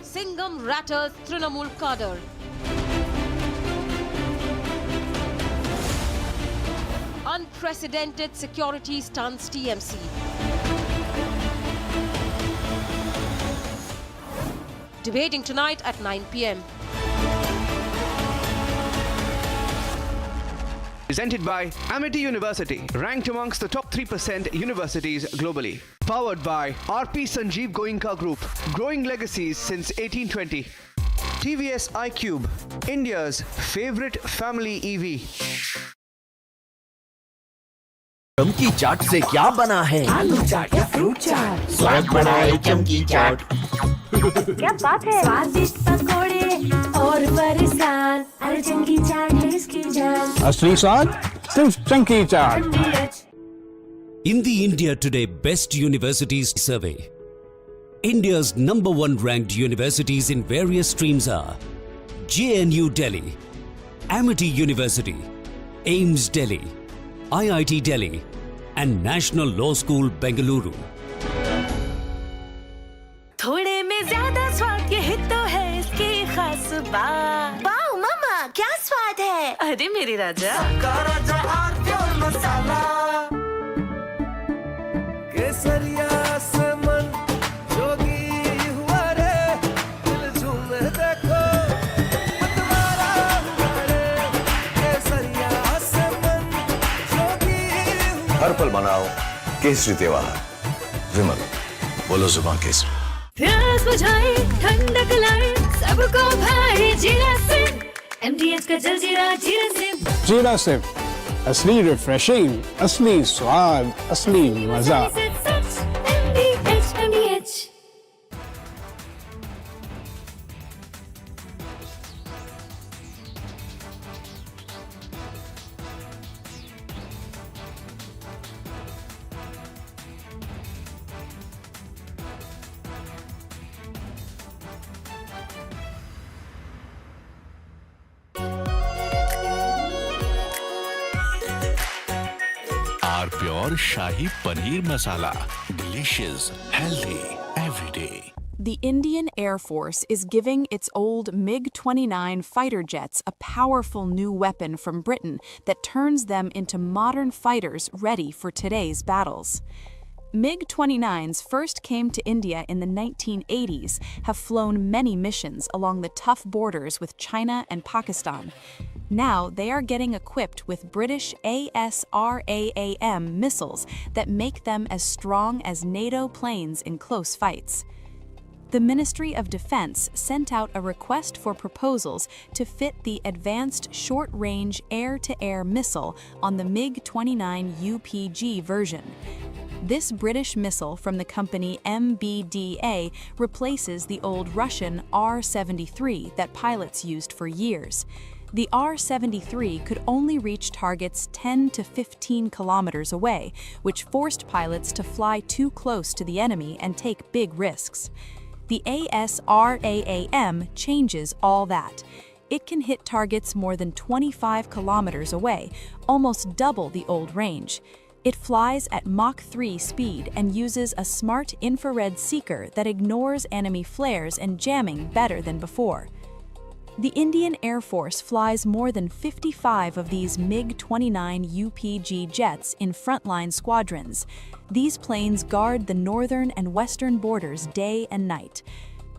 Singham rattles Trinamool cadre. Unprecedented security stunts TMC. Debating tonight at 9 p.m. Presented by Amity University, ranked amongst the top 3% universities globally. Powered by RP Sanjeev Goenka Group, growing legacies since 1820. TVS iQube, India's favorite family EV. चमकी चाट से क्या बना है? आलू चाट या fruit चाट, स्वाद बनाए चमकी चाट। क्या बात है? स्वादिष्ट पकोड़े और बरसान, अरे चमकी चाट है इसकी जान। असली स्वाद सिर्फ चमकी चाट। In the India Today Best Universities Survey, India's #1 ranked universities in various streams are JNU Delhi, Amity University, AIIMS Delhi, IIT Delhi, and National Law School, Bengaluru. थोड़े में ज्यादा स्वाद ये तो है इसकी खास बात। वाओ मम्मा क्या स्वाद है। अरे मेरे राजा राजा और मसाला केसरिया से मन जोगी हुआ रे दिल झूमे देखो मतवारा हुआ रे केसरिया से मन जोगी हर पल मनाओ केसरी त्योहार। विमल, बोलो जुबान केसरी। प्यास बुझाए ठंडक लाए सबको भाई जीरा से MDH का जलजीरा जीरा से। जीरा से असली रिफ्रेशिंग, असली स्वाद, असली मजा। MDH Pure Shahi Paneer Masala. Delicious, healthy, every day. The Indian Air Force is giving its old MiG-29 fighter jets a powerful new weapon from Britain that turns them into modern fighters ready for today's battles. MiG-29s first came to India in the 1980s, have flown many missions along the tough borders with China and Pakistan. Now they are getting equipped with British ASRAAM missiles that make them as strong as NATO planes in close fights. The Ministry of Defense sent out a request for proposals to fit the Advanced Short-Range Air-to-Air Missile on the MiG-29 UPG version. This British missile from the company MBDA replaces the old Russian R-73 that pilots used for years. The R-73 could only reach targets 10 to 15 kilometers away, which forced pilots to fly too close to the enemy and take big risks. The ASRAAM changes all that. It can hit targets more than 25 kilometers away, almost double the old range. It flies at Mach 3 speed and uses a smart infrared seeker that ignores enemy flares and jamming better than before. The Indian Air Force flies more than 55 of these MiG-29 UPG jets in frontline squadrons. These planes guard the northern and western borders day and night.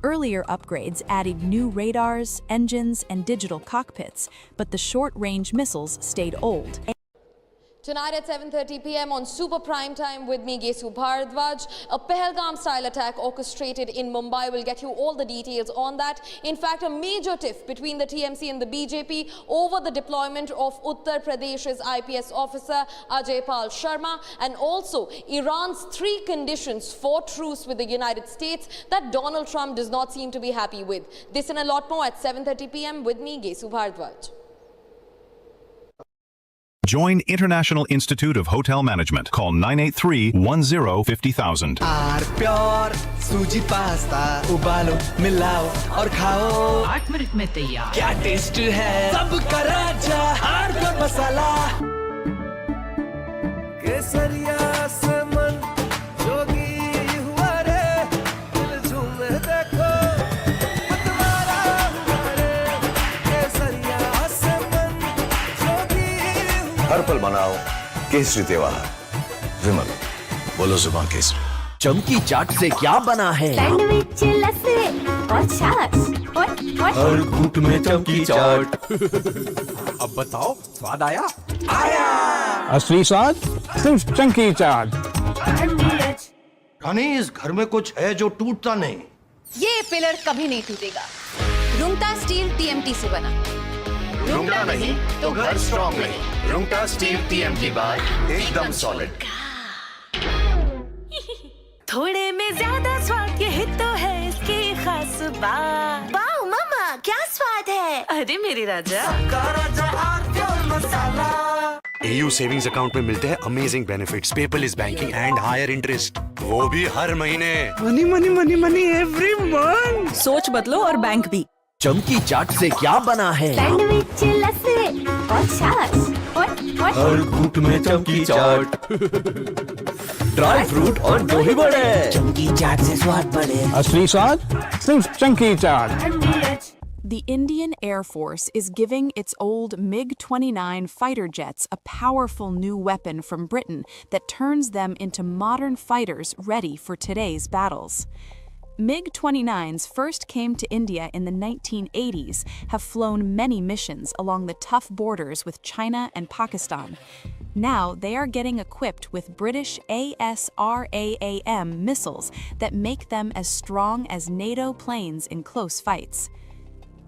Earlier upgrades added new radars, engines, and digital cockpits, but the short-range missiles stayed old. Tonight at 7:30 p.m. on Super Prime Time with me, Gesu Bharadwaj, a Pahalgam-style attack orchestrated in Mumbai. We'll get you all the details on that. In fact, a major tiff between the TMC and the BJP over the deployment of Uttar Pradesh's IPS officer Ajay Pal Sharma, and also Iran's 3 conditions for truce with the United States that Donald Trump does not seem to be happy with. This and a lot more at 7:30 p.m. with me, Gesu Bharadwaj. Join International Institute of Hotel Management. Call 983-10-50,000. Pure सूजी pasta उबालो मिलाओ और खाओ 8 minute में तैयार। क्या taste है सबका राजा और प्योर मसाला केसरिया से मन जोगी हुआ रे दिल झूमे देखो मतवारा हुआ रे केसरिया से मन जोगी हर पल मनाओ केसरी त्योहार। विमल, बोलो जुबान केसरी। चमकी चाट से क्या बना है? सैंडविच लस्सी और छाछ हर घूंट में चमकी चाट। अब बताओ स्वाद आया? असली स्वाद सिर्फ चंकी चाट। रानी, इस घर में कुछ है जो टूटता नहीं। ये पिलर कभी नहीं टूटेगा। रुंगटा स्टील TMT से बना। रुंगटा नहीं तो घर स्ट्रॉन्ग नहीं। रुंगटा स्टील TMT बार एकदम सॉलिड। थोड़े में ज्यादा स्वाद ये तो है इसकी खास बात। वाओ मम्मा क्या स्वाद है। अरे मेरे राजा राजा और मसाला AU सेविंग्स अकाउंट में मिलते हैं amazing benefits, paperless banking and higher interest, वो भी हर महीने। Money money money money every month. सोच बदलो और बैंक भी। चमकी चाट से क्या बना है? सैंडविच लस्सी और छाछ चाट, हर घूंट में चमकी चाट, ड्राई फ्रूट और जो भी बढ़े, चमकी चाट से स्वाद बढ़े। असली स्वाद सिर्फ chunky chaat. The Indian Air Force is giving its old MiG-29 fighter jets a powerful new weapon from Britain that turns them into modern fighters ready for today's battles. MiG-29s first came to India in the 1980s, have flown many missions along the tough borders with China and Pakistan. Now they are getting equipped with British ASRAAM missiles that make them as strong as NATO planes in close fights.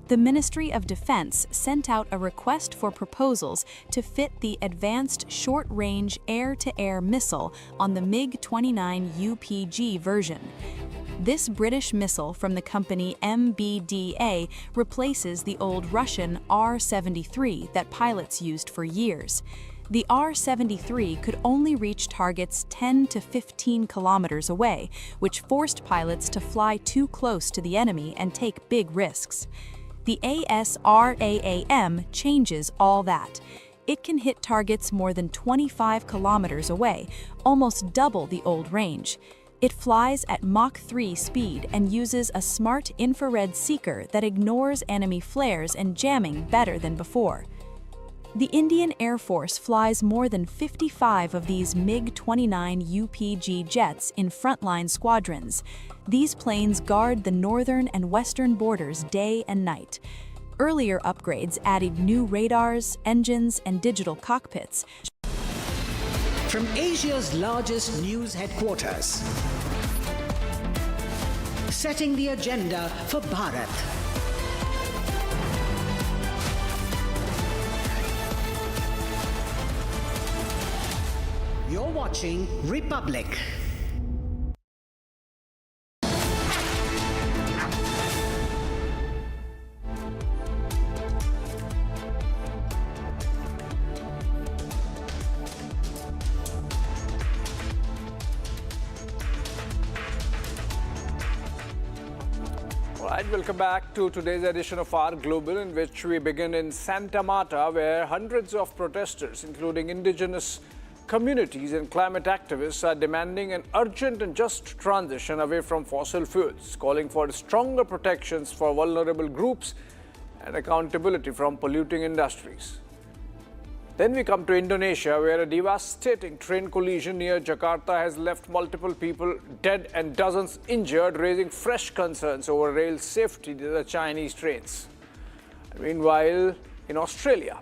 The Ministry of Defense sent out a request for proposals to fit the Advanced Short-Range Air-to-Air Missile on the MiG-29 UPG version. This British missile from the company MBDA replaces the old Russian R-73 that pilots used for years. The R-73 could only reach targets 10 to 15 kilometers away, which forced pilots to fly too close to the enemy and take big risks. The ASRAAM changes all that. It can hit targets more than 25 kilometers away, almost double the old range. It flies at Mach 3 speed and uses a smart infrared seeker that ignores enemy flares and jamming better than before. The Indian Air Force flies more than 55 of these MiG-29 UPG jets in frontline squadrons. These planes guard the northern and western borders day and night. Earlier upgrades added new radars, engines, and digital cockpits. From Asia's largest news headquarters, setting the agenda for Bharat. You're watching Republic. Alright, welcome back to today's edition of our Global, in which we begin in Santa Marta, where hundreds of protesters, including indigenous communities and climate activists, are demanding an urgent and just transition away from fossil fuels, calling for stronger protections for vulnerable groups and accountability from polluting industries. Then we come to Indonesia, where a devastating train collision near Jakarta has left multiple people dead and dozens injured, raising fresh concerns over rail safety to the Chinese trains. Meanwhile, in Australia,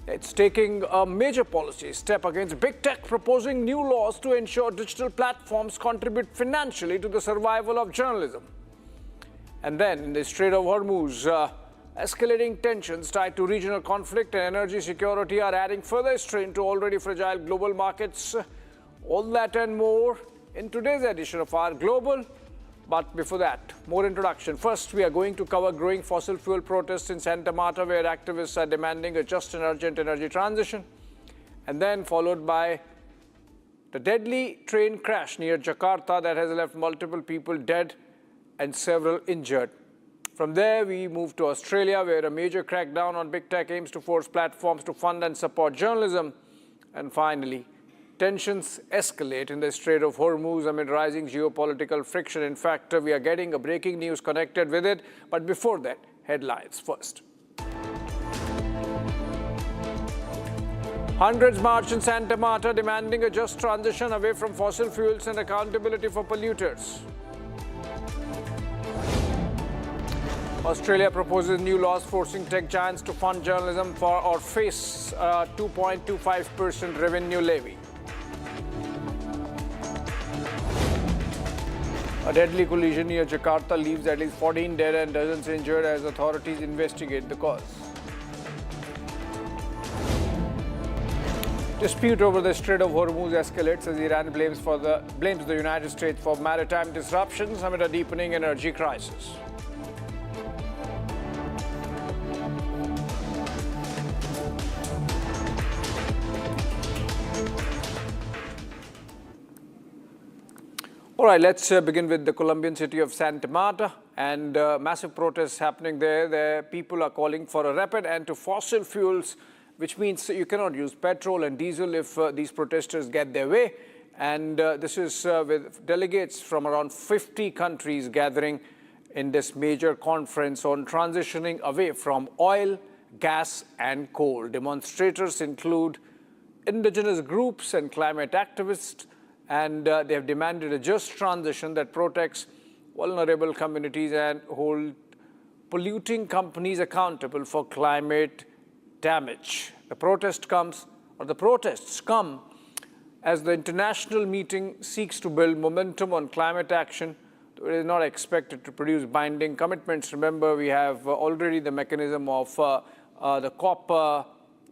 it's taking a major policy step against big tech, proposing new laws to ensure digital platforms contribute financially to the survival of journalism. And then in the Strait of Hormuz, escalating tensions tied to regional conflict and energy security are adding further strain to already fragile global markets. All that and more in today's edition of our Global. But before that, more introduction. First, we are going to cover growing fossil fuel protests in Santa Marta, where activists are demanding a just and urgent energy transition. And then followed by the deadly train crash near Jakarta that has left multiple people dead and several injured. From there, we move to Australia, where a major crackdown on big tech aims to force platforms to fund and support journalism. And finally, tensions escalate in the Strait of Hormuz amid rising geopolitical friction. In fact, we are getting a breaking news connected with it. But before that, headlines first. Hundreds march in Santa Marta demanding a just transition away from fossil fuels and accountability for polluters. Australia proposes new laws forcing tech giants to fund journalism or face a 2.25% revenue levy. A deadly collision near Jakarta leaves at least 14 dead and dozens injured as authorities investigate the cause. Dispute over the Strait of Hormuz escalates as Iran blames the United States for maritime disruptions amid a deepening energy crisis. All right, let's begin with the Colombian city of Santa Marta, and massive protests happening there. People are calling for a rapid end to fossil fuels which means you cannot use petrol and diesel if these protesters get their way. And this is with delegates from around 50 countries gathering in this major conference on transitioning away from oil, gas and coal. Demonstrators include indigenous groups and climate activists, and they have demanded a just transition that protects vulnerable communities and hold polluting companies accountable for climate damage. The protests come as the international meeting seeks to build momentum on climate action. It is not expected to produce binding commitments. Remember, we have already the mechanism of the COP,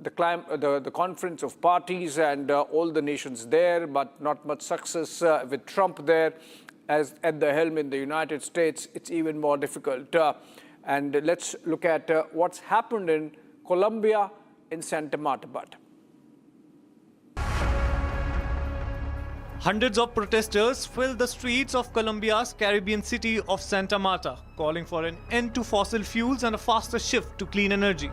the Conference of Parties and all the nations there, but not much success with Trump there. As at the helm in the United States, it's even more difficult. And let's look at what's happened in Colombia in Santa Marta. Hundreds of protesters filled the streets of Colombia's Caribbean city of Santa Marta, calling for an end to fossil fuels and a faster shift to clean energy.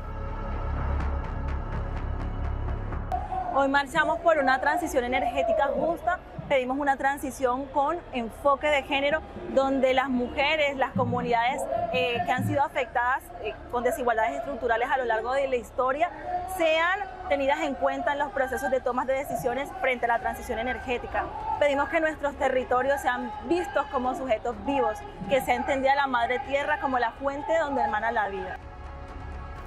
Hoy marchamos por una transición energética justa, pedimos una transición con enfoque de género, donde las mujeres, las comunidades que han sido afectadas con desigualdades estructurales a lo largo de la historia, sean tenidas en cuenta en los procesos de tomas de decisiones frente a la transición energética. Pedimos que nuestros territorios sean vistos como sujetos vivos, que sea entendida la madre tierra como la fuente donde emana la vida.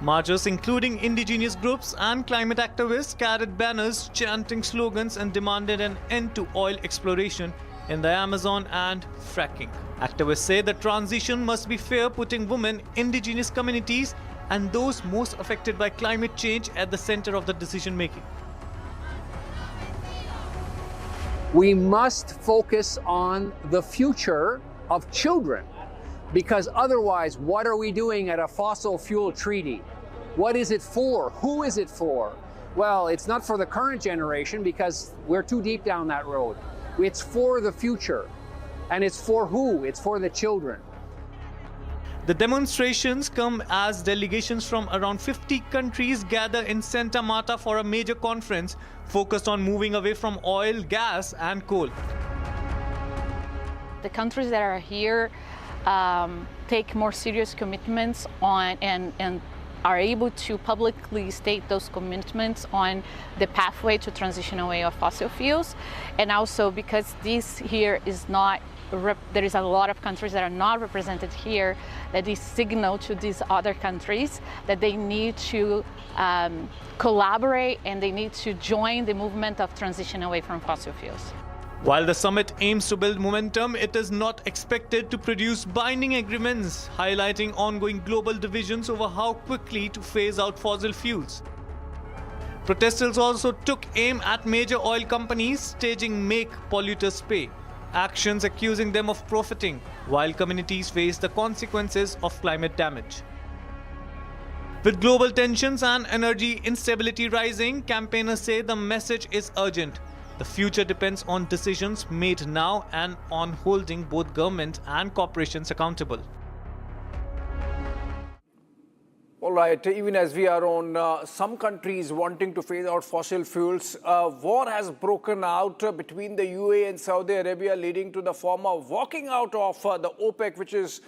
Marchers, including indigenous groups and climate activists, carried banners chanting slogans and demanded an end to oil exploration in the Amazon and fracking. Activists say the transition must be fair, putting women, indigenous communities, and those most affected by climate change at the center of the decision making. We must focus on the future of children, because otherwise, what are we doing at a fossil fuel treaty? What is it for? Who is it for? Well, it's not for the current generation because we're too deep down that road. It's for the future. And it's for who? It's for the children. The demonstrations come as delegations from around 50 countries gather in Santa Marta for a major conference focused on moving away from oil, gas and coal. The countries that are here take more serious commitments on and are able to publicly state those commitments on the pathway to transition away of fossil fuels. And also because this here is not, there is a lot of countries that are not represented here, that is signal to these other countries that they need to collaborate and they need to join the movement of transition away from fossil fuels. While the summit aims to build momentum, it is not expected to produce binding agreements, highlighting ongoing global divisions over how quickly to phase out fossil fuels. Protesters also took aim at major oil companies, staging Make Polluters Pay, actions accusing them of profiting, while communities face the consequences of climate damage. With global tensions and energy instability rising, campaigners say the message is urgent. The future depends on decisions made now and on holding both government and corporations accountable. All right, even as we are on some countries wanting to phase out fossil fuels, war has broken out between the UAE and Saudi Arabia, leading to the former walking out of the OPEC, which is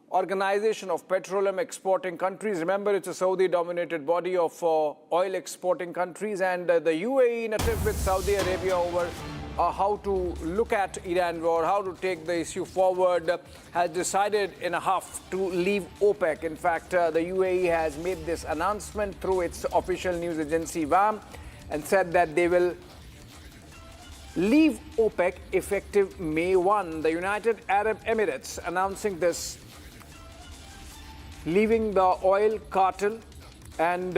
Organization of Petroleum Exporting Countries. Remember, it's a Saudi-dominated body of oil exporting countries, and the UAE, in a trip with Saudi Arabia over how to look at Iran war, how to take the issue forward, has decided in a huff to leave OPEC. In fact, the UAE has made this announcement through its official news agency WAM and said that they will leave OPEC effective May 1. The United Arab Emirates announcing this, leaving the oil cartel, and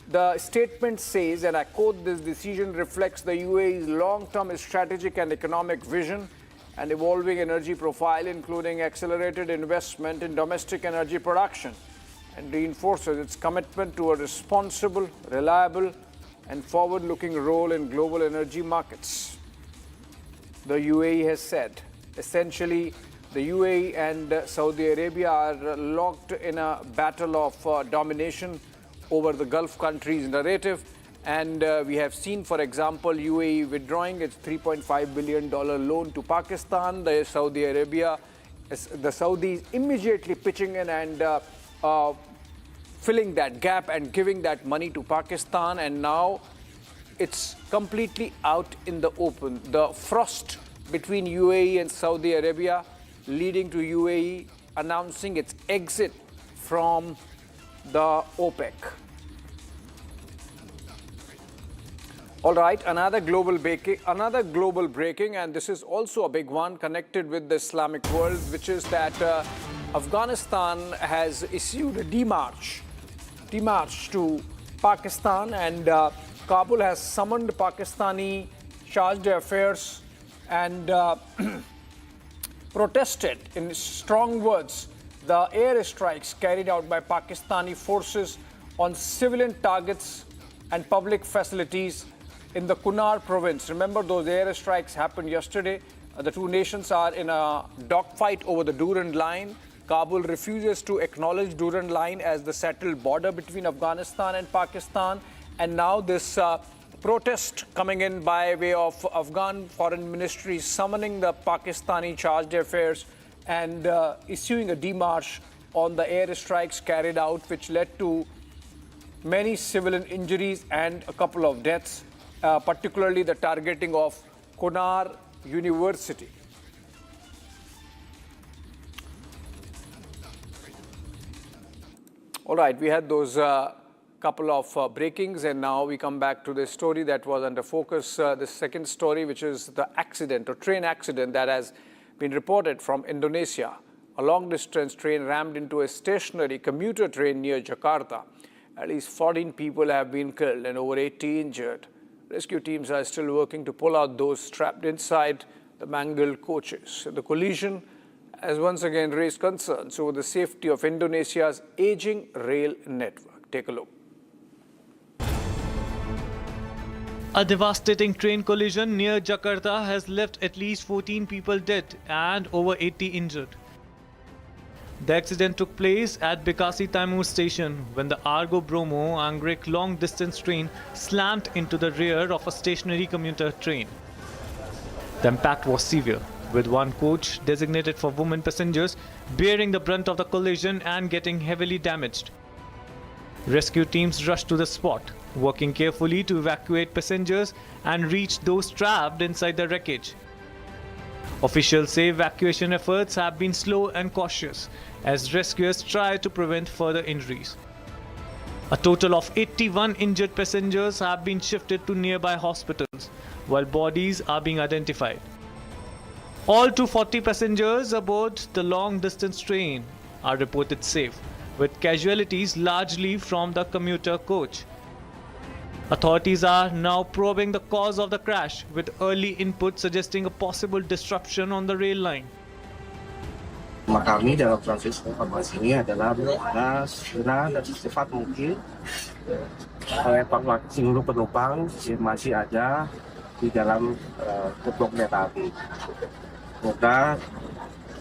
the statement says, and I quote, "This decision reflects the UAE's long-term strategic and economic vision and evolving energy profile, including accelerated investment in domestic energy production, and reinforces its commitment to a responsible, reliable, and forward-looking role in global energy markets." The UAE has said, essentially, the UAE and Saudi Arabia are locked in a battle of domination over the Gulf countries narrative. And we have seen, for example, UAE withdrawing its $3.5 billion loan to Pakistan, the Saudis immediately pitching in and filling that gap and giving that money to Pakistan. And now it's completely out in the open. The frost between UAE and Saudi Arabia leading to UAE announcing its exit from the OPEC. All right, another global breaking, and this is also a big one connected with the Islamic world, which is that Afghanistan has issued a demarch to Pakistan, and Kabul has summoned Pakistani charge d'affaires and protested in strong words the airstrikes carried out by Pakistani forces on civilian targets and public facilities in the Kunar province. Remember, those airstrikes happened yesterday. The two nations are in a dogfight over the Durand Line. Kabul refuses to acknowledge Durand Line as the settled border between Afghanistan and Pakistan. And now this protest coming in by way of Afghan Foreign Ministry summoning the Pakistani charge d'affaires and issuing a demarche on the airstrikes carried out, which led to many civilian injuries and a couple of deaths. Particularly the targeting of Kunar University. All right, we had those couple of breakings, and now we come back to the story that was under focus. The second story, which is the accident or train accident that has been reported from Indonesia. A long-distance train rammed into a stationary commuter train near Jakarta. At least 14 people have been killed and over 80 injured. Rescue teams are still working to pull out those trapped inside the mangled coaches. The collision has once again raised concerns over the safety of Indonesia's aging rail network. Take a look. A devastating train collision near Jakarta has left at least 14 people dead and over 80 injured. The accident took place at Bekasi Timur station when the Argo Bromo Anggrek long-distance train slammed into the rear of a stationary commuter train. The impact was severe, with one coach designated for women passengers bearing the brunt of the collision and getting heavily damaged. Rescue teams rushed to the spot, working carefully to evacuate passengers and reach those trapped inside the wreckage. Officials say evacuation efforts have been slow and cautious as rescuers try to prevent further injuries. A total of 81 injured passengers have been shifted to nearby hospitals, while bodies are being identified. All 240 passengers aboard the long-distance train are reported safe, with casualties largely from the commuter coach. Authorities are now probing the cause of the crash, with early input suggesting a possible disruption on the rail line. Kami dalam proses informasi ini adalah segera dan secepat mungkin evakuasi seluruh penumpang yang masih ada di dalam gerbong kereta api. Semoga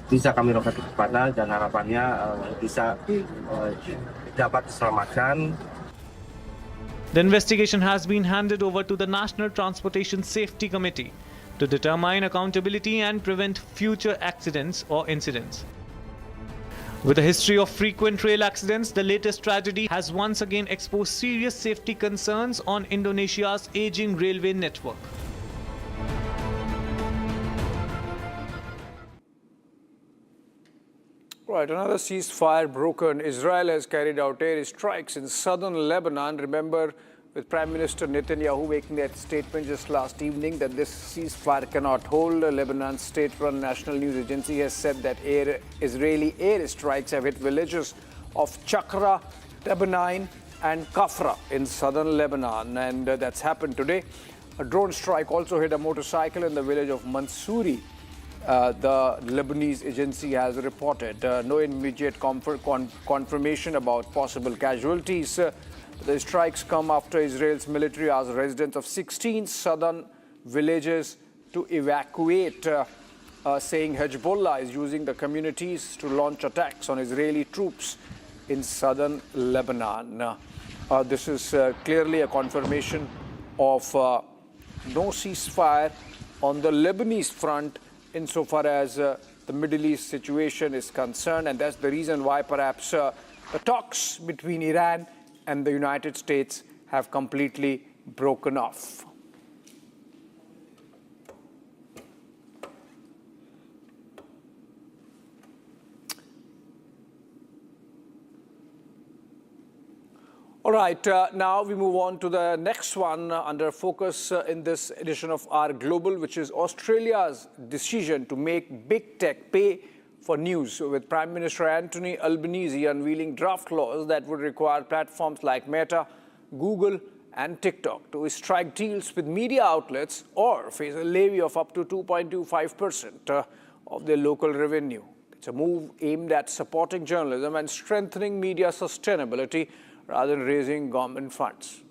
bisa kami lakukan kecepatan dan harapannya bisa dapat diselamatkan. The investigation has been handed over to the National Transportation Safety Committee to determine accountability and prevent future accidents or incidents. With a history of frequent rail accidents, the latest tragedy has once again exposed serious safety concerns on Indonesia's aging railway network. Right, another ceasefire broken. Israel has carried out air strikes in southern Lebanon. Remember, with Prime Minister Netanyahu making that statement just last evening that this ceasefire cannot hold. Lebanon's state-run national news agency has said that Israeli air strikes have hit villages of Chakra, Tabanin and Kafra in southern Lebanon, and that's happened today. A drone strike also hit a motorcycle in the village of Mansouri. The Lebanese agency has reported no immediate confirmation about possible casualties. The strikes come after Israel's military asked residents of 16 southern villages to evacuate, saying Hezbollah is using the communities to launch attacks on Israeli troops. in southern Lebanon. This is clearly a confirmation of no ceasefire on the Lebanese front insofar as the Middle East situation is concerned, and that's the reason why perhaps the talks between Iran and the United States have completely broken off. All right, now we move on to the next one under focus in this edition of our Global, which is Australia's decision to make big tech pay for news, with Prime Minister Anthony Albanese unveiling draft laws that would require platforms like Meta, Google and TikTok to strike deals with media outlets or face a levy of up to 2.25% of their local revenue. It's a move aimed at supporting journalism and strengthening media sustainability rather than raising government funds.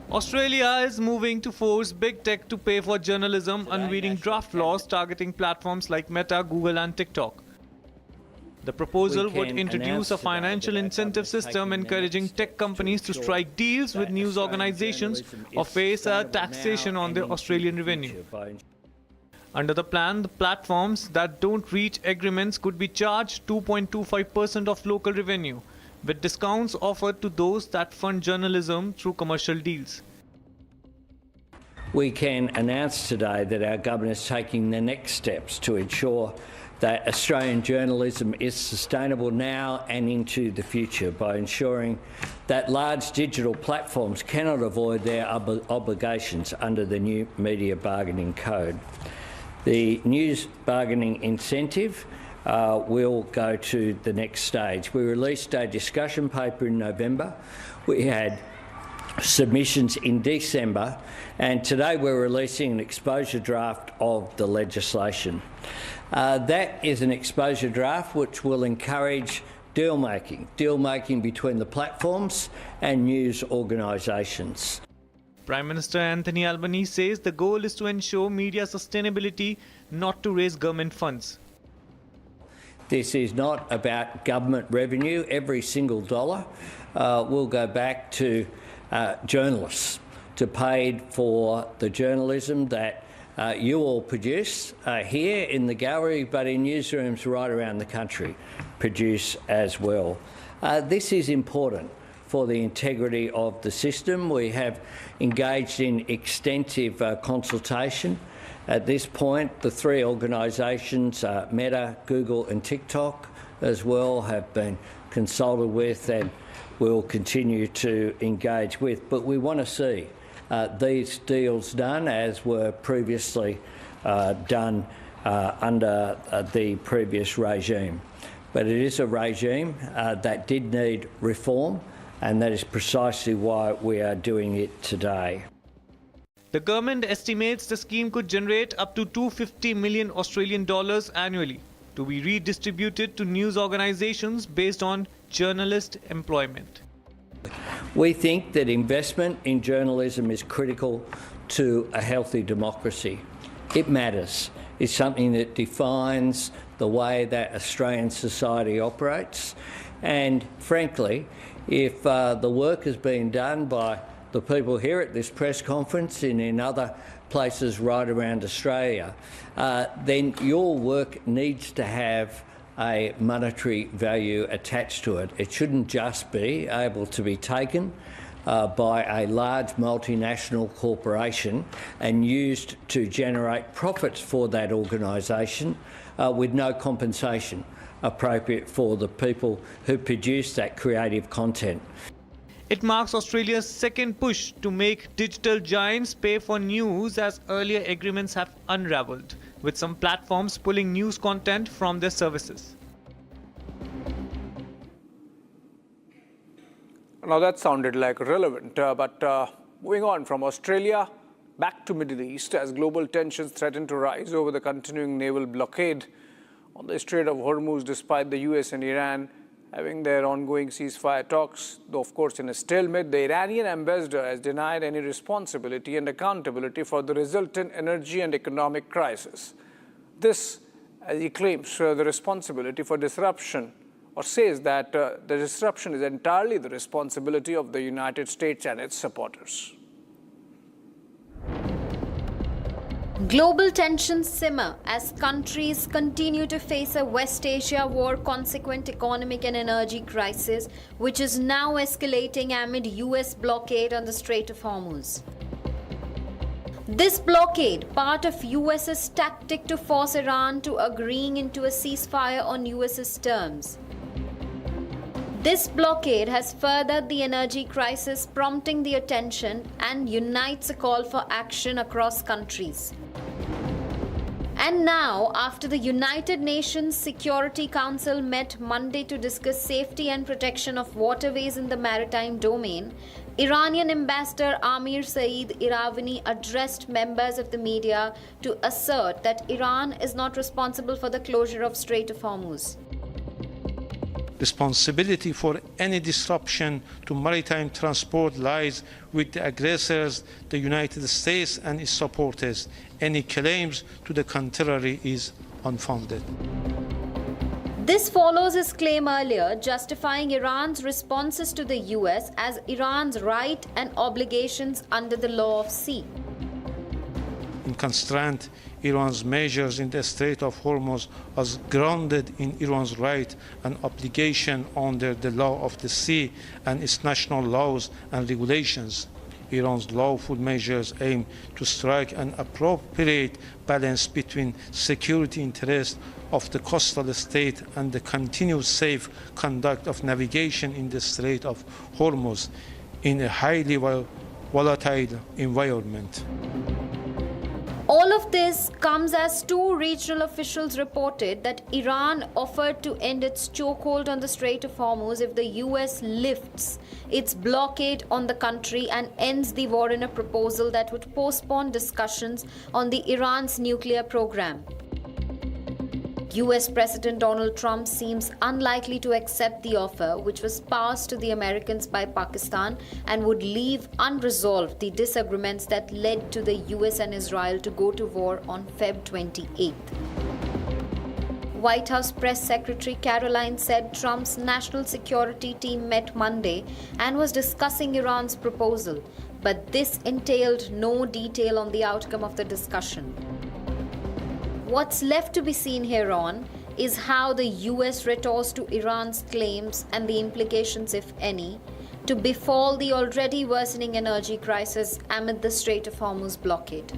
Australia is moving to force big tech to pay for journalism, unveiling draft laws targeting platforms like Meta, Google and TikTok. The proposal would introduce a financial incentive system encouraging tech companies to strike deals with news organizations or face a taxation on their Australian revenue. Under the plan, the platforms that don't reach agreements could be charged 2.25% of local revenue, with discounts offered to those that fund journalism through commercial deals. We can announce today that our government is taking the next steps to ensure that Australian journalism is sustainable now and into the future by ensuring that large digital platforms cannot avoid their obligations under the new Media Bargaining Code. The news bargaining incentive will go to the next stage. We released a discussion paper in November. We had submissions in December, and today we're releasing an exposure draft of the legislation. That is an exposure draft which will encourage deal making between the platforms and news organisations. Prime Minister Anthony Albanese says the goal is to ensure media sustainability, not to raise government funds. This is not about government revenue. Every single dollar will go back to journalists, to pay for the journalism that you all produce here in the gallery, but in newsrooms right around the country, produce as well. This is important for the integrity of the system. We have engaged in extensive consultation. At this point, the three organisations, Meta, Google and TikTok as well, have been consulted with and will continue to engage with. But we want to see these deals done as were previously done under the previous regime. But it is a regime that did need reform, and that is precisely why we are doing it today. The government estimates the scheme could generate up to 250 million Australian dollars annually to be redistributed to news organisations based on journalist employment. We think that investment in journalism is critical to a healthy democracy. It matters. It's something that defines the way that Australian society operates. And frankly, if the work has been done by the people here at this press conference and in other places right around Australia, then your work needs to have a monetary value attached to it. It shouldn't just be able to be taken by a large multinational corporation and used to generate profits for that organisation with no compensation appropriate for the people who produce that creative content. It marks Australia's second push to make digital giants pay for news, as earlier agreements have unravelled, with some platforms pulling news content from their services. Now that sounded like relevant, but moving on from Australia back to Middle East, as global tensions threaten to rise over the continuing naval blockade on the Strait of Hormuz, despite the US and Iran having their ongoing ceasefire talks. Though of course in a stalemate, the Iranian ambassador has denied any responsibility and accountability for the resultant energy and economic crisis. This as he claims the responsibility for disruption, or says that the disruption is entirely the responsibility of the United States and its supporters. Global tensions simmer as countries continue to face a West Asia war consequent economic and energy crisis, which is now escalating amid US blockade on the Strait of Hormuz. This blockade, part of US's tactic to force Iran to agreeing into a ceasefire on US's terms. This blockade has furthered the energy crisis, prompting the attention and unites a call for action across countries. And now, after the United Nations Security Council met Monday to discuss safety and protection of waterways in the maritime domain, Iranian Ambassador Amir Saeed Iravani addressed members of the media to assert that Iran is not responsible for the closure of Strait of Hormuz. Responsibility for any disruption to maritime transport lies with the aggressors, the United States and its supporters. Any claims to the contrary is unfounded. This follows his claim earlier, justifying Iran's responses to the US as Iran's right and obligations under the law of sea. In contrast, Iran's measures in the Strait of Hormuz are grounded in Iran's right and obligation under the law of the sea and its national laws and regulations. Iran's lawful measures aim to strike an appropriate balance between security interests of the coastal state and the continued safe conduct of navigation in the Strait of Hormuz in a highly volatile environment. All of this comes as two regional officials reported that Iran offered to end its chokehold on the Strait of Hormuz if the US lifts its blockade on the country and ends the war in a proposal that would postpone discussions on the Iran's nuclear program. US President Donald Trump seems unlikely to accept the offer, which was passed to the Americans by Pakistan and would leave unresolved the disagreements that led to the US and Israel to go to war on Feb 28th. White House Press Secretary Caroline said Trump's national security team met Monday and was discussing Iran's proposal, but this entailed no detail on the outcome of the discussion. What's left to be seen hereon is how the US retorts to Iran's claims and the implications, if any, to befall the already worsening energy crisis amid the Strait of Hormuz blockade.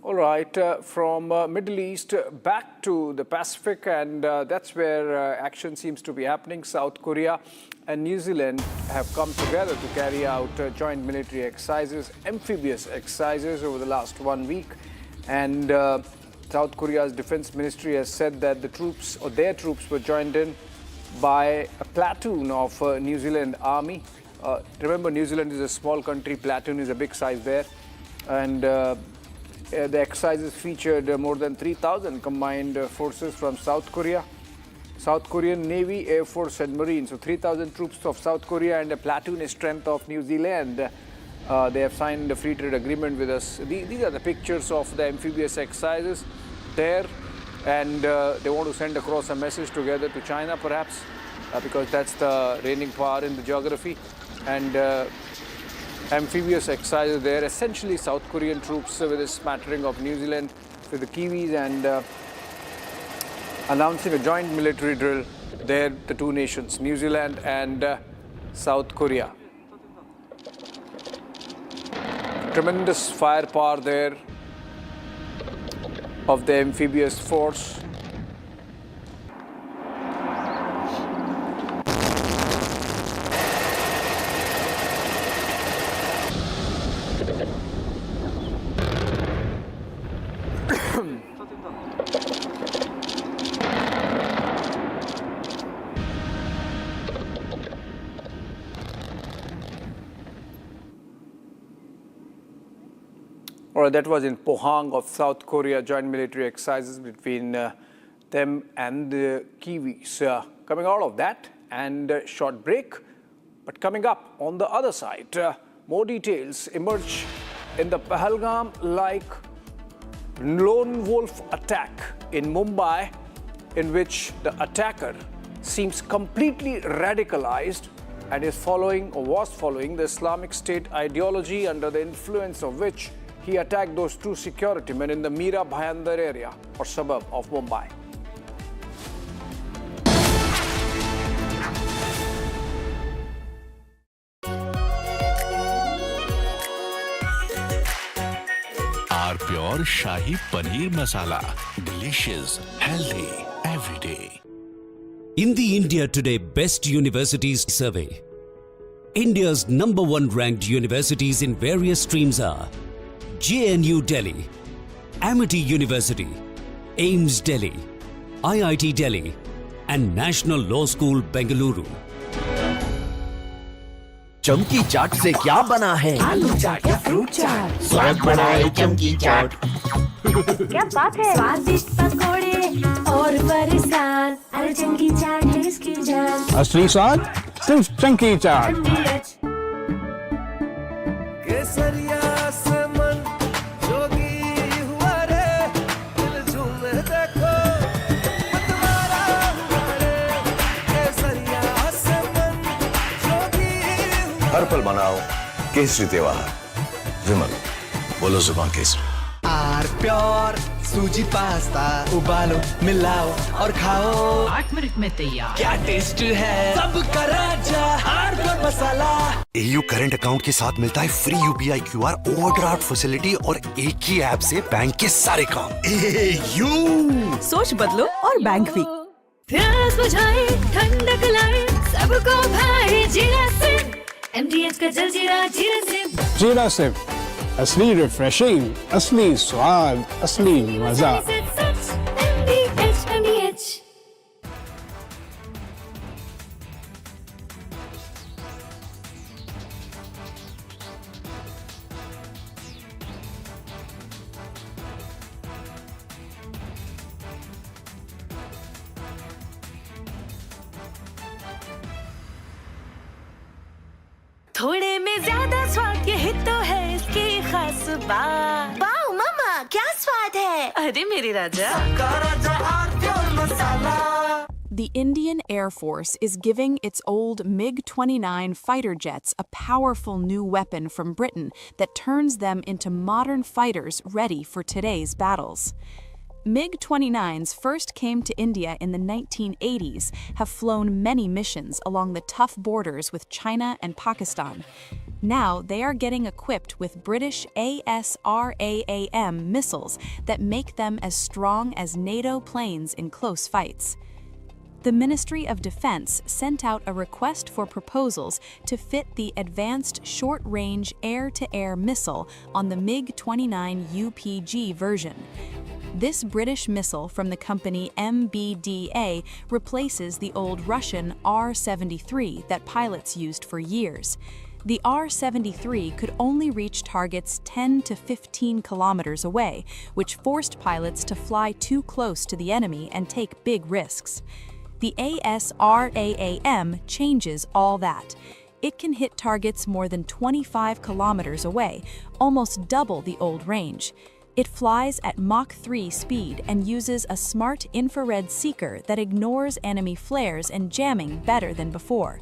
All right, from Middle East back to the Pacific, and that's where action seems to be happening. South Korea and New Zealand have come together to carry out joint military exercises, amphibious exercises over the last 1 week. And South Korea's defense ministry has said that the troops, or their troops, were joined in by a platoon of New Zealand Army. Remember, New Zealand is a small country, platoon is a big size there. And the exercises featured more than 3,000 combined forces from South Korea, South Korean Navy, Air Force and Marines. So 3,000 troops of South Korea and a platoon strength of New Zealand. They have signed a free trade agreement with us. These are the pictures of the amphibious exercises there. And they want to send across a message together to China perhaps, because that's the reigning power in the geography. And amphibious exercises there, essentially South Korean troops with a smattering of New Zealand, with the Kiwis, and announcing a joint military drill there, the two nations, New Zealand and South Korea. Tremendous firepower there of the amphibious force. That was in Pohang of South Korea, joint military exercises between them and the Kiwis. Coming out of that, and short break, but coming up on the other side, more details emerge in the Pahalgam-like lone wolf attack in Mumbai, in which the attacker seems completely radicalized and is following or was following the Islamic State ideology, under the influence of which he attacked those two security men in the Mira Bhayandar area or suburb of Mumbai. Our pure Shahi Paneer Masala. Delicious, healthy, every day. In the India Today Best Universities Survey, India's #1 ranked universities in various streams are JNU Delhi, Amity University, AIMS Delhi, IIT Delhi, and National Law School Bengaluru. चमकी चाट से क्या बना है? आलू चाट या fruit चाट, स्वाद बनाए चमकी चाट। क्या बात है? स्वादिष्ट पकोड़े और बरसान, अरे चमकी चाट है इसकी जान। असली स्वाद सिर्फ चंकी चाट। केसरिया से मन जोगी हुआ रे, दिल झूमे देखो मतवारा हुआ रे। केसरिया से मन जोगी हुआ। हर पल मनाओ केसरी त्योहार। विमल, बोलो जुबान केसरी। आर प्योर सूजी पास्ता, उबालो मिलाओ और खाओ, 8 मिनट में तैयार। क्या टेस्ट है सबका राजा R pure masala. AU current account के साथ मिलता है free UPI QR overdraft facility और एक ही ऐप से बैंक के सारे काम। AU सोच बदलो और बैंक भी। प्यास बुझाए, ठंडक लाए, सबको भाए जीरा से। MDH का जलजीरा जीरा से। जीरा से असली रिफ्रेशिंग, असली स्वाद, असली मजा। MDH। थोड़े में ज्यादा स्वाद, यही तो है इसकी खास बात। वाओ मामा, क्या स्वाद है? अरे मेरे राजा। The Indian Air Force is giving its old MiG-29 fighter jets a powerful new weapon from Britain that turns them into modern fighters ready for today's battles. MiG-29s first came to India in the 1980s, have flown many missions along the tough borders with China and Pakistan. Now they are getting equipped with British ASRAAM missiles that make them as strong as NATO planes in close fights. The Ministry of Defense sent out a request for proposals to fit the Advanced Short-Range Air-to-Air Missile on the MiG-29 UPG version. This British missile from the company MBDA replaces the old Russian R-73 that pilots used for years. The R-73 could only reach targets 10 to 15 kilometers away, which forced pilots to fly too close to the enemy and take big risks. The ASRAAM changes all that. It can hit targets more than 25 kilometers away, almost double the old range. It flies at Mach 3 speed and uses a smart infrared seeker that ignores enemy flares and jamming better than before.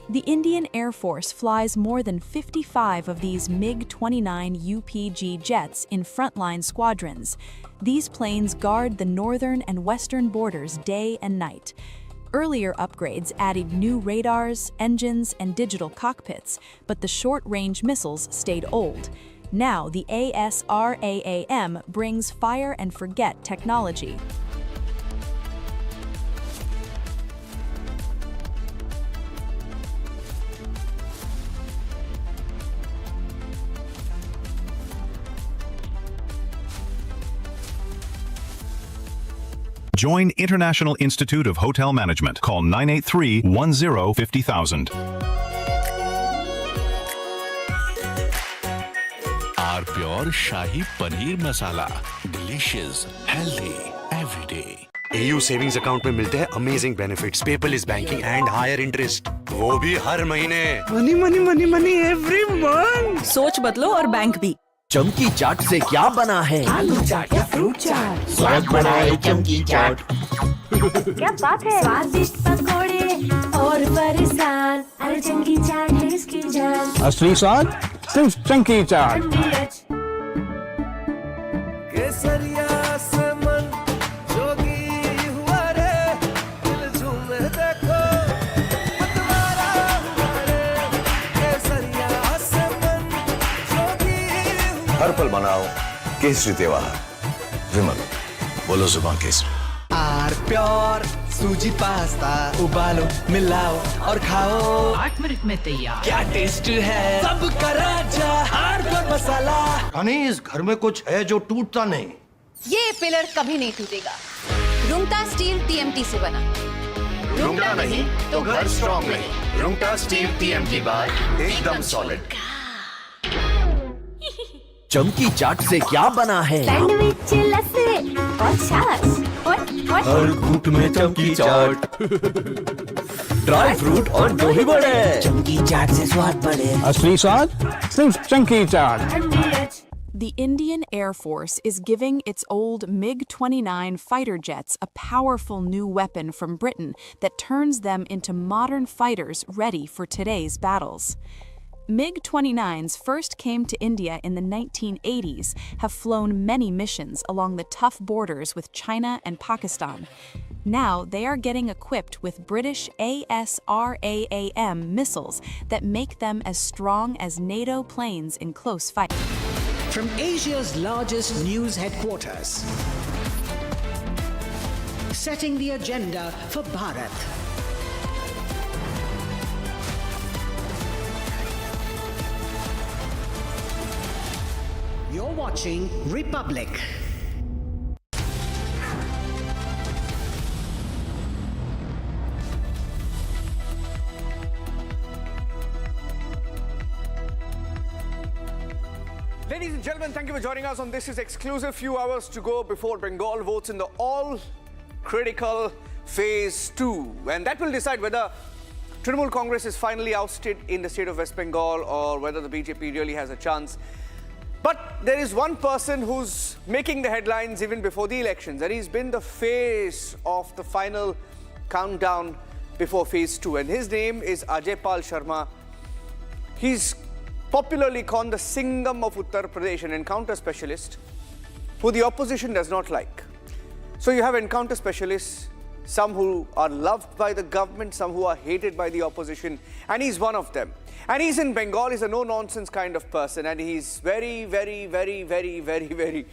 The Indian Air Force flies more than 55 of these MiG-29 UPG jets in frontline squadrons. These planes guard the northern and western borders day and night. Earlier upgrades added new radars, engines, and digital cockpits, but the short-range missiles stayed old. Now the ASRAAM brings fire-and-forget technology. Join International Institute of Hotel Management. Call 983-10-50,000. Our pure Shahi Paneer Masala. Delicious, healthy, every day. AU savings account में मिलते हैं amazing benefits, paperless banking and higher interest, वो भी हर महीने। Money money money money every month. सोच बदलो और बैंक भी। चमकी चाट से क्या बना है? आलू चाट या फ्रूट चाट, स्वाद बनाए चमकी चाट। क्या बात है? स्वादिष्ट पकोड़े और बरसात, अरे चमकी चाट है इसकी जान। असली स्वाद सिर्फ चंकी चाट। केसरिया से मन जोगी हुआ रे, दिल झूमे देखो मतवारा हुआ रे। केसरिया से मन जोगी हर पल मनाओ केसरी त्योहार। विमल, बोलो जुबान केसरी। आर प्योर सूजी पास्ता, उबालो मिलाओ और खाओ, 8 मिनट में तैयार। क्या टेस्ट है सबका राजा आर प्योर मसाला। यानी इस घर में कुछ है जो टूटता नहीं। ये पिलर कभी नहीं टूटेगा। रुंगटा स्टील टीएमटी से बना। रुंगटा नहीं तो घर स्ट्रॉन्ग नहीं। रुंगटा स्टील टीएमटी बार एकदम सॉलिड। चमकी चाट से क्या बना है? सैंडविच लस्सी और छाछ और हर घूंट में चमकी चाट। ड्राई फ्रूट और दही बड़े। चमकी चाट से स्वाद बढ़े। असली स्वाद सिर्फ chunky chaat. The Indian Air Force is giving its old MiG-29 fighter jets a powerful new weapon from Britain that turns them into modern fighters ready for today's battles. MiG-29s first came to India in the 1980s, have flown many missions along the tough borders with China and Pakistan. Now they are getting equipped with British ASRAAM missiles that make them as strong as NATO planes in close fight. From Asia's largest news headquarters, setting the agenda for Bharat. You're watching Republic. Ladies and gentlemen, thank you for joining us on This Is Exclusive. Few hours to go before Bengal votes in the all-critical Phase 2. And that will decide whether Trinamool Congress is finally ousted in the state of West Bengal or whether the BJP really has a chance. But there is one person who's making the headlines even before the elections, and he's been the face of the final countdown before Phase 2. And his name is Ajay Pal Sharma. He's popularly called the Singham of Uttar Pradesh, an encounter specialist who the opposition does not like. So you have encounter specialists, some who are loved by the government, some who are hated by the opposition, and he's one of them. And he's in Bengal. He's a no-nonsense kind of person, and he's very, very, very, very, very, very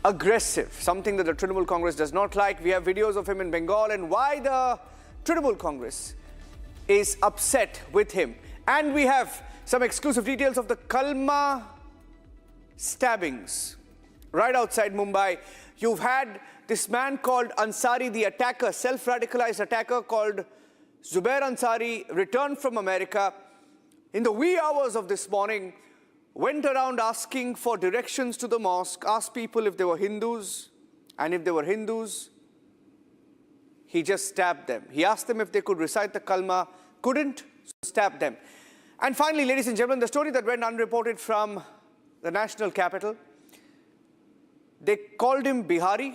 aggressive, something that the Trinamool Congress does not like. We have videos of him in Bengal and why the Trinamool Congress is upset with him. And we have some exclusive details of the Kalma stabbings right outside Mumbai. You've had this man called Ansari, the attacker, self-radicalized attacker called Zubair Ansari, returned from America in the wee hours of this morning, went around asking for directions to the mosque, asked people if they were Hindus, and if they were Hindus, he just stabbed them. He asked them if they could recite the Kalma, couldn't, so stabbed them. And finally, ladies and gentlemen, the story that went unreported from the national capital, they called him Bihari,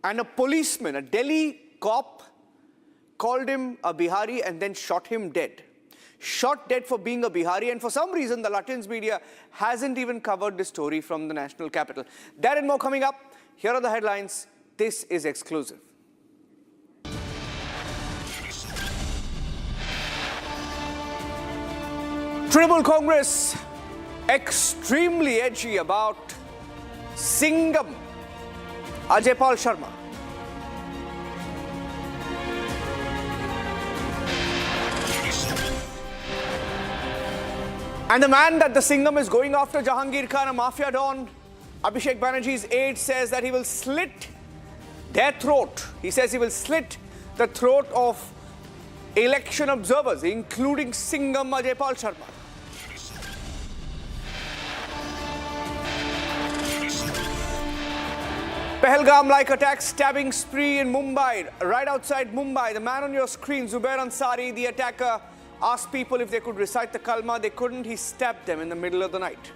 and a policeman, a Delhi cop, called him a Bihari and then shot him dead. Shot dead for being a Bihari, and for some reason the Latins media hasn't even covered this story from the national capital. That and more coming up. Here are the headlines. This is exclusive. Trinamool Congress extremely edgy about Singham, Ajay Pal Sharma. And the man that the Singham is going after, Jahangir Khan, a mafia don, Abhishek Banerjee's aide, says that he will slit their throat. He says he will slit the throat of election observers, including Singham Ajay Pal Sharma. Pahalgam-like attack, stabbing spree in Mumbai, right outside Mumbai. The man on your screen, Zubair Ansari, the attacker, asked people if they could recite the Kalma. They couldn't. He stabbed them in the middle of the night.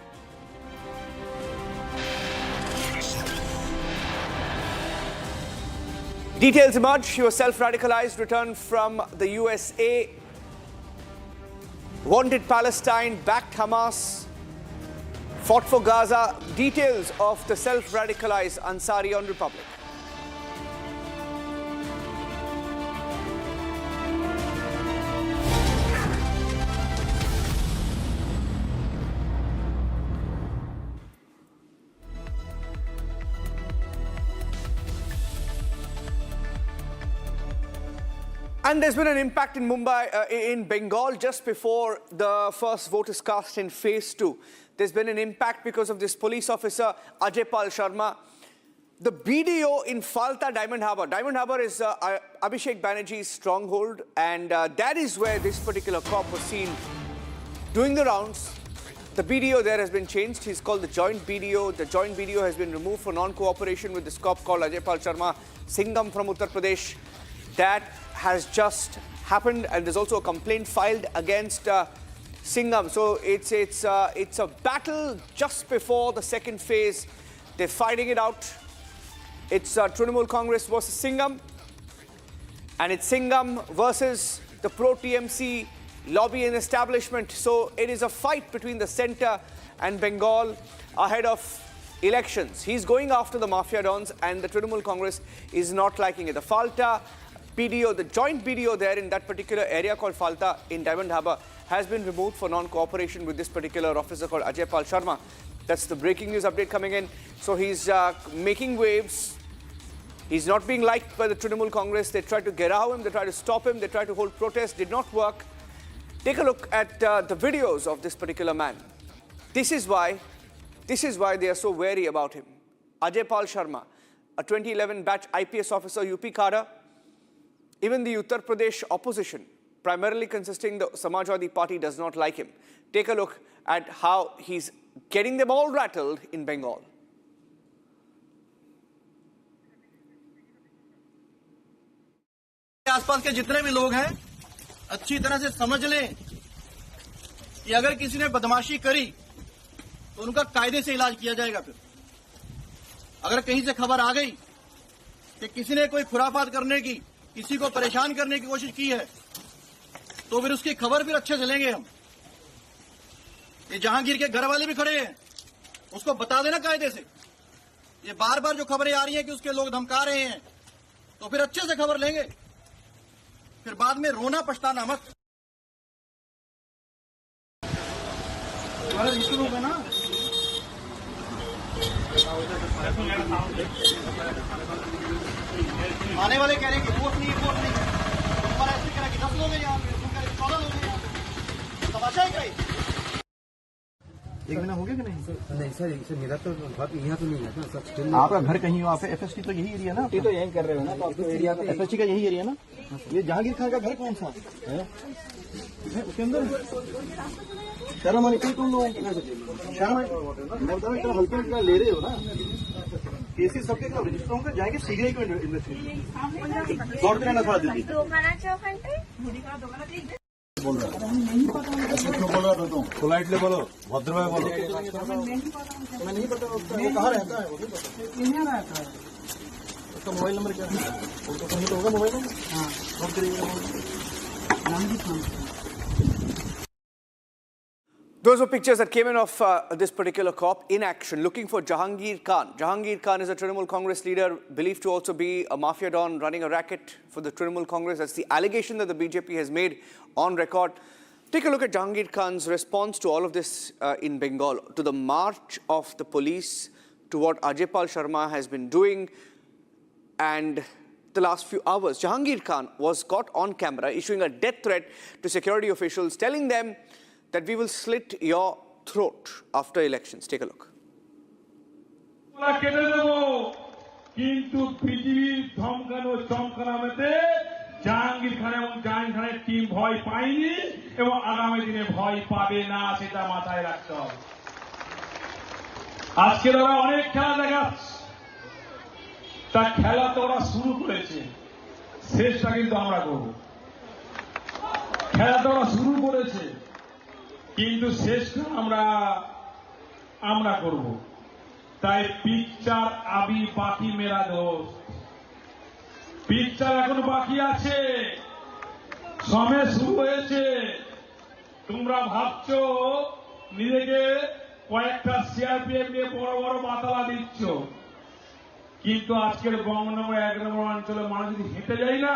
Details emerge. He was self-radicalized, returned from the USA, wanted Palestine, backed Hamas, fought for Gaza. Details of the self-radicalized Ansari on Republic. And there's been an impact in Mumbai, in Bengal, just before the first vote is cast in phase 2. There's been an impact because of this police officer, Ajay Pal Sharma. The BDO in Falta, Diamond Harbour. Diamond Harbour is Abhishek Banerjee's stronghold, and that is where this particular cop was seen doing the rounds. The BDO there has been changed. He's called the Joint BDO. The Joint BDO has been removed for non-cooperation with this cop called Ajay Pal Sharma, Singham from Uttar Pradesh. That has just happened, and there's also a complaint filed against Singham. So it's a battle just before the second phase. They're fighting it out. It's Trinamool Congress versus Singham, and it's Singham versus the pro-TMC lobby and establishment. So it is a fight between the centre and Bengal ahead of elections. He's going after the mafia dons, and the Trinamool Congress is not liking it. The Falta BDO, the joint BDO there in that particular area called Falta in Diamond Harbour, has been removed for non-cooperation with this particular officer called Ajay Pal Sharma. That's the breaking news update coming in. So he's making waves. He's not being liked by the Trinamool Congress. They tried to gerao him, they tried to stop him, they tried to hold protests, did not work. Take a look at the videos of this particular man. This is why they are so wary about him. Ajay Pal Sharma, a 2011 batch IPS officer, UP cadre. Even the Uttar Pradesh opposition, primarily consisting the Samajwadi Party, does not like him. Take a look at how he's getting them all rattled in Bengal. आसपास के जितने भी लोग हैं अच्छी तरह से समझ लें कि अगर किसी ने बदमाशी करी तो उनका कायदे से इलाज किया जाएगा। फिर अगर कहीं से खबर आ गई कि किसी ने कोई खुराफात करने की, किसी को परेशान करने की कोशिश की है, तो फिर उसकी खबर फिर अच्छे से लेंगे हम। ये जहांगीर के घर वाले भी खड़े हैं, उसको बता देना कायदे से। ये बार बार जो खबरें आ रही हैं कि उसके लोग धमका रहे हैं, तो फिर अच्छे से खबर लेंगे, फिर बाद में रोना पछताना मत। तुम्हारा इशू होगा ना, आने वाले कह रहे हैं कि वोट नहीं, हमारा ऐसे कह रहा है कि 10 लोग हैं यहाँ पे, 14 लोग हैं यहाँ पे, तमाशा है क्या? एक महीना हो गया कि नहीं सर मेरा तो घर यहाँ तो नहीं है ना सर। आपका घर कहीं वहाँ पे एफएसटी तो यही एरिया ना, ये तो यहीं कर रहे हो ना, तो आपको एरिया पे एफएसटी का यही एरिया ना। ये जहांगीर खान का घर कौन सा है उसके अंदर? शर्म आनी चाहिए तुम लोगों को। शर्म मैं बताऊँ इतना हल्के ले रहे हो ना, केसेस सबके रजिस्टर होंगे, जाएंगे सीबीआई को इन्वेस्टिगेशन। 100 रुपये ना थोड़ा दीजिए बोल रहा हूँ, पोलाइटली बोलो, भद्र में बोलो। मैं नहीं पता वो कहाँ रहता है, उसका मोबाइल नंबर क्या है? तो कहीं तो होगा मोबाइल नंबर। हाँ, नोट करिएगा। Those were pictures that came in of this particular cop in action, looking for Jahangir Khan. Jahangir Khan is a Trinamool Congress leader, believed to also be a mafia don running a racket for the Trinamool Congress. That's the allegation that the BJP has made on record. Take a look at Jahangir Khan's response to all of this in Bengal, to the march of the police, to what Ajay Pal Sharma has been doing, and the last few hours. Jahangir Khan was caught on camera issuing a death threat to security officials, telling them that we will slit your throat after elections. Take a look. Jahangir Khan এবং জাহাঙ্গীর খানের team ভয় পায়নি এবং আগামী দিনে ভয় পাবে না, সেটা মাথায় রাখতে হবে। আজকে ওরা অনেক খেলা দেখাচ্ছে, তা খেলা তো ওরা শুরু করেছে, শেষটা কিন্তু আমরা করব। খেলা তো ওরা শুরু করেছে, কিন্তু শেষটা আমরা করব। তাই পিকচার আবি বাকি মেরা দোস্ত, পিকচার এখন বাকি আছে, সময় শুরু হয়েছে। তোমরা ভাবছো নিজেকে কয়েকটা সিআরপিএফ নিয়ে বড় বড় মাতালা দিচ্ছ, কিন্তু আজকের বঙ্গনগর 1 নম্বর অঞ্চলে মানুষ যদি হেঁটে যায় না,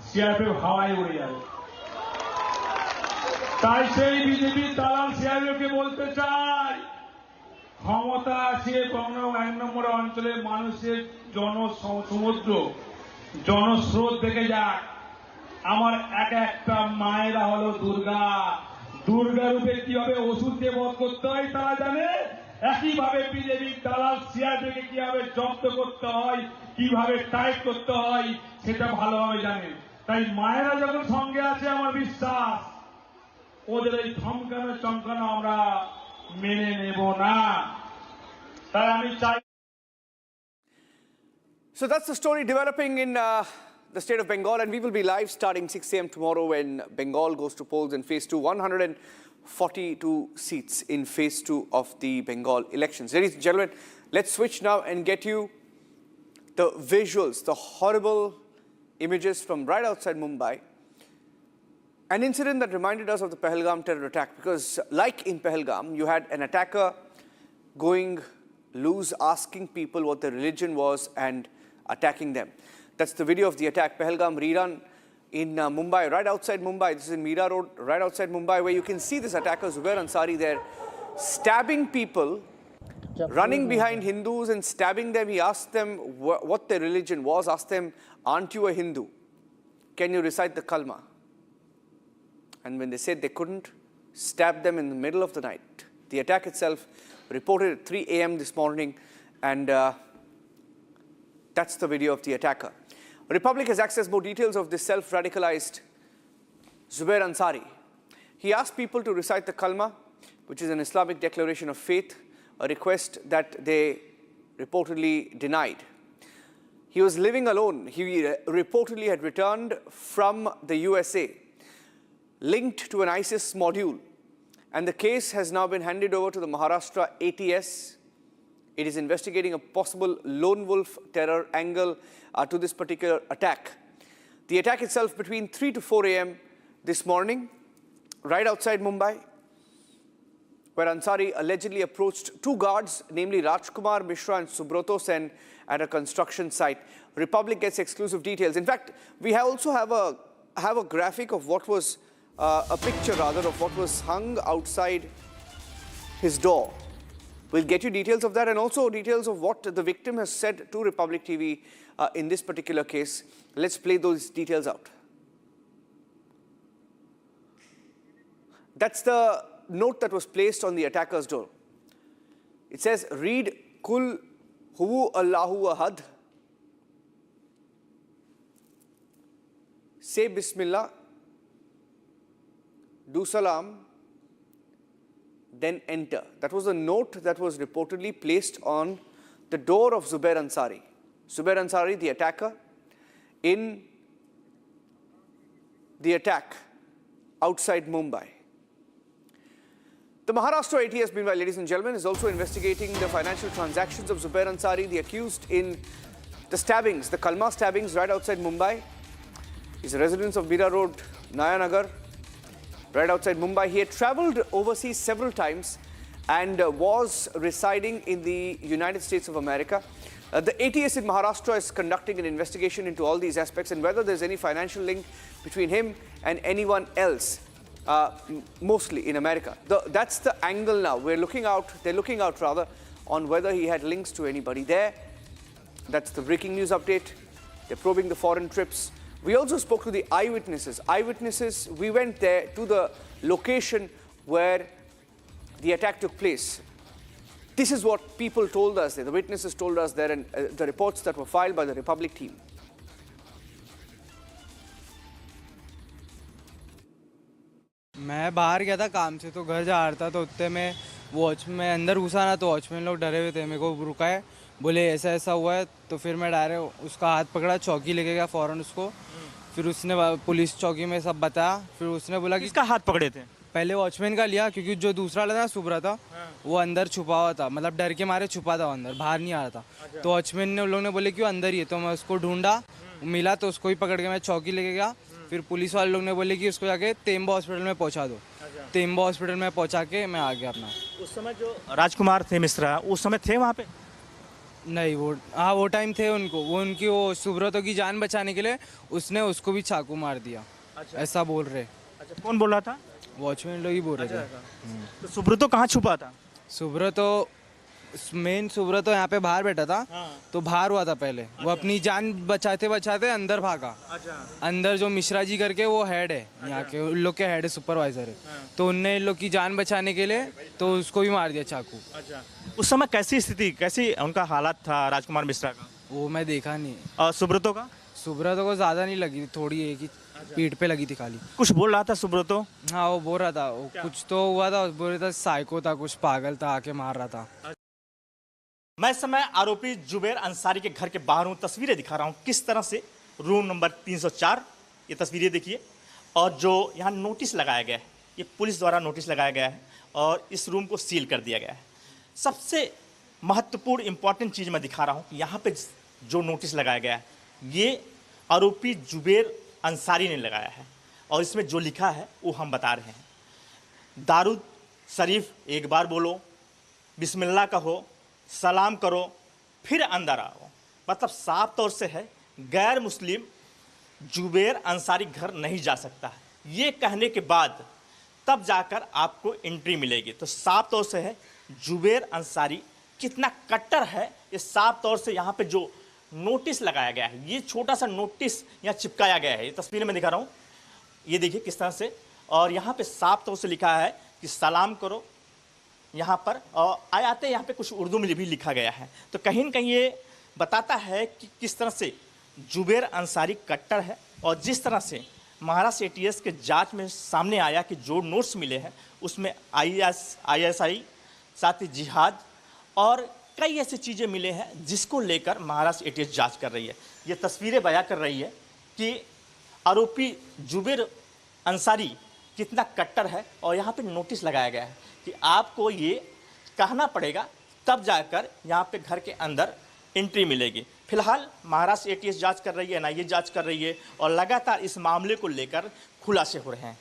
সিআরপিএফ হাওয়ায় উড়ে যাবে। তাই সেই বিজেপি দালাল সিআরপিএফকে বলতে চাই, ক্ষমতা আছে বঙ্গনগর 1 নম্বর অঞ্চলে মানুষের জনসমুদ্র জনস্রোত দেখে যাক। আমার একটা মায়েরা হলো দুর্গা, দুর্গা রূপে কিভাবে ওষুধ দিয়ে বধ করতে হয় তারা জানে, একইভাবে বিজেপি দালাল সিআরপিএফকে কিভাবে জব্দ করতে হয়, কিভাবে টাইট করতে হয় সেটা ভালোভাবে জানে। তাই মায়েরা যখন সঙ্গে আছে আমার বিশ্বাস ওদের এই ধমকানো চমকানো আমরা মেনে নেব না। তাই আমি চাই। So that's the story developing in the state of Bengal, and we will be live starting 6 a.m. tomorrow when Bengal goes to polls in phase 2. 142 seats in phase 2 of the Bengal elections. Ladies and gentlemen, let's switch now and get you the visuals, the horrible images from right outside Mumbai. An incident that reminded us of the Pahalgam terror attack, because like in Pahalgam, you had an attacker going loose, asking people what their religion was and attacking them. That's the video of the attack. Pahalgam rerun in Mumbai, right outside Mumbai. This is in Mira Road, right outside Mumbai, where you can see this attacker, Zubair Ansari, there, stabbing people, running behind Hindus and stabbing them. He asked them what their religion was, asked them, aren't you a Hindu? Can you recite the kalma? And when they said they couldn't, stabbed them in the middle of the night. The attack itself reported at 3 a.m. this morning, and that's the video of the attacker. Republic has accessed more details of this self-radicalized Zubair Ansari. He asked people to recite the kalma, which is an Islamic declaration of faith, a request that they reportedly denied. He was living alone. He reportedly had returned from the USA, linked to an ISIS module, and the case has now been handed over to the Maharashtra ATS. It is investigating a possible lone wolf terror angle to this particular attack. The attack itself between 3 to 4 a.m. this morning, right outside Mumbai, where Ansari allegedly approached two guards, namely Rajkumar Mishra and Subroto Sen, at a construction site. Republic gets exclusive details. In fact, we also have a graphic of what was a picture rather of what was hung outside his door. We'll get you details of that and also details of what the victim has said to Republic TV in this particular case. Let's play those details out. That's the note that was placed on the attacker's door. It says, read Kul Huwa Allahu Ahad. Say Bismillah. Do salam, then enter. That was a note that was reportedly placed on the door of Zubair Ansari. Zubair Ansari, the attacker, in the attack outside Mumbai. The Maharashtra ATS, meanwhile, ladies and gentlemen, is also investigating the financial transactions of Zubair Ansari, the accused in the stabbings, the Kalma stabbings right outside Mumbai. He's a resident of Mira Road, Nayanagar, right outside Mumbai. He had travelled overseas several times and was residing in the United States of America. The ATS in Maharashtra is conducting an investigation into all these aspects and whether there's any financial link between him and anyone else, mostly in America. That's the angle now. They're looking out rather on whether he had links to anybody there. That's the breaking news update. They're probing the foreign trips. We also spoke to the eyewitnesses. We went there to the location where the attack took place. This is what people told us there, the witnesses told us there, and the reports that were filed by the Republic team. मैं बाहर गया था काम से, तो घर जा रहा था, तो उतने में वॉचमैन अंदर घुसा ना, तो वॉचमैन लोग डरे हुए थे, मेरे को रुकाए, बोले ऐसा ऐसा हुआ है। तो फिर मैं डायरेक्ट उसका हाथ पकड़ा, चौकी लेके गया फ़ौरन उसको, फिर उसने पुलिस चौकी में सब बताया, फिर उसने बोला कि किसका हाथ पकड़े थे? पहले वॉचमैन का लिया, क्योंकि जो दूसरा लगा सुबरा था वो अंदर छुपा हुआ था, मतलब डर के मारे छुपा था अंदर, बाहर नहीं आ रहा था। तो वॉचमैन ने उन लोगों ने बोले कि वो अंदर ही है, तो मैं उसको ढूंढा, मिला तो उसको ही पकड़ के मैं चौकी लेके गया। फिर पुलिस वाले लोग ने बोले कि उसको जाके तेम्बा हॉस्पिटल में पहुंचा दो। तेम्बा हॉस्पिटल में पहुंचा के मैं आ गया अपना। उस समय जो राजकुमार थे मिश्रा उस समय थे वहाँ पे? नहीं, वो टाइम थे उनको, वो सुब्रतो की जान बचाने के लिए उसने उसको भी चाकू मार दिया। ऐसा बोल रहे। अच्छा, कौन बोल रहा था? वॉचमैन लोग ही बोल रहे थे। तो सुब्रतो कहाँ छुपा था? सुब्रतो यहाँ पे बाहर बैठा था। तो बाहर हुआ था पहले। वो अपनी जान बचाते बचाते अंदर भागा। अंदर जो मिश्रा जी करके वो हेड है यहाँ के, उन लोग के हेड है, सुपरवाइजर है। तो उनने इन लोग की जान बचाने के लिए तो उसको भी मार दिया चाकू। उस समय कैसी स्थिति, कैसी उनका हालात था राजकुमार मिश्रा का? वो मैं देखा नहीं। और सुब्रतो का? सुब्रतो को ज्यादा नहीं लगी, थोड़ी एक ही पीठ पे लगी थी खाली। कुछ बोल रहा था सुब्रतो? हाँ, वो बोल रहा था, कुछ तो हुआ था, बोल रहा था साइको था, कुछ पागल था, आके मार रहा था। मैं इस समय आरोपी जुबेर अंसारी के घर के बाहर हूँ। तस्वीरें दिखा रहा हूँ किस तरह से रूम नंबर 304, ये तस्वीरें देखिए। और जो यहाँ नोटिस लगाया गया है, ये पुलिस द्वारा नोटिस लगाया गया है और इस रूम को सील कर दिया गया है। सबसे महत्वपूर्ण इंपॉर्टेंट चीज़ मैं दिखा रहा हूँ कि यहाँ पे जो नोटिस लगाया गया है ये आरोपी जुबेर अंसारी ने लगाया है और इसमें जो लिखा है वो हम बता रहे हैं। दारूद शरीफ एक बार बोलो, बिस्मिल्लाह कहो, सलाम करो, फिर अंदर आओ। मतलब साफ तौर से है गैर मुस्लिम जुबेर अंसारी घर नहीं जा सकता है। ये कहने के बाद तब जाकर आपको एंट्री मिलेगी। तो साफ तौर से है जुबेर अंसारी कितना कट्टर है, ये साफ तौर से यहाँ पे जो नोटिस लगाया गया है, ये छोटा सा नोटिस यहाँ चिपकाया गया है। ये तस्वीर में दिखा रहा हूँ, ये देखिए किस तरह से। और यहाँ पे साफ तौर से लिखा है कि सलाम करो यहाँ पर, और आते यहाँ पे कुछ उर्दू में भी लिखा गया है। तो कहीं न कहीं ये बताता है कि किस तरह से जुबेर अंसारी कट्टर है। और जिस तरह से महाराष्ट्र ATS के जांच में सामने आया कि जो नोट्स मिले हैं उसमें ISI, साथ ही जिहाद और कई ऐसी चीज़ें मिले हैं जिसको लेकर महाराष्ट्र ATS जांच कर रही है। ये तस्वीरें बयां कर रही है कि आरोपी जुबेर अंसारी कितना कट्टर है। और यहाँ पे नोटिस लगाया गया है कि आपको ये कहना पड़ेगा तब जाकर यहाँ पे घर के अंदर एंट्री मिलेगी। फिलहाल महाराष्ट्र ATS जांच कर रही है, NIA जांच कर रही है और लगातार इस मामले को लेकर खुलासे हो रहे हैं।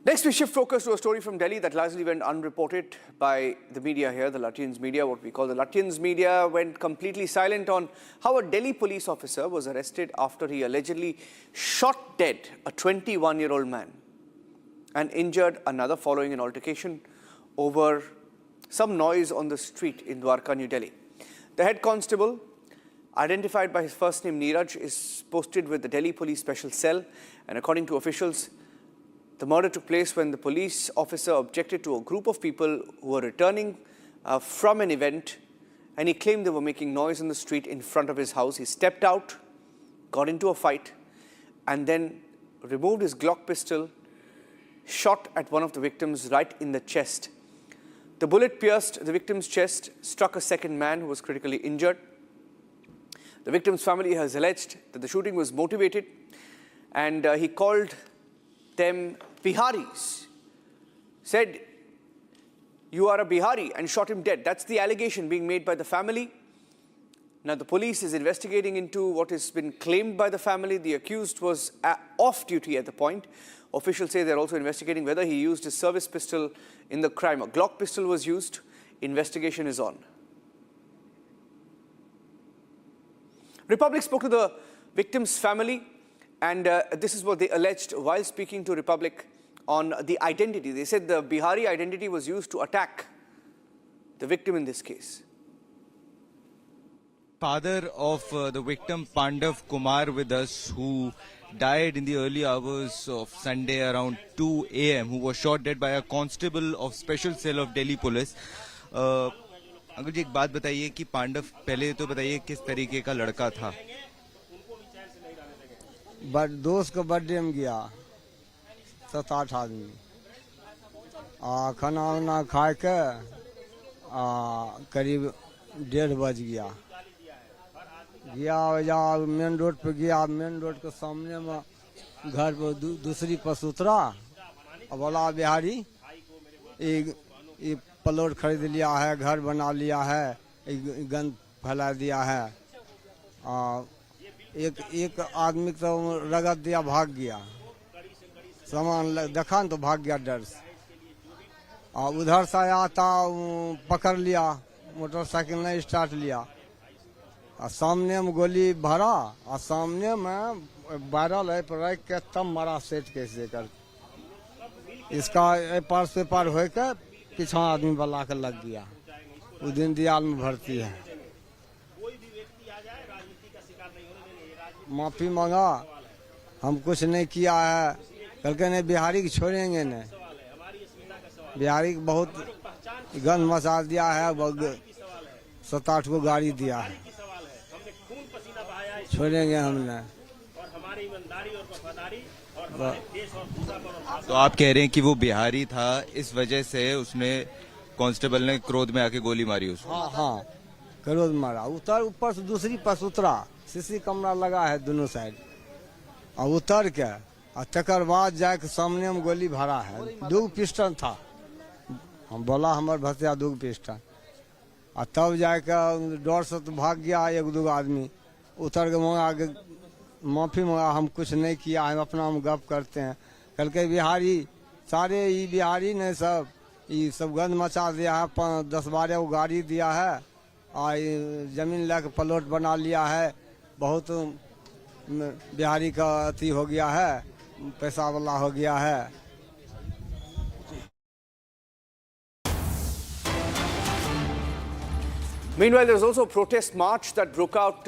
Next, we shift focus to a story from Delhi that largely went unreported by the media here, the Lutyens media. What we call the Lutyens media went completely silent on how a Delhi police officer was arrested after he allegedly shot dead a 21-year-old man and injured another following an altercation over some noise on the street in Dwarka, New Delhi. The head constable, identified by his first name Neeraj, is posted with the Delhi Police Special Cell, and according to officials, the murder took place when the police officer objected to a group of people who were returning from an event, and he claimed they were making noise in the street in front of his house. He stepped out, got into a fight, and then removed his Glock pistol, shot at one of the victims right in the chest. The bullet pierced the victim's chest, struck a second man who was critically injured. The victim's family has alleged that the shooting was motivated, and he called them Biharis, said, "You are a Bihari," and shot him dead. That's the allegation being made by the family. Now, the police is investigating into what has been claimed by the family. The accused was off duty at the point. Officials say they're also investigating whether he used his service pistol in the crime. A Glock pistol was used. Investigation is on. Republic spoke to the victim's family, and this is what they alleged while speaking to Republic on the identity. They said the Bihari identity was used to attack the victim in this case. Father of the victim Pandav Kumar with us, who died in the early hours of Sunday around 2 a.m., who was shot dead by a constable of Special Cell of Delhi Police. Uncle ji, एक बात बताइए कि पांडव, पहले तो बताइए किस तरीके का लड़का था? दोस्त का बर्थडे में गया 7-8 आदमी, खाना वाना खा के करीब 1:30 बज गया मेन रोड पे गया। मेन रोड के सामने में घर पर दूसरी बस उतरा, बोला बिहारी ये प्लॉट खरीद लिया है, घर बना लिया है, गंद फैला दिया है। एक आदमी तो रगड़ दिया, भाग गया, सामान देखा न तो भाग गया डर से। उधर से आया था, पकड़ लिया, मोटरसाइकिल नहीं स्टार्ट लिया, सामने में गोली भरा और सामने में वायरल है पर रख के तब मारा सेट कैसे कर। इसका पार से पार हो के पीछा आदमी बला के लग गया, उस दिन दियाल में भर्ती है। माफी मांगा, हम कुछ नहीं किया है, कल के नहीं बिहारी को छोड़ेंगे नहीं, बिहारी को बहुत गंद मचा दिया है, 7-8 को गाड़ी दिया है, छोड़ेंगे हमने। तो आप कह रहे हैं कि वो बिहारी था, इस वजह से उसने कांस्टेबल ने क्रोध में आके गोली मारी उसको? हाँ हाँ, क्रोध मारा, ऊपर से दूसरी पास उतरा, सीसी कैमरा लगा है दोनों साइड, और उतर के और तकर बाद जाके सामने में गोली भरा है। 2 पिस्टन था, हम बोला हमारे भतिया 2 पिस्टन, और तब जाके डर से तो भाग गया 1-2 आदमी, उतर के मांगा, माफी मांगा, हम कुछ नहीं किया, हम अपना हम गप करते हैं। कल के बिहारी सारे ये बिहारी ने सब ये सब गंद मचा दिया है, 10-12 को गाड़ी दिया है, और जमीन लेके प्लॉट बना लिया है, बहुत बिहारी का अति हो गया है, पैसा वाला हो गया है। Meanwhile, there was also a protest march that broke out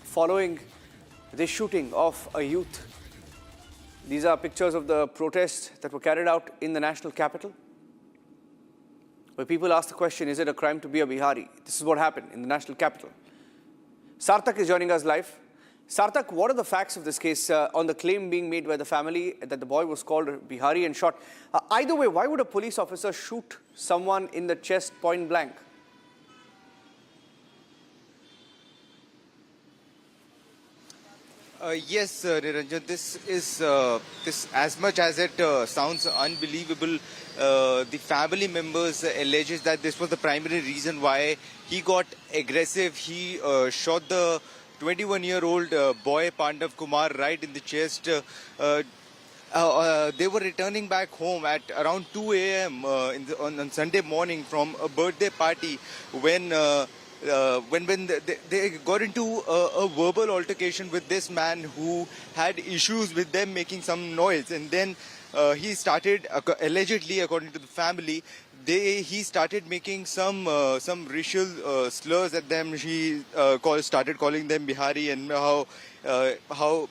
following the shooting of a youth. These are pictures of the protests that were carried out in the national capital, where people asked the question, is it a crime to be a Bihari? This is what happened in the national capital. Sarthak is joining us live. Sarthak, what are the facts of this case on the claim being made by the family that the boy was called Bihari and shot? Either way, why would a police officer shoot someone in the chest point blank? Yes, Niranjan, this is as much as it sounds unbelievable. The family members alleges that this was the primary reason why he got aggressive. He shot the 21-year-old boy Pandav Kumar right in the chest. They were returning back home at around 2 a.m. On Sunday morning from a birthday party when they got into a verbal altercation with this man who had issues with them making some noise, and then he started, allegedly according to the family, he started making some racial slurs at them. He started calling them Bihari, and how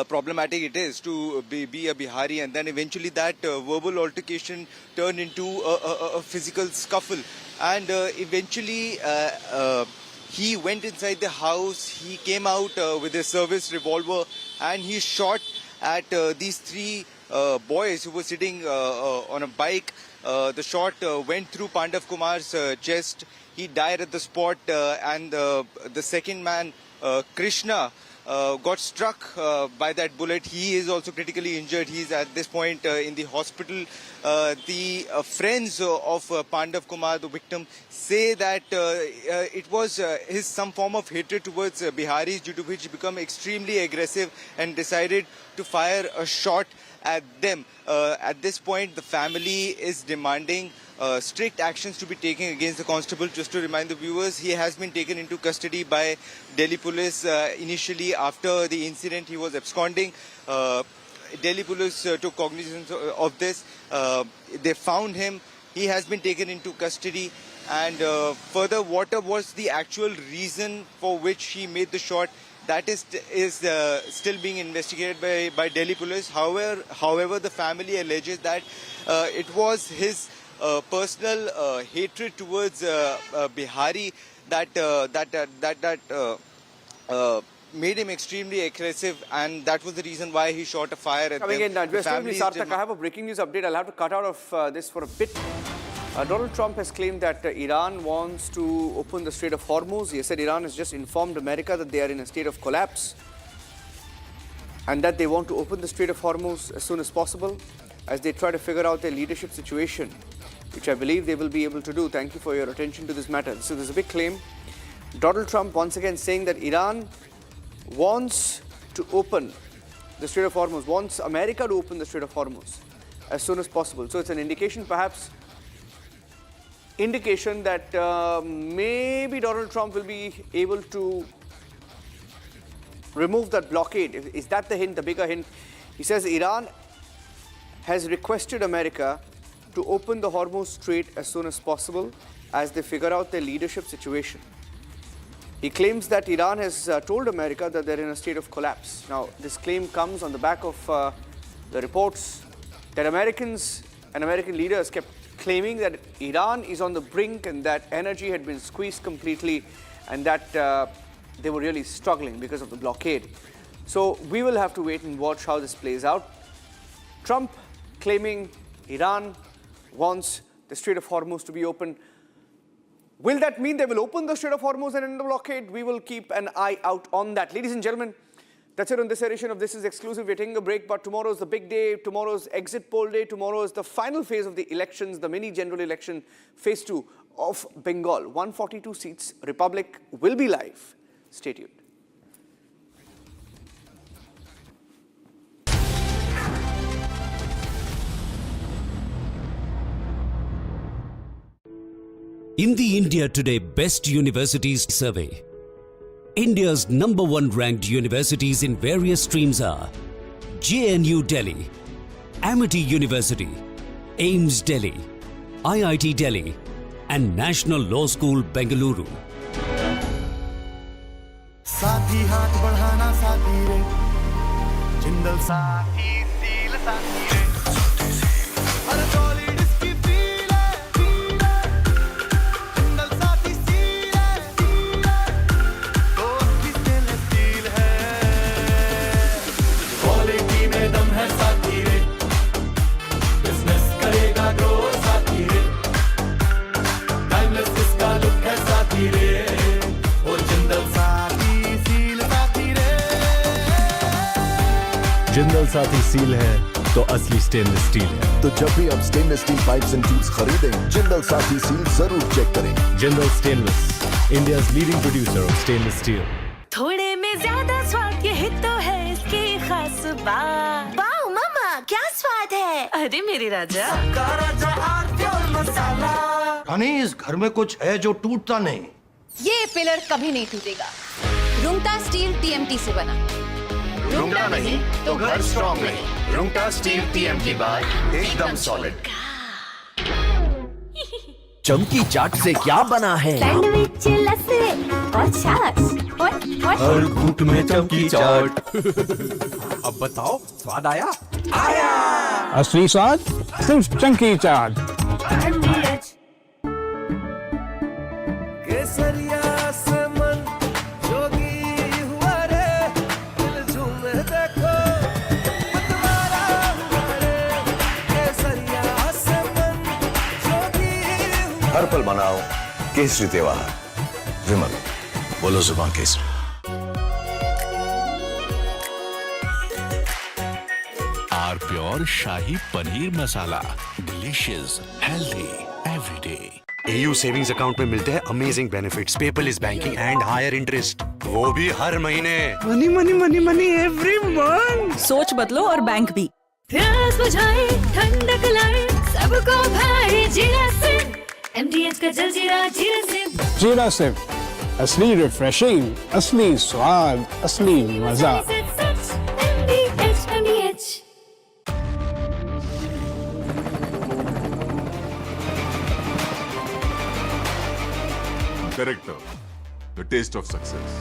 problematic it is to be a Bihari, and then eventually that verbal altercation turned into a physical scuffle, and eventually he went inside the house. He came out with a service revolver and he shot at these 3 boys who were sitting on a bike. The shot went through Pandav Kumar's chest. He died at the spot, and the second man, Krishna, got struck by that bullet. He is also critically injured. He is at this point in the hospital. The friends of Pandav Kumar, the victim, say that it was his some form of hatred towards Biharis, due to which he became extremely aggressive and decided to fire a shot at them. At this point, the family is demanding strict actions to be taken against the constable. Just to remind the viewers, he has been taken into custody by Delhi police. Initially, after the incident, he was absconding. Delhi police took cognizance of this. They found him. He has been taken into custody. And further, what was the actual reason for which he made the shot? That is still being investigated by Delhi police. However, the family alleges that it was his personal hatred towards Bihari that made him extremely aggressive, and that was the reason why he shot a fire at Coming them. in, Sarthak, I have a breaking news update. I'll have to cut out of this for a bit. Donald Trump has claimed that Iran wants to open the Strait of Hormuz. He said Iran has just informed America that they are in a state of collapse and that they want to open the Strait of Hormuz as soon as possible as they try to figure out their leadership situation which I believe they will be able to do. Thank you for your attention to this matter. So there's a big claim. Donald Trump once again saying that Iran wants to open the Strait of Hormuz, wants America to open the Strait of Hormuz as soon as possible. So it's an indication, perhaps, that maybe Donald Trump will be able to remove that blockade. Is that the hint, the bigger hint? He says Iran has requested America to open the Hormuz Strait as soon as possible as they figure out their leadership situation. He claims that Iran has told America that they're in a state of collapse. Now, this claim comes on the back of the reports that Americans and American leaders kept claiming that Iran is on the brink and that energy had been squeezed completely and that they were really struggling because of the blockade. So we will have to wait and watch how this plays out. Trump claiming Iran wants the Strait of Hormuz to be open. Will that mean they will open the Strait of Hormuz and end the blockade? We will keep an eye out on that. Ladies and gentlemen, that's it on this edition of This Is Exclusive. We're taking a break, but tomorrow is the big day. Tomorrow's exit poll day. Tomorrow is the final phase of the elections, the mini general election, phase 2 of Bengal. 142 seats. Republic will be live. Stay tuned. In the India Today Best Universities Survey, India's #1 ranked universities in various streams are JNU Delhi, Amity University, AIMS Delhi, IIT Delhi, and National Law School Bengaluru. साथी हाथ बढ़ाना साथी रे Jindal Saathi seal साथी रे हर solid इसकी feel है Jindal Saathi seal है तो की स्टील है क्वालिटी में दम है साथी रे बिजनेस करेगा ग्रो साथी रे टाइमलेस इसका लुक है साथी रे ओ जिंदल जिंदल साथी सील है तो असली स्टेनलेस स्टील है। तो जब भी आप stainless steel pipes and tubes खरीदें, जिंदल साथी सील जरूर चेक करें। Jindal stainless, India's leading producer of stainless steel. थोड़े में ज्यादा स्वाद यही तो है इसकी खास बात। वाओ मामा, क्या स्वाद है? अरे मेरे राजा, राजा और मसाला। रानी, इस घर में कुछ है जो टूटता नहीं। ये पिलर कभी नहीं टूटेगा। रुंगटा स्टील TMT से बना। रुंगटा नहीं तो घर स्ट्रॉन्ग नहीं। रुंगटा स्टील TMT बार एकदम सॉलिड। चमकी चाट से क्या बना है? सैंडविच, लस्सी और छाछ और हर घूंट में चमकी चाट। अब बताओ, स्वाद आया? आया। असली स्वाद सिर्फ चमकी चाट। केसरिया से मन जोगी हुआ रे, दिल झूमे देखो मतवारा हुआ रे। केसरिया से मन जोगी हुआ। हर पल मनाओ केसरी त्योहार। विमल, बोलो जुबान केसरी। R pure shahi paneer masala, delicious, healthy, everyday. AU savings account में मिलते हैं amazing benefits, paperless banking and higher interest, वो भी हर महीने। Money money money money every month. सोच बदलो और बैंक भी। प्यास बुझाए, ठंडक लाए, सबको भाई जीरा से। MDH का जल जीरा, जीरा से। जीरा सिर्फ असली रिफ्रेशिंग, असली स्वाद, असली मजा। MDH। Correcto. The taste of success.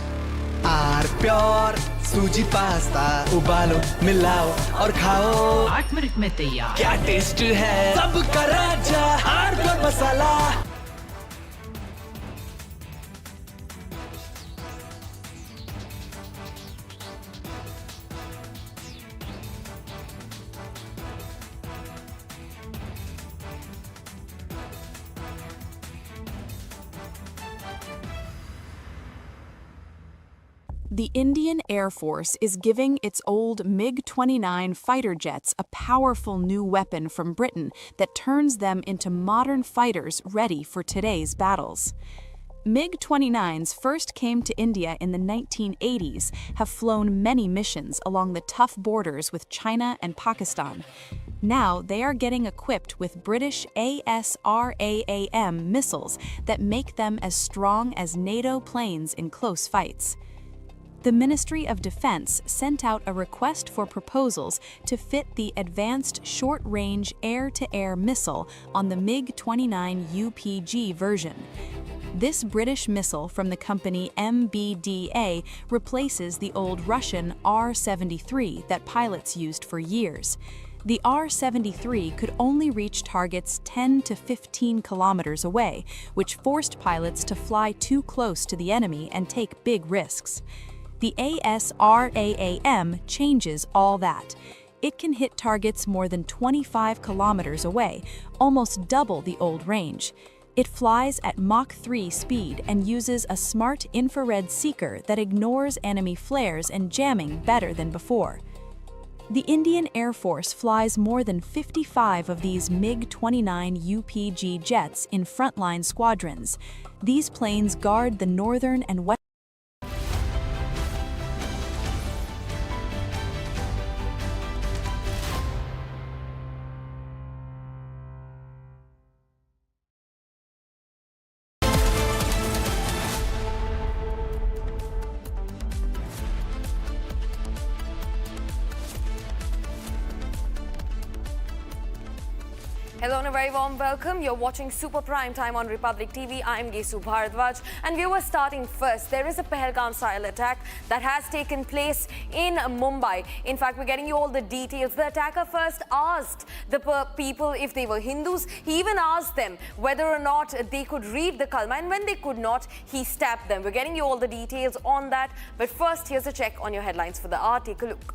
R pure सूजी पास्ता उबालो, मिलाओ और खाओ। 8 मिनट में तैयार। क्या टेस्ट है सबका राजा, R pure masala. The Indian Air Force is giving its old MiG-29 fighter jets a powerful new weapon from Britain that turns them into modern fighters ready for today's battles. MiG-29s first came to India in the 1980s, have flown many missions along the tough borders with China and Pakistan. Now they are getting equipped with British ASRAAM missiles that make them as strong as NATO planes in close fights. The Ministry of Defense sent out a request for proposals to fit the Advanced Short-Range Air-to-Air Missile on the MiG-29 UPG version. This British missile from the company MBDA replaces the old Russian R-73 that pilots used for years. The R-73 could only reach targets 10 to 15 kilometers away, which forced pilots to fly too close to the enemy and take big risks. The ASRAAM changes all that. It can hit targets more than 25 kilometers away, almost double the old range. It flies at Mach 3 speed and uses a smart infrared seeker that ignores enemy flares and jamming better than before. The Indian Air Force flies more than 55 of these MiG-29 UPG jets in frontline squadrons. These planes guard the northern and western Hello and a very warm welcome. You're watching Super Prime Time on Republic TV. I'm Gesu Bharadwaj. And viewers, starting first, there is a Pahalgam-style attack that has taken place in Mumbai. In fact, we're getting you all the details. The attacker first asked the people if they were Hindus. He even asked them whether or not they could read the Kalma. And when they could not, he stabbed them. We're getting you all the details on that. But first, here's a check on your headlines for the hour. Take a look.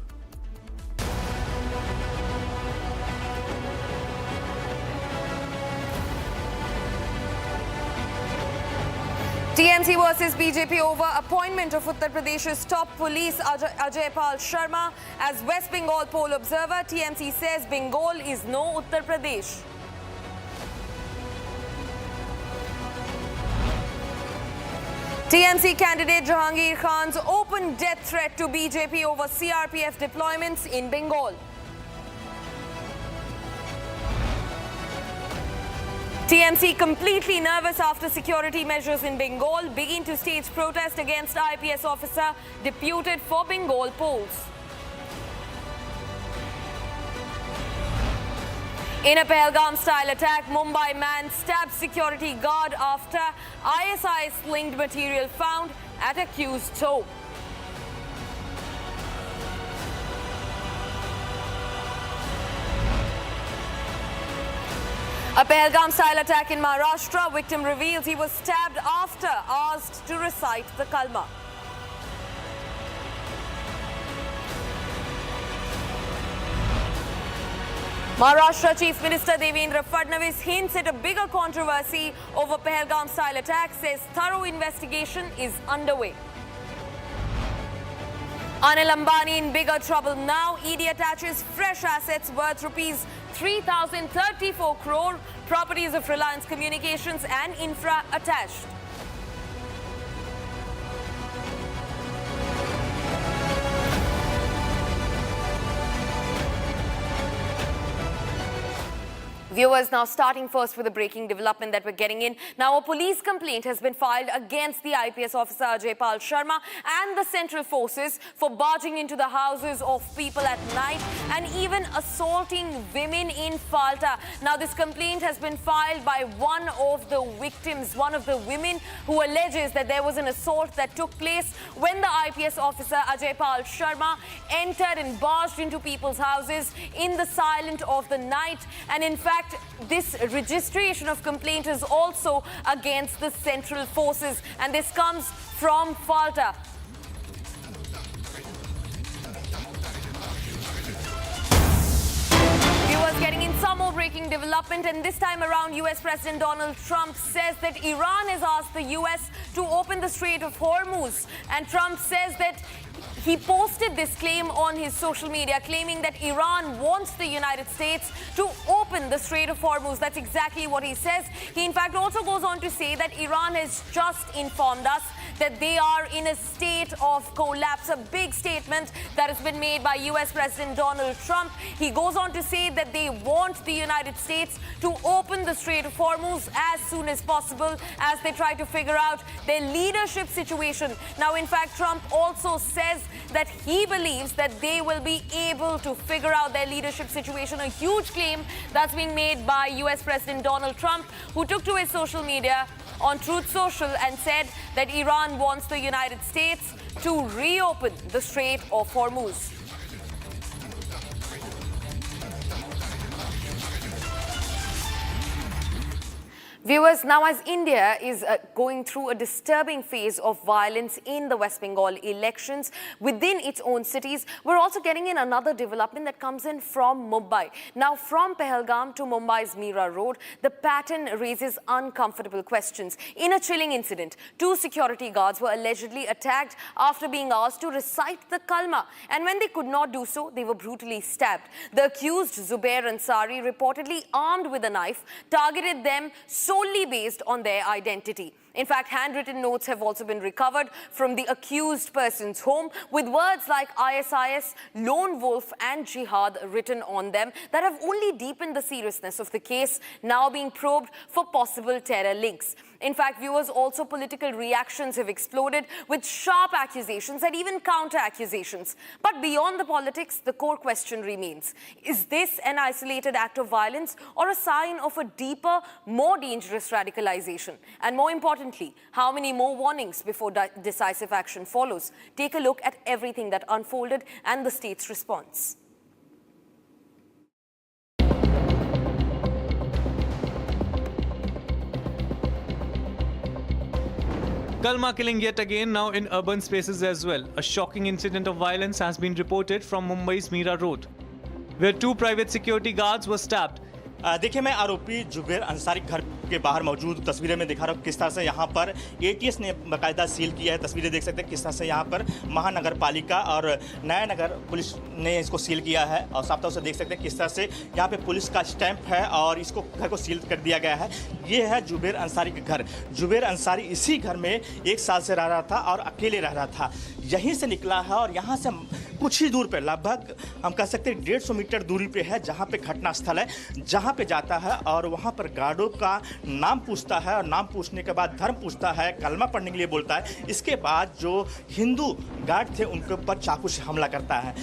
TMC versus BJP over appointment of Uttar Pradesh's top police Ajay Pal Sharma as West Bengal poll observer. TMC says Bengal is no Uttar Pradesh. TMC candidate Jahangir Khan's open death threat to BJP over CRPF deployments in Bengal. TMC completely nervous after security measures in Bengal begin to stage protest against IPS officer deputed for Bengal polls. In a Pahalgam-style attack, Mumbai man stabbed security guard after ISIS-linked material found at accused home. A Pahalgam-style attack in Maharashtra. Victim reveals he was stabbed after asked to recite the Kalma. Maharashtra Chief Minister Devendra Fadnavis hints at a bigger controversy over Pahalgam-style attack, says thorough investigation is underway. Anil Ambani in bigger trouble now. ED attaches fresh assets worth rupees 3,034 crore. Properties of Reliance Communications and Infra attached. Viewers, now starting first with a breaking development that we're getting in. Now, a police complaint has been filed against the IPS officer Ajay Pal Sharma and the Central Forces for barging into the houses of people at night and even assaulting women in Falta. Now, this complaint has been filed by one of the victims, one of the women who alleges that there was an assault that took place when the IPS officer Ajay Pal Sharma entered and barged into people's houses in the silence of the night. And in fact, this registration of complaint is also against the Central Forces, and this comes from Falta. Viewers, Getting in some more breaking development, and this time around, US President Donald Trump says that Iran has asked the US to open the Strait of Hormuz. And Trump says that he posted this claim on his social media, claiming that Iran wants the United States to open the Strait of Hormuz. That's exactly what he says. He, in fact, also goes on to say that Iran has just informed us that they are in a state of collapse. A big statement that has been made by US President Donald Trump. He goes on to say that they want the United States to open the Strait of Hormuz as soon as possible as they try to figure out their leadership situation. Now, in fact, Trump also says that he believes that they will be able to figure out their leadership situation. A huge claim that's being made by US President Donald Trump, who took to his social media on Truth Social and said that Iran wants the United States to reopen the Strait of Hormuz. Viewers, now as India is going through a disturbing phase of violence in the West Bengal elections within its own cities, we're also getting in another development that comes in from Mumbai. Now, from Pahalgam to Mumbai's Mira Road, the pattern raises uncomfortable questions. In a chilling incident, 2 security guards were allegedly attacked after being asked to recite the kalma. And when they could not do so, they were brutally stabbed. The accused, Zubair Ansari, reportedly armed with a knife, targeted them solely based on their identity. In fact, handwritten notes have also been recovered from the accused person's home with words like ISIS, Lone Wolf and Jihad written on them that have only deepened the seriousness of the case, now being probed for possible terror links. In fact, viewers, also political reactions have exploded with sharp accusations and even counter-accusations. But beyond the politics, the core question remains. Is this an isolated act of violence or a sign of a deeper, more dangerous radicalization? And more importantly, how many more warnings before decisive action follows? Take a look at everything that unfolded and the state's response. Kalma killing yet again, now in urban spaces as well. A shocking incident of violence has been reported from Mumbai's Mira Road, where 2 private security guards were stabbed. देखिए, मैं आरोपी जुबेर अंसारी घर के बाहर मौजूद तस्वीरें में दिखा रहा हूँ किस तरह से यहाँ पर एटीएस ने बाकायदा सील किया है। तस्वीरें देख सकते हैं किस तरह से यहाँ पर महानगर पालिका और नया नगर पुलिस ने इसको सील किया है और साफ तौर से देख सकते हैं किस तरह से यहाँ पे पुलिस का स्टैंप है और इसको घर को सील कर दिया गया है। ये है जुबेर अंसारी के घर। जुबेर अंसारी इसी घर में 1 साल से रह रहा था और अकेले रह रहा था। यहीं से निकला है और यहाँ से कुछ ही दूर पे, लगभग हम कह सकते हैं 150 मीटर दूरी पे है जहाँ पे घटना स्थल है, जहाँ पे जाता है और वहाँ पर गार्डों का नाम पूछता है और नाम पूछने के बाद धर्म पूछता है, कलमा पढ़ने के लिए बोलता है। इसके बाद जो हिंदू गार्ड थे उनके ऊपर चाकू से हमला करता है।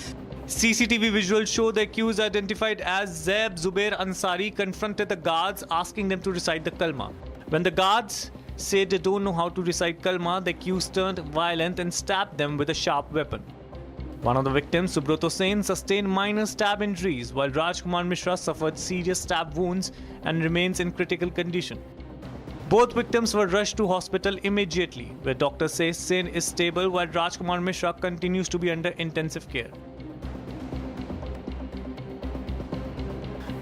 CCTV visuals show the accused, identified as Zeb Zubair Ansari, confronted the guards asking them to recite the kalma. When the guards said they don't know how to recite kalma, the accused turned violent and stabbed them with a sharp weapon. One of the victims, Subrata Sen, sustained minor stab injuries, while Rajkumar Mishra suffered serious stab wounds and remains in critical condition. Both victims were rushed to hospital immediately, where doctors say Sen is stable while Rajkumar Mishra continues to be under intensive care.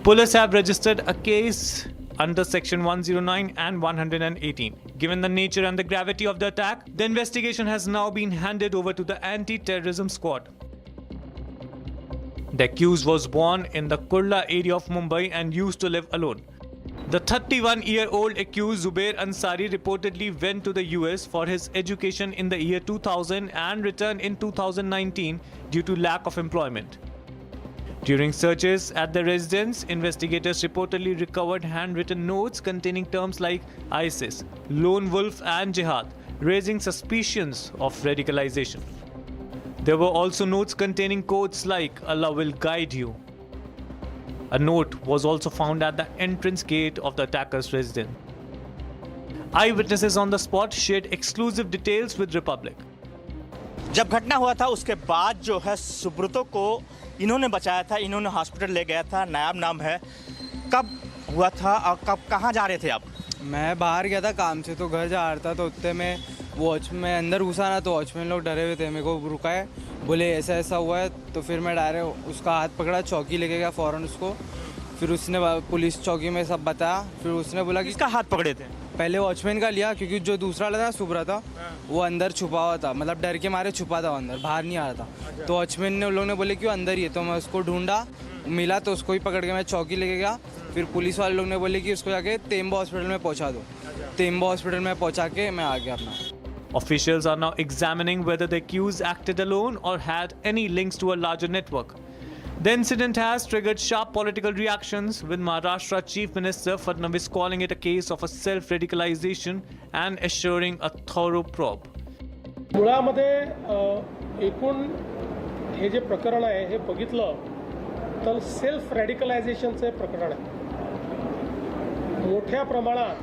Police have registered a case under Section 109 and 118. Given the nature and the gravity of the attack, the investigation has now been handed over to the Anti-Terrorism Squad. The accused was born in the Kurla area of Mumbai and used to live alone. The 31-year-old accused Zubair Ansari reportedly went to the US for his education in the year 2000 and returned in 2019 due to lack of employment. During searches at the residence, investigators reportedly recovered handwritten notes containing terms like ISIS, Lone Wolf and Jihad, raising suspicions of radicalization. There were also notes containing quotes like Allah will guide you. A note was also found at the entrance gate of the attacker's residence. Eyewitnesses on the spot shared exclusive details with Republic. जब घटना हुआ था उसके बाद जो है सुब्रतो को इन्होंने बचाया था, इन्होंने हॉस्पिटल ले गया था, नायाब नाम है। कब हुआ था और कब कहाँ जा रहे थे आप? मैं बाहर गया था काम से, तो घर जा रहा था, तो उतने में वॉच में अंदर घुसा ना, तो वॉचमैन लोग डरे हुए थे, मेरे को रुकाए, बोले ऐसा ऐसा हुआ है, तो फिर मैं डायरेक्ट उसका हाथ पकड़ा, चौकी लेके गया फ़ौरन उसको, फिर उसने पुलिस चौकी में सब बताया, फिर उसने बोला कि किसका हाथ पकड़े थे? पहले वॉचमैन का लिया, क्योंकि जो दूसरा लगा सुबह था वो अंदर छुपा हुआ था, मतलब डर के मारे छुपा था अंदर, बाहर नहीं आ रहा था। तो वॉचमैन ने, उन लोगों ने बोले कि वो अंदर ही है, तो मैं उसको ढूंढा, मिला तो उसको ही पकड़ के मैं चौकी लेके गया। फिर पुलिस वाले लोग ने बोले कि उसको जाके तेम्बा हॉस्पिटल में पहुंचा दो। तेम्बा हॉस्पिटल में पहुंचा के मैं आ गया अपना। Officials are now examining whether the accused acted alone or had any links to a larger network. The incident has triggered sharp political reactions, with Maharashtra Chief Minister Fadnavis calling it a case of a self-radicalization and assuring a thorough probe. मुळामध्ये एकूण हे जे प्रकरण आहे हे बघितलं तर self रॅडिकलायझेशनचे प्रकरण आहे. मोठ्या प्रमाणात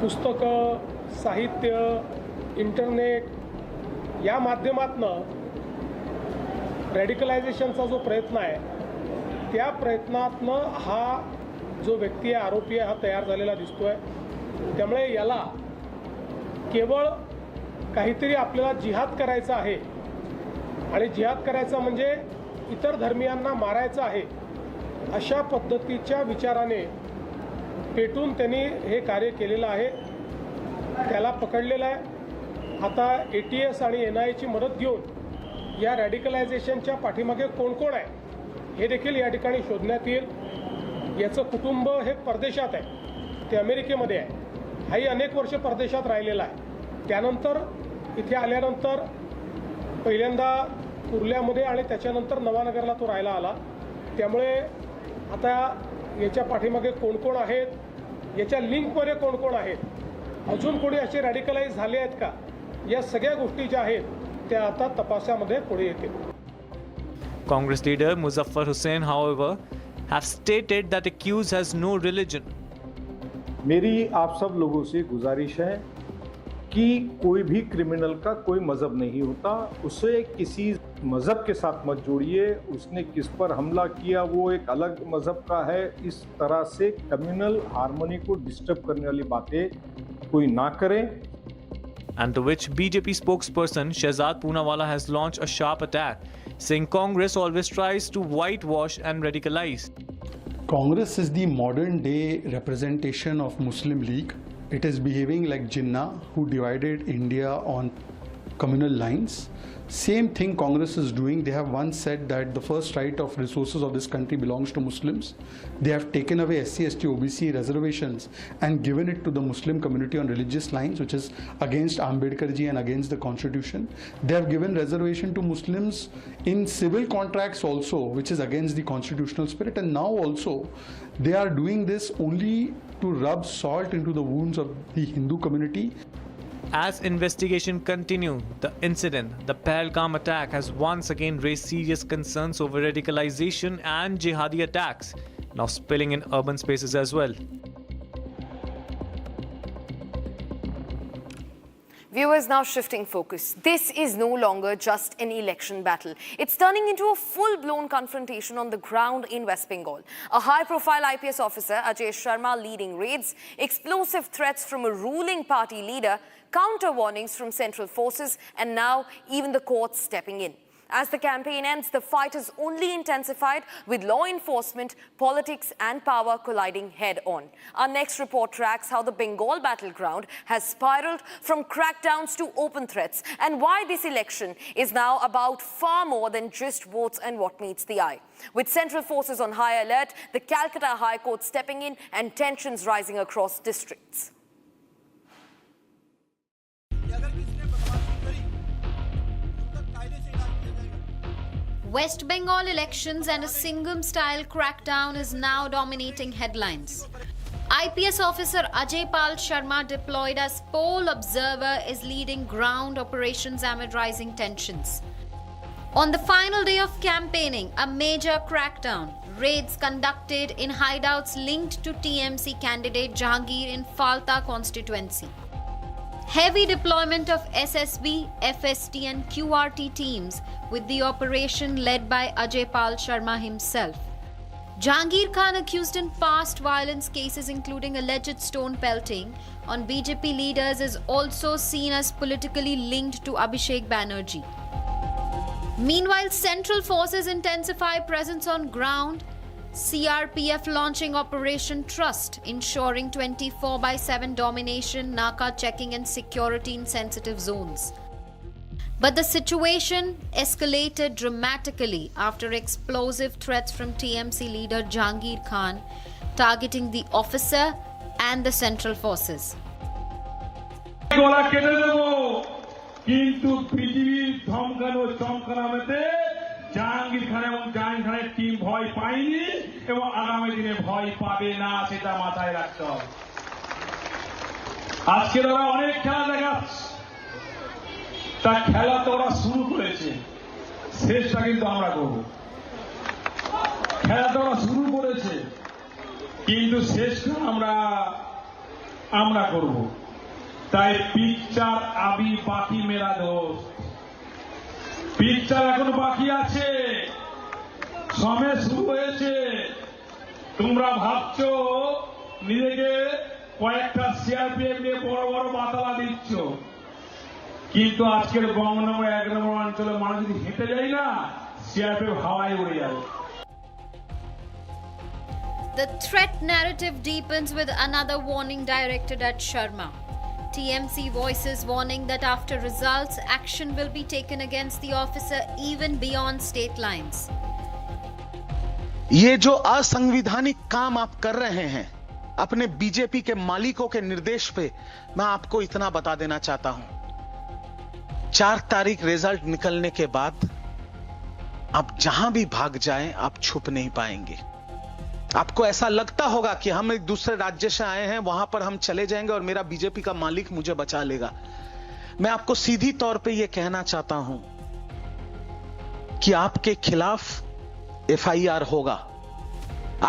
पुस्तकं, साहित्य, इंटरनेट या माध्यमातनं रॅडिकलायझेशनचा जो प्रयत्न आहे त्या प्रयत्नातनं हा जो व्यक्ती आहे, आरोपी आहे, हा तयार झालेला दिसतोय. त्यामुळे याला केवळ काहीतरी आपल्याला जिहाद करायचा आहे आणि जिहाद करायचा म्हणजे इतर धर्मियांना मारायचं आहे अशा पद्धतीच्या विचाराने पेटून त्यांनी हे कार्य केलेलं आहे. त्याला पकडलेलं आहे. आता ATS आणि NIAची मदत घेऊन या रॅडिकलायझेशनच्या पाठीमागे कोण कोण आहे हे देखील या ठिकाणी शोधण्यात येईल. याचं कुटुंब हे परदेशात आहे, ते अमेरिकेमध्ये आहे. हाही अनेक वर्ष परदेशात राहिलेला आहे. त्यानंतर इथे आल्यानंतर पहिल्यांदा कुर्ल्यामध्ये आणि त्याच्यानंतर नवानगरला तो राहायला आला. त्यामुळे आता याच्या पाठीमागे कोण कोण आहेत, याच्या लिंकमध्ये कोण कोण आहेत, अजून कोणी असे रॅडिकलाइज झाले आहेत का, या सगळ्या गोष्टी ज्या आहेत त्या आता तपासामध्ये पुढे येतील. Congress leader Muzaffar Hussain, however, have stated that accused has no religion. मेरी आप सब लोगों से गुजारिश है कि कोई भी क्रिमिनल का कोई मजहब नहीं होता, उसे किसी मजहब के साथ मत जोड़िए. उसने किस पर हमला किया वो एक अलग मजहब का है. इस तरह से कम्युनल हार्मनी को डिस्टर्ब करने वाली बातें कोई ना करें. And to which BJP spokesperson Shehzad Poonawalla has launched a sharp attack, saying Congress always tries to whitewash and radicalize. Congress is the modern day representation of Muslim League. It is behaving like Jinnah, who divided India on communal lines. Same thing Congress is doing. They have once said that the first right of resources of this country belongs to Muslims. They have taken away SC, ST, OBC reservations and given it to the Muslim community on religious lines, which is against Ambedkar ji and against the constitution. They have given reservation to Muslims in civil contracts also, which is against the constitutional spirit. And now also they are doing this only to rub salt into the wounds of the Hindu community. As investigation continues, the incident, the Pahalgam attack, has once again raised serious concerns over radicalization and jihadi attacks, now spilling in urban spaces as well. Viewers, now shifting focus. This is no longer just an election battle. It's turning into a full-blown confrontation on the ground in West Bengal. A high-profile IPS officer, Ajay Sharma, leading raids, explosive threats from a ruling party leader, counter warnings from central forces, and now even the courts stepping in. As the campaign ends, the fight has only intensified, with law enforcement, politics and power colliding head-on. Our next report tracks how the Bengal battleground has spiraled from crackdowns to open threats, and why this election is now about far more than just votes and what meets the eye. With central forces on high alert, the Calcutta High Court stepping in, and tensions rising across districts. West Bengal elections and a Singham-style crackdown is now dominating headlines. IPS officer Ajay Pal Sharma, deployed as poll observer, is leading ground operations amid rising tensions. On the final day of campaigning, a major crackdown. Raids conducted in hideouts linked to TMC candidate Jahangir in Falta constituency. Heavy deployment of SSB, FST and QRT teams, with the operation led by Ajay Pal Sharma himself. Jahangir Khan, accused in past violence cases including alleged stone pelting on BJP leaders, is also seen as politically linked to Abhishek Banerjee. Meanwhile, central forces intensify presence on ground. CRPF launching Operation Trust, ensuring 24/7 domination, Naka checking and security in sensitive zones. But the situation escalated dramatically after explosive threats from TMC leader Jahangir Khan targeting the officer and the central forces. Jahangir Khan এবং জাহাঙ্গীর খানের team ভয় পায়নি এবং আগামী দিনে ভয় পাবে না, সেটা মাথায় রাখতে হবে। আজকে ওরা অনেক খেলা দেখাচ্ছে, তা খেলা তো ওরা শুরু করেছে, শেষটা কিন্তু আমরা করব। খেলা তো ওরা শুরু করেছে, কিন্তু শেষটা আমরা করব। তাই পিকচার আবি বাকি মেরা দোস্ত, পিকচার এখন বাকি আছে, সময় শুরু হয়েছে। তোমরা ভাবছো নিজেকে কয়েকটা সিআরপিএফ নিয়ে বড় বড় বাতালা দিচ্ছ, কিন্তু আজকের গঙ্গনগর 1 নম্বর অঞ্চলে মানুষ যদি হেঁটে যায় না, সিআরপিএফ হাওয়ায় উড়ে যাবে। The threat narrative deepens with another warning directed at Sharma. TMC voices warning that after results, action will be taken against the officer even beyond state lines. ये जो असंवैधानिक काम आप कर रहे हैं अपने बीजेपी के मालिकों के निर्देश पे, मैं आपको इतना बता देना चाहता हूं, 4 तारीख रिजल्ट निकलने के बाद आप जहां भी भाग जाएं, आप छुप नहीं पाएंगे। आपको ऐसा लगता होगा कि हम एक दूसरे राज्य से आए हैं, वहां पर हम चले जाएंगे और मेरा बीजेपी का मालिक मुझे बचा लेगा। मैं आपको सीधी तौर पे यह कहना चाहता हूं कि आपके खिलाफ एफआईआर होगा,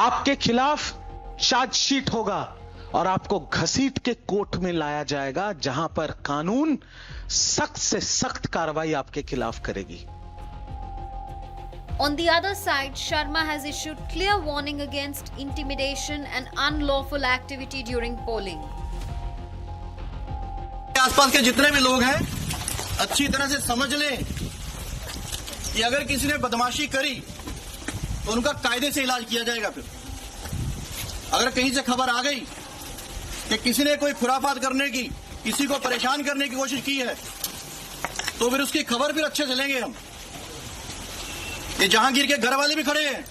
आपके खिलाफ चार्जशीट होगा और आपको घसीट के कोर्ट में लाया जाएगा, जहां पर कानून सख्त से सख्त कार्रवाई आपके खिलाफ करेगी। On the other side, Sharma has issued clear warning against intimidation and unlawful activity during polling. आसपास के जितने भी लोग हैं अच्छी तरह से समझ लें कि अगर किसी ने बदमाशी करी तो उनका कायदे से इलाज किया जाएगा। फिर अगर कहीं से खबर आ गई कि किसी ने कोई खुराफात करने की, किसी को परेशान करने की कोशिश की है, तो फिर उसकी खबर फिर अच्छे से लेंगे हम। ये जहांगीर के घर वाले भी खड़े हैं,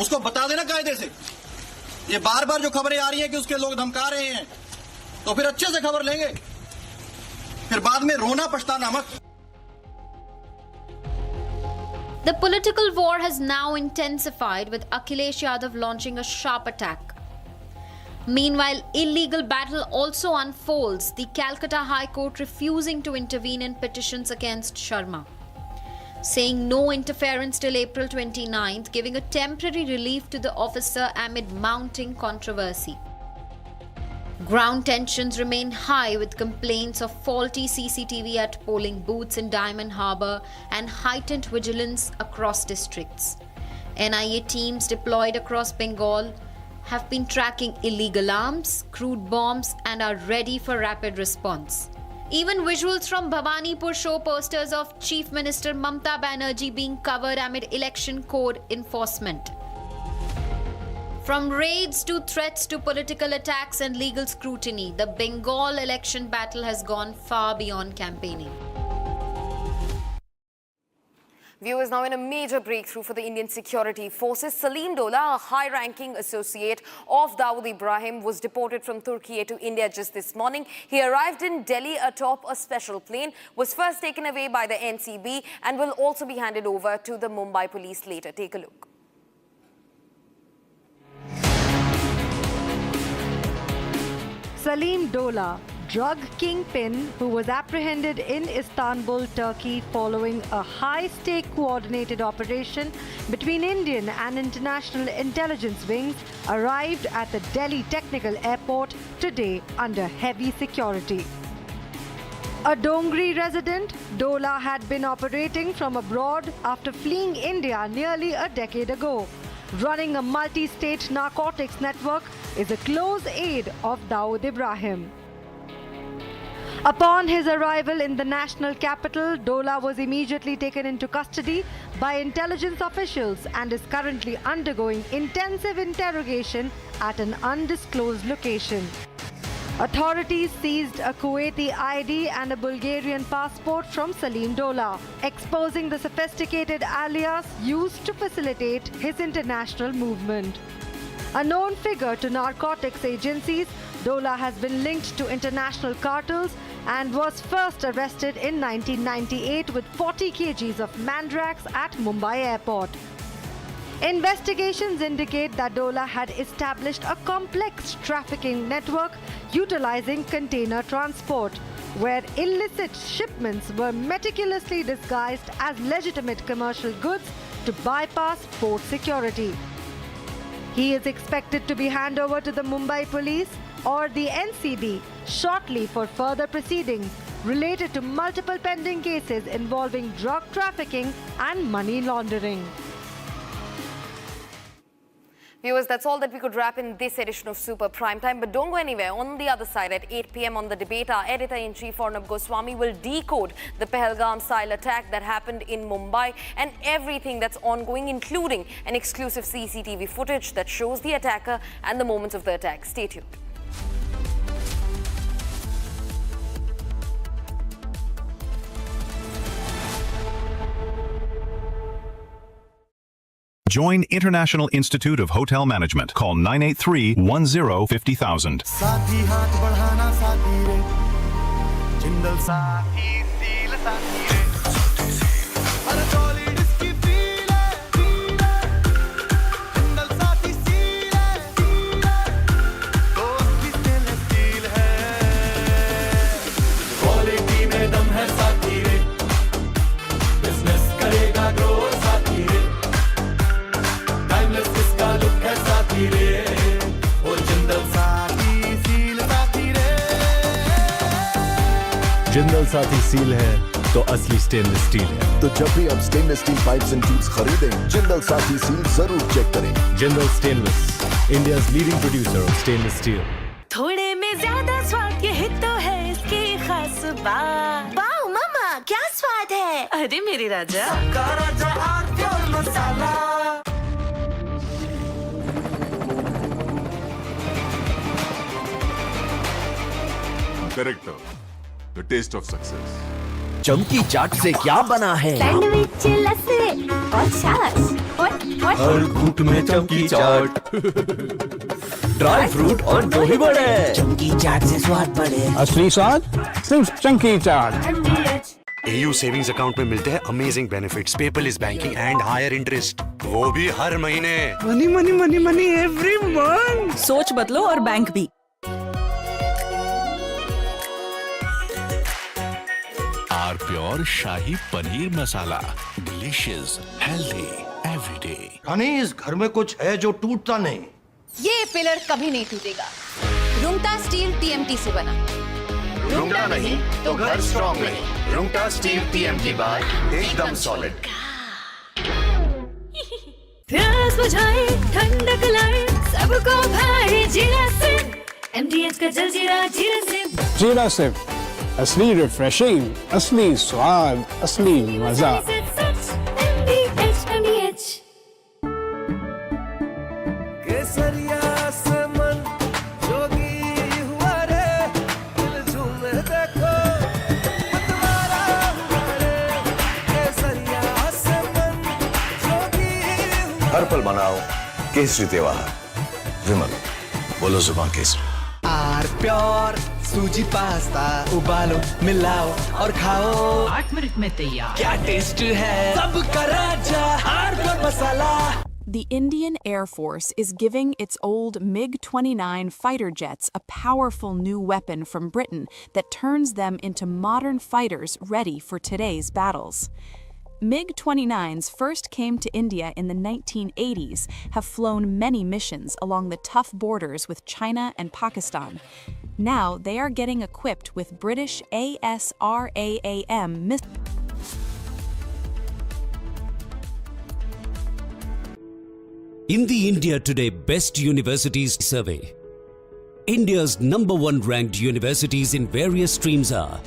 उसको बता देना कायदे से। ये बार बार जो खबरें आ रही हैं कि उसके लोग धमका रहे हैं, तो फिर अच्छे से खबर लेंगे, फिर बाद में रोना पछताना मत। The political war has now intensified with Akhilesh Yadav launching a sharp attack. Meanwhile, illegal battle also unfolds, the Calcutta High Court refusing to intervene in petitions against Sharma, saying no interference till April 29th, giving a temporary relief to the officer amid mounting controversy. Ground tensions remain high with complaints of faulty CCTV at polling booths in Diamond Harbour and heightened vigilance across districts. NIA teams deployed across Bengal have been tracking illegal arms, crude bombs and are ready for rapid response. Even visuals from Bhawanipur show posters of Chief Minister Mamta Banerjee being covered amid election code enforcement. From raids to threats to political attacks and legal scrutiny, the Bengal election battle has gone far beyond campaigning. Viewers, now in a major breakthrough for the Indian security forces, Salim Dola, a high-ranking associate of Dawood Ibrahim, was deported from Turkey to India just this morning. He arrived in Delhi atop a special plane, was first taken away by the NCB and will also be handed over to the Mumbai police later. Take a look. Salim Dola, drug kingpin who was apprehended in Istanbul, Turkey following a high-stake coordinated operation between Indian and international intelligence wings, arrived at the Delhi Technical Airport today under heavy security. A Dongri resident, Dola had been operating from abroad after fleeing India nearly a decade ago. Running a multi-state narcotics network is a close aide of Dawood Ibrahim. Upon his arrival in the national capital, Dola was immediately taken into custody by intelligence officials and is currently undergoing intensive interrogation at an undisclosed location. Authorities seized a Kuwaiti ID and a Bulgarian passport from Salim Dola, exposing the sophisticated alias used to facilitate his international movement. A known figure to narcotics agencies, Dola has been linked to international cartels and was first arrested in 1998 with 40 kgs of mandrax at Mumbai airport. Investigations indicate that Dola had established a complex trafficking network utilizing container transport, where illicit shipments were meticulously disguised as legitimate commercial goods to bypass port security. He is expected to be handed over to the Mumbai police or the NCB shortly for further proceedings related to multiple pending cases involving drug trafficking and money laundering. Viewers, that's all that we could wrap in this edition of Super Primetime. But don't go anywhere. On the other side, at 8 p.m. on The Debate, our editor-in-chief Arnab Goswami will decode the Pahalgam-style attack that happened in Mumbai and everything that's ongoing, including an exclusive CCTV footage that shows the attacker and the moments of the attack. Stay tuned. Join International Institute of Hotel Management. Call 983-10-50,000. साथी हाथ बढ़ाना साथी रे Jindal Saathi seal साथी रे हर solid इसकी feel है Jindal Saathi seal है दोस्त की स्टेनलेस स्टील है क्वालिटी में दम है साथी रे बिजनेस करेगा ग्रो साथी रे टाइमलेस इसका लुक है साथी रे ओ जिंदल साथी सील साथी रे जिंदल साथी सील है तो असली स्टेनलेस स्टील है। तो जब भी आप stainless steel pipes and tubes खरीदें, जिंदल साथी सील जरूर चेक करें। Jindal stainless, India's leading producer of stainless steel. थोड़े में ज्यादा स्वाद यही तो है इसकी खास बात। वाओ मामा, क्या स्वाद है? अरे मेरे राजा, सबका राजा आरती और मसाला। Correct. The taste of success. चमकी चाट से क्या बना है? सैंडविच, लस्सी और छाछ और हर घूंट में चमकी चाट। ड्राई फ्रूट और दही बड़े। चमकी चाट से स्वाद बढ़े। असली स्वाद सिर्फ chunky chaat. AU savings account में मिलते हैं amazing benefits, paperless banking and higher interest, वो भी हर महीने। Money money money money every month. सोच बदलो और बैंक भी। R pure shahi paneer masala, delicious, healthy, everyday. यानी इस घर में कुछ है जो टूटता नहीं। ये पिलर कभी नहीं टूटेगा। रुंगटा स्टील TMT से बना। रुंगटा नहीं तो घर स्ट्रॉन्ग नहीं। रुंगटा स्टील TMT बार एकदम सॉलिड। प्यास बुझाए, ठंडक लाए, सबको भाई जीरा से। MDH का जल जीरा, जीरा से। जीरा से असली रिफ्रेशिंग, असली स्वाद, असली मजा। MDH। केसरिया से मन जोगी हुआ रे, दिल झूमे देखो मतवारा हुआ रे। केसरिया से मन जोगी हुआ। हर पल मनाओ केसरी त्योहार। विमल, बोलो जुबान केसरी। आर प्योर सूजी पास्ता, उबालो, मिलाओ और खाओ। 8 मिनट में तैयार। क्या टेस्ट है, सबका राजा R pure masala. The Indian Air Force is giving its old MiG-29 fighter jets a powerful new weapon from Britain that turns them into modern fighters ready for today's battles. MiG-29s first came to India in the 1980s, have flown many missions along the tough borders with China and Pakistan. Now they are getting equipped with British ASRAAM missiles. In the India Today Best Universities Survey, India's #1 ranked universities in various streams are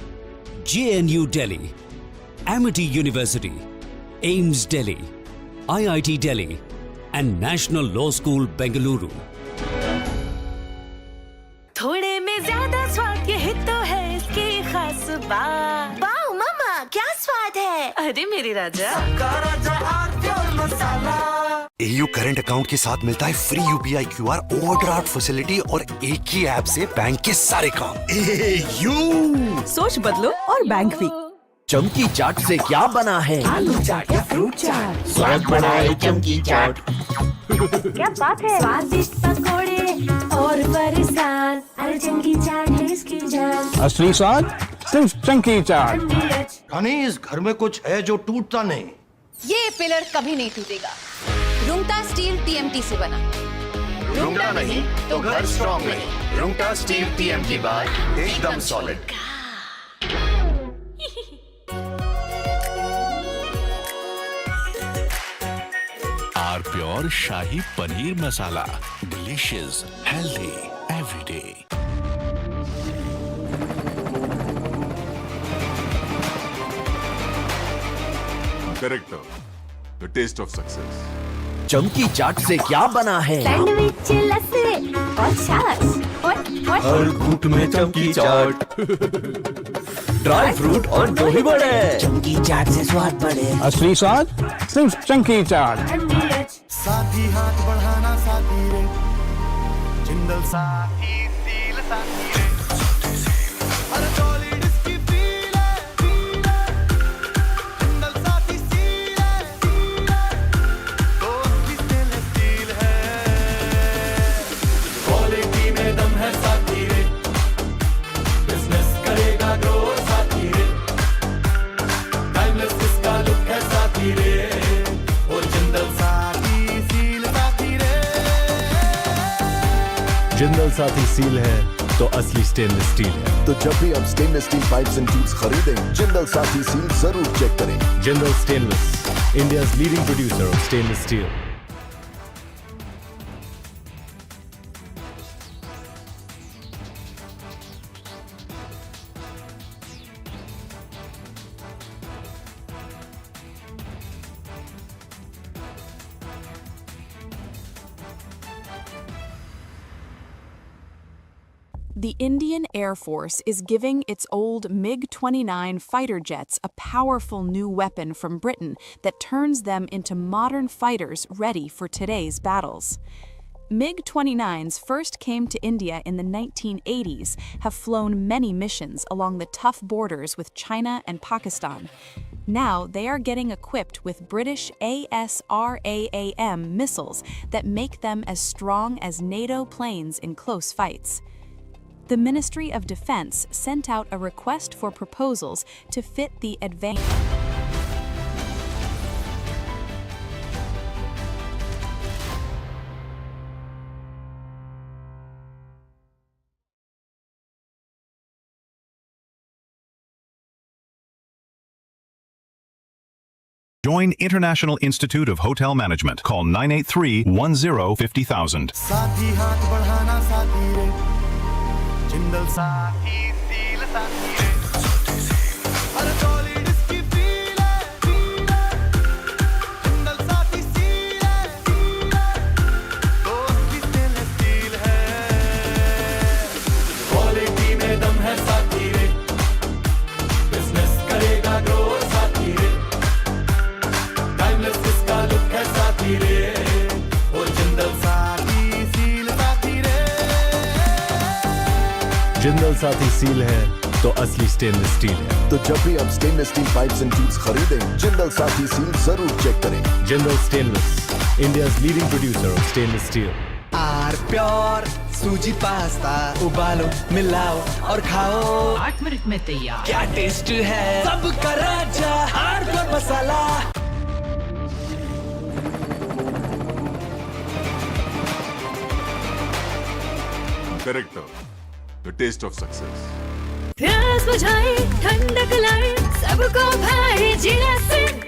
JNU Delhi, Amity University, AIMS Delhi, IIT Delhi, and National Law School Bengaluru. थोड़े में ज्यादा स्वाद यही तो है इसकी खास बात। वाओ मम्मा क्या स्वाद है। अरे मेरे राजा राजा और pure masala. AU current account के साथ मिलता है free UPI QR overdraft facility और एक ही ऐप से बैंक के सारे काम। AU सोच बदलो और बैंक भी। चमकी चाट से क्या बना है? आलू चाट या फ्रूट चाट, स्वाद बढ़ाए चमकी चाट। क्या बात है। स्वादिष्ट पकोड़े और बरसात, अरे चमकी चाट है इसकी जान। असली स्वाद सिर्फ चंकी चाट। रानी इस घर में कुछ है जो टूटता नहीं। ये पिलर कभी नहीं टूटेगा। रुंगटा स्टील TMT से बना। रुंगटा नहीं तो घर स्ट्रॉन्ग नहीं। रुंगटा स्टील TMT बार एकदम solid. R pure shahi paneer masala, delicious, healthy everyday. Character, the taste of success. चमकी चाट से क्या बना है? सैंडविच लस्सी और छाछ और हर घूंट में चमकी चाट। ड्राई फ्रूट और दही बड़े। चमकी चाट से स्वाद बढ़े। असली स्वाद सिर्फ चंकी चाट। साथी हाथ बढ़ाना साथी रे, जिंदल साथी सील साथी रे। हर सॉलिड इसकी फील है, जिंदल साथी सील है, दोस्ती स्टेनलेस स्टील है। क्वालिटी में दम है साथी रे, बिजनेस करेगा ग्रो साथी रे। टाइमलेस इसका लुक है साथी रे, और जिंदल साथी सील साथी रे। जिंदल साथी सील है तो असली स्टेनलेस स्टील है। तो जब भी आप stainless steel pipes and tubes खरीदें, जिंदल साथी सील जरूर चेक करें। Jindal stainless, India's leading producer of stainless steel. The Indian Air Force is giving its old MiG-29 fighter jets a powerful new weapon from Britain that turns them into modern fighters ready for today's battles. MiG-29s first came to India in the 1980s, have flown many missions along the tough borders with China and Pakistan. Now they are getting equipped with British ASRAAM missiles that make them as strong as NATO planes in close fights. The Ministry of Defense sent out a request for proposals to fit the advanced. Join International Institute of Hotel Management. Call 983-10-50,000. साथी हाथ बढ़ाना साथी रे, Jindal Saathi seal साथी रे। हर solid इसकी feel है, Jindal Saathi seal है, दोस्ती स्टेनलेस स्टील है। क्वालिटी में दम है साथी रे, बिजनेस करेगा ग्रो साथी रे। टाइमलेस इसका लुक है साथी रे, और जिंदल साथी सील साथी रे। जिंदल साथी सील है तो असली स्टेनलेस स्टील है। तो जब भी आप stainless steel pipes and tubes खरीदें, जिंदल साथी सील जरूर चेक करें। Jindal stainless, India's leading producer of stainless steel. R pure सूजी पास्ता उबालो मिलाओ और खाओ, 8 मिनट में तैयार। क्या टेस्ट है सबका राजा R pure masala. Character, the taste of success. प्यास बुझाए ठंडक लाए सबको भाई जीरा से।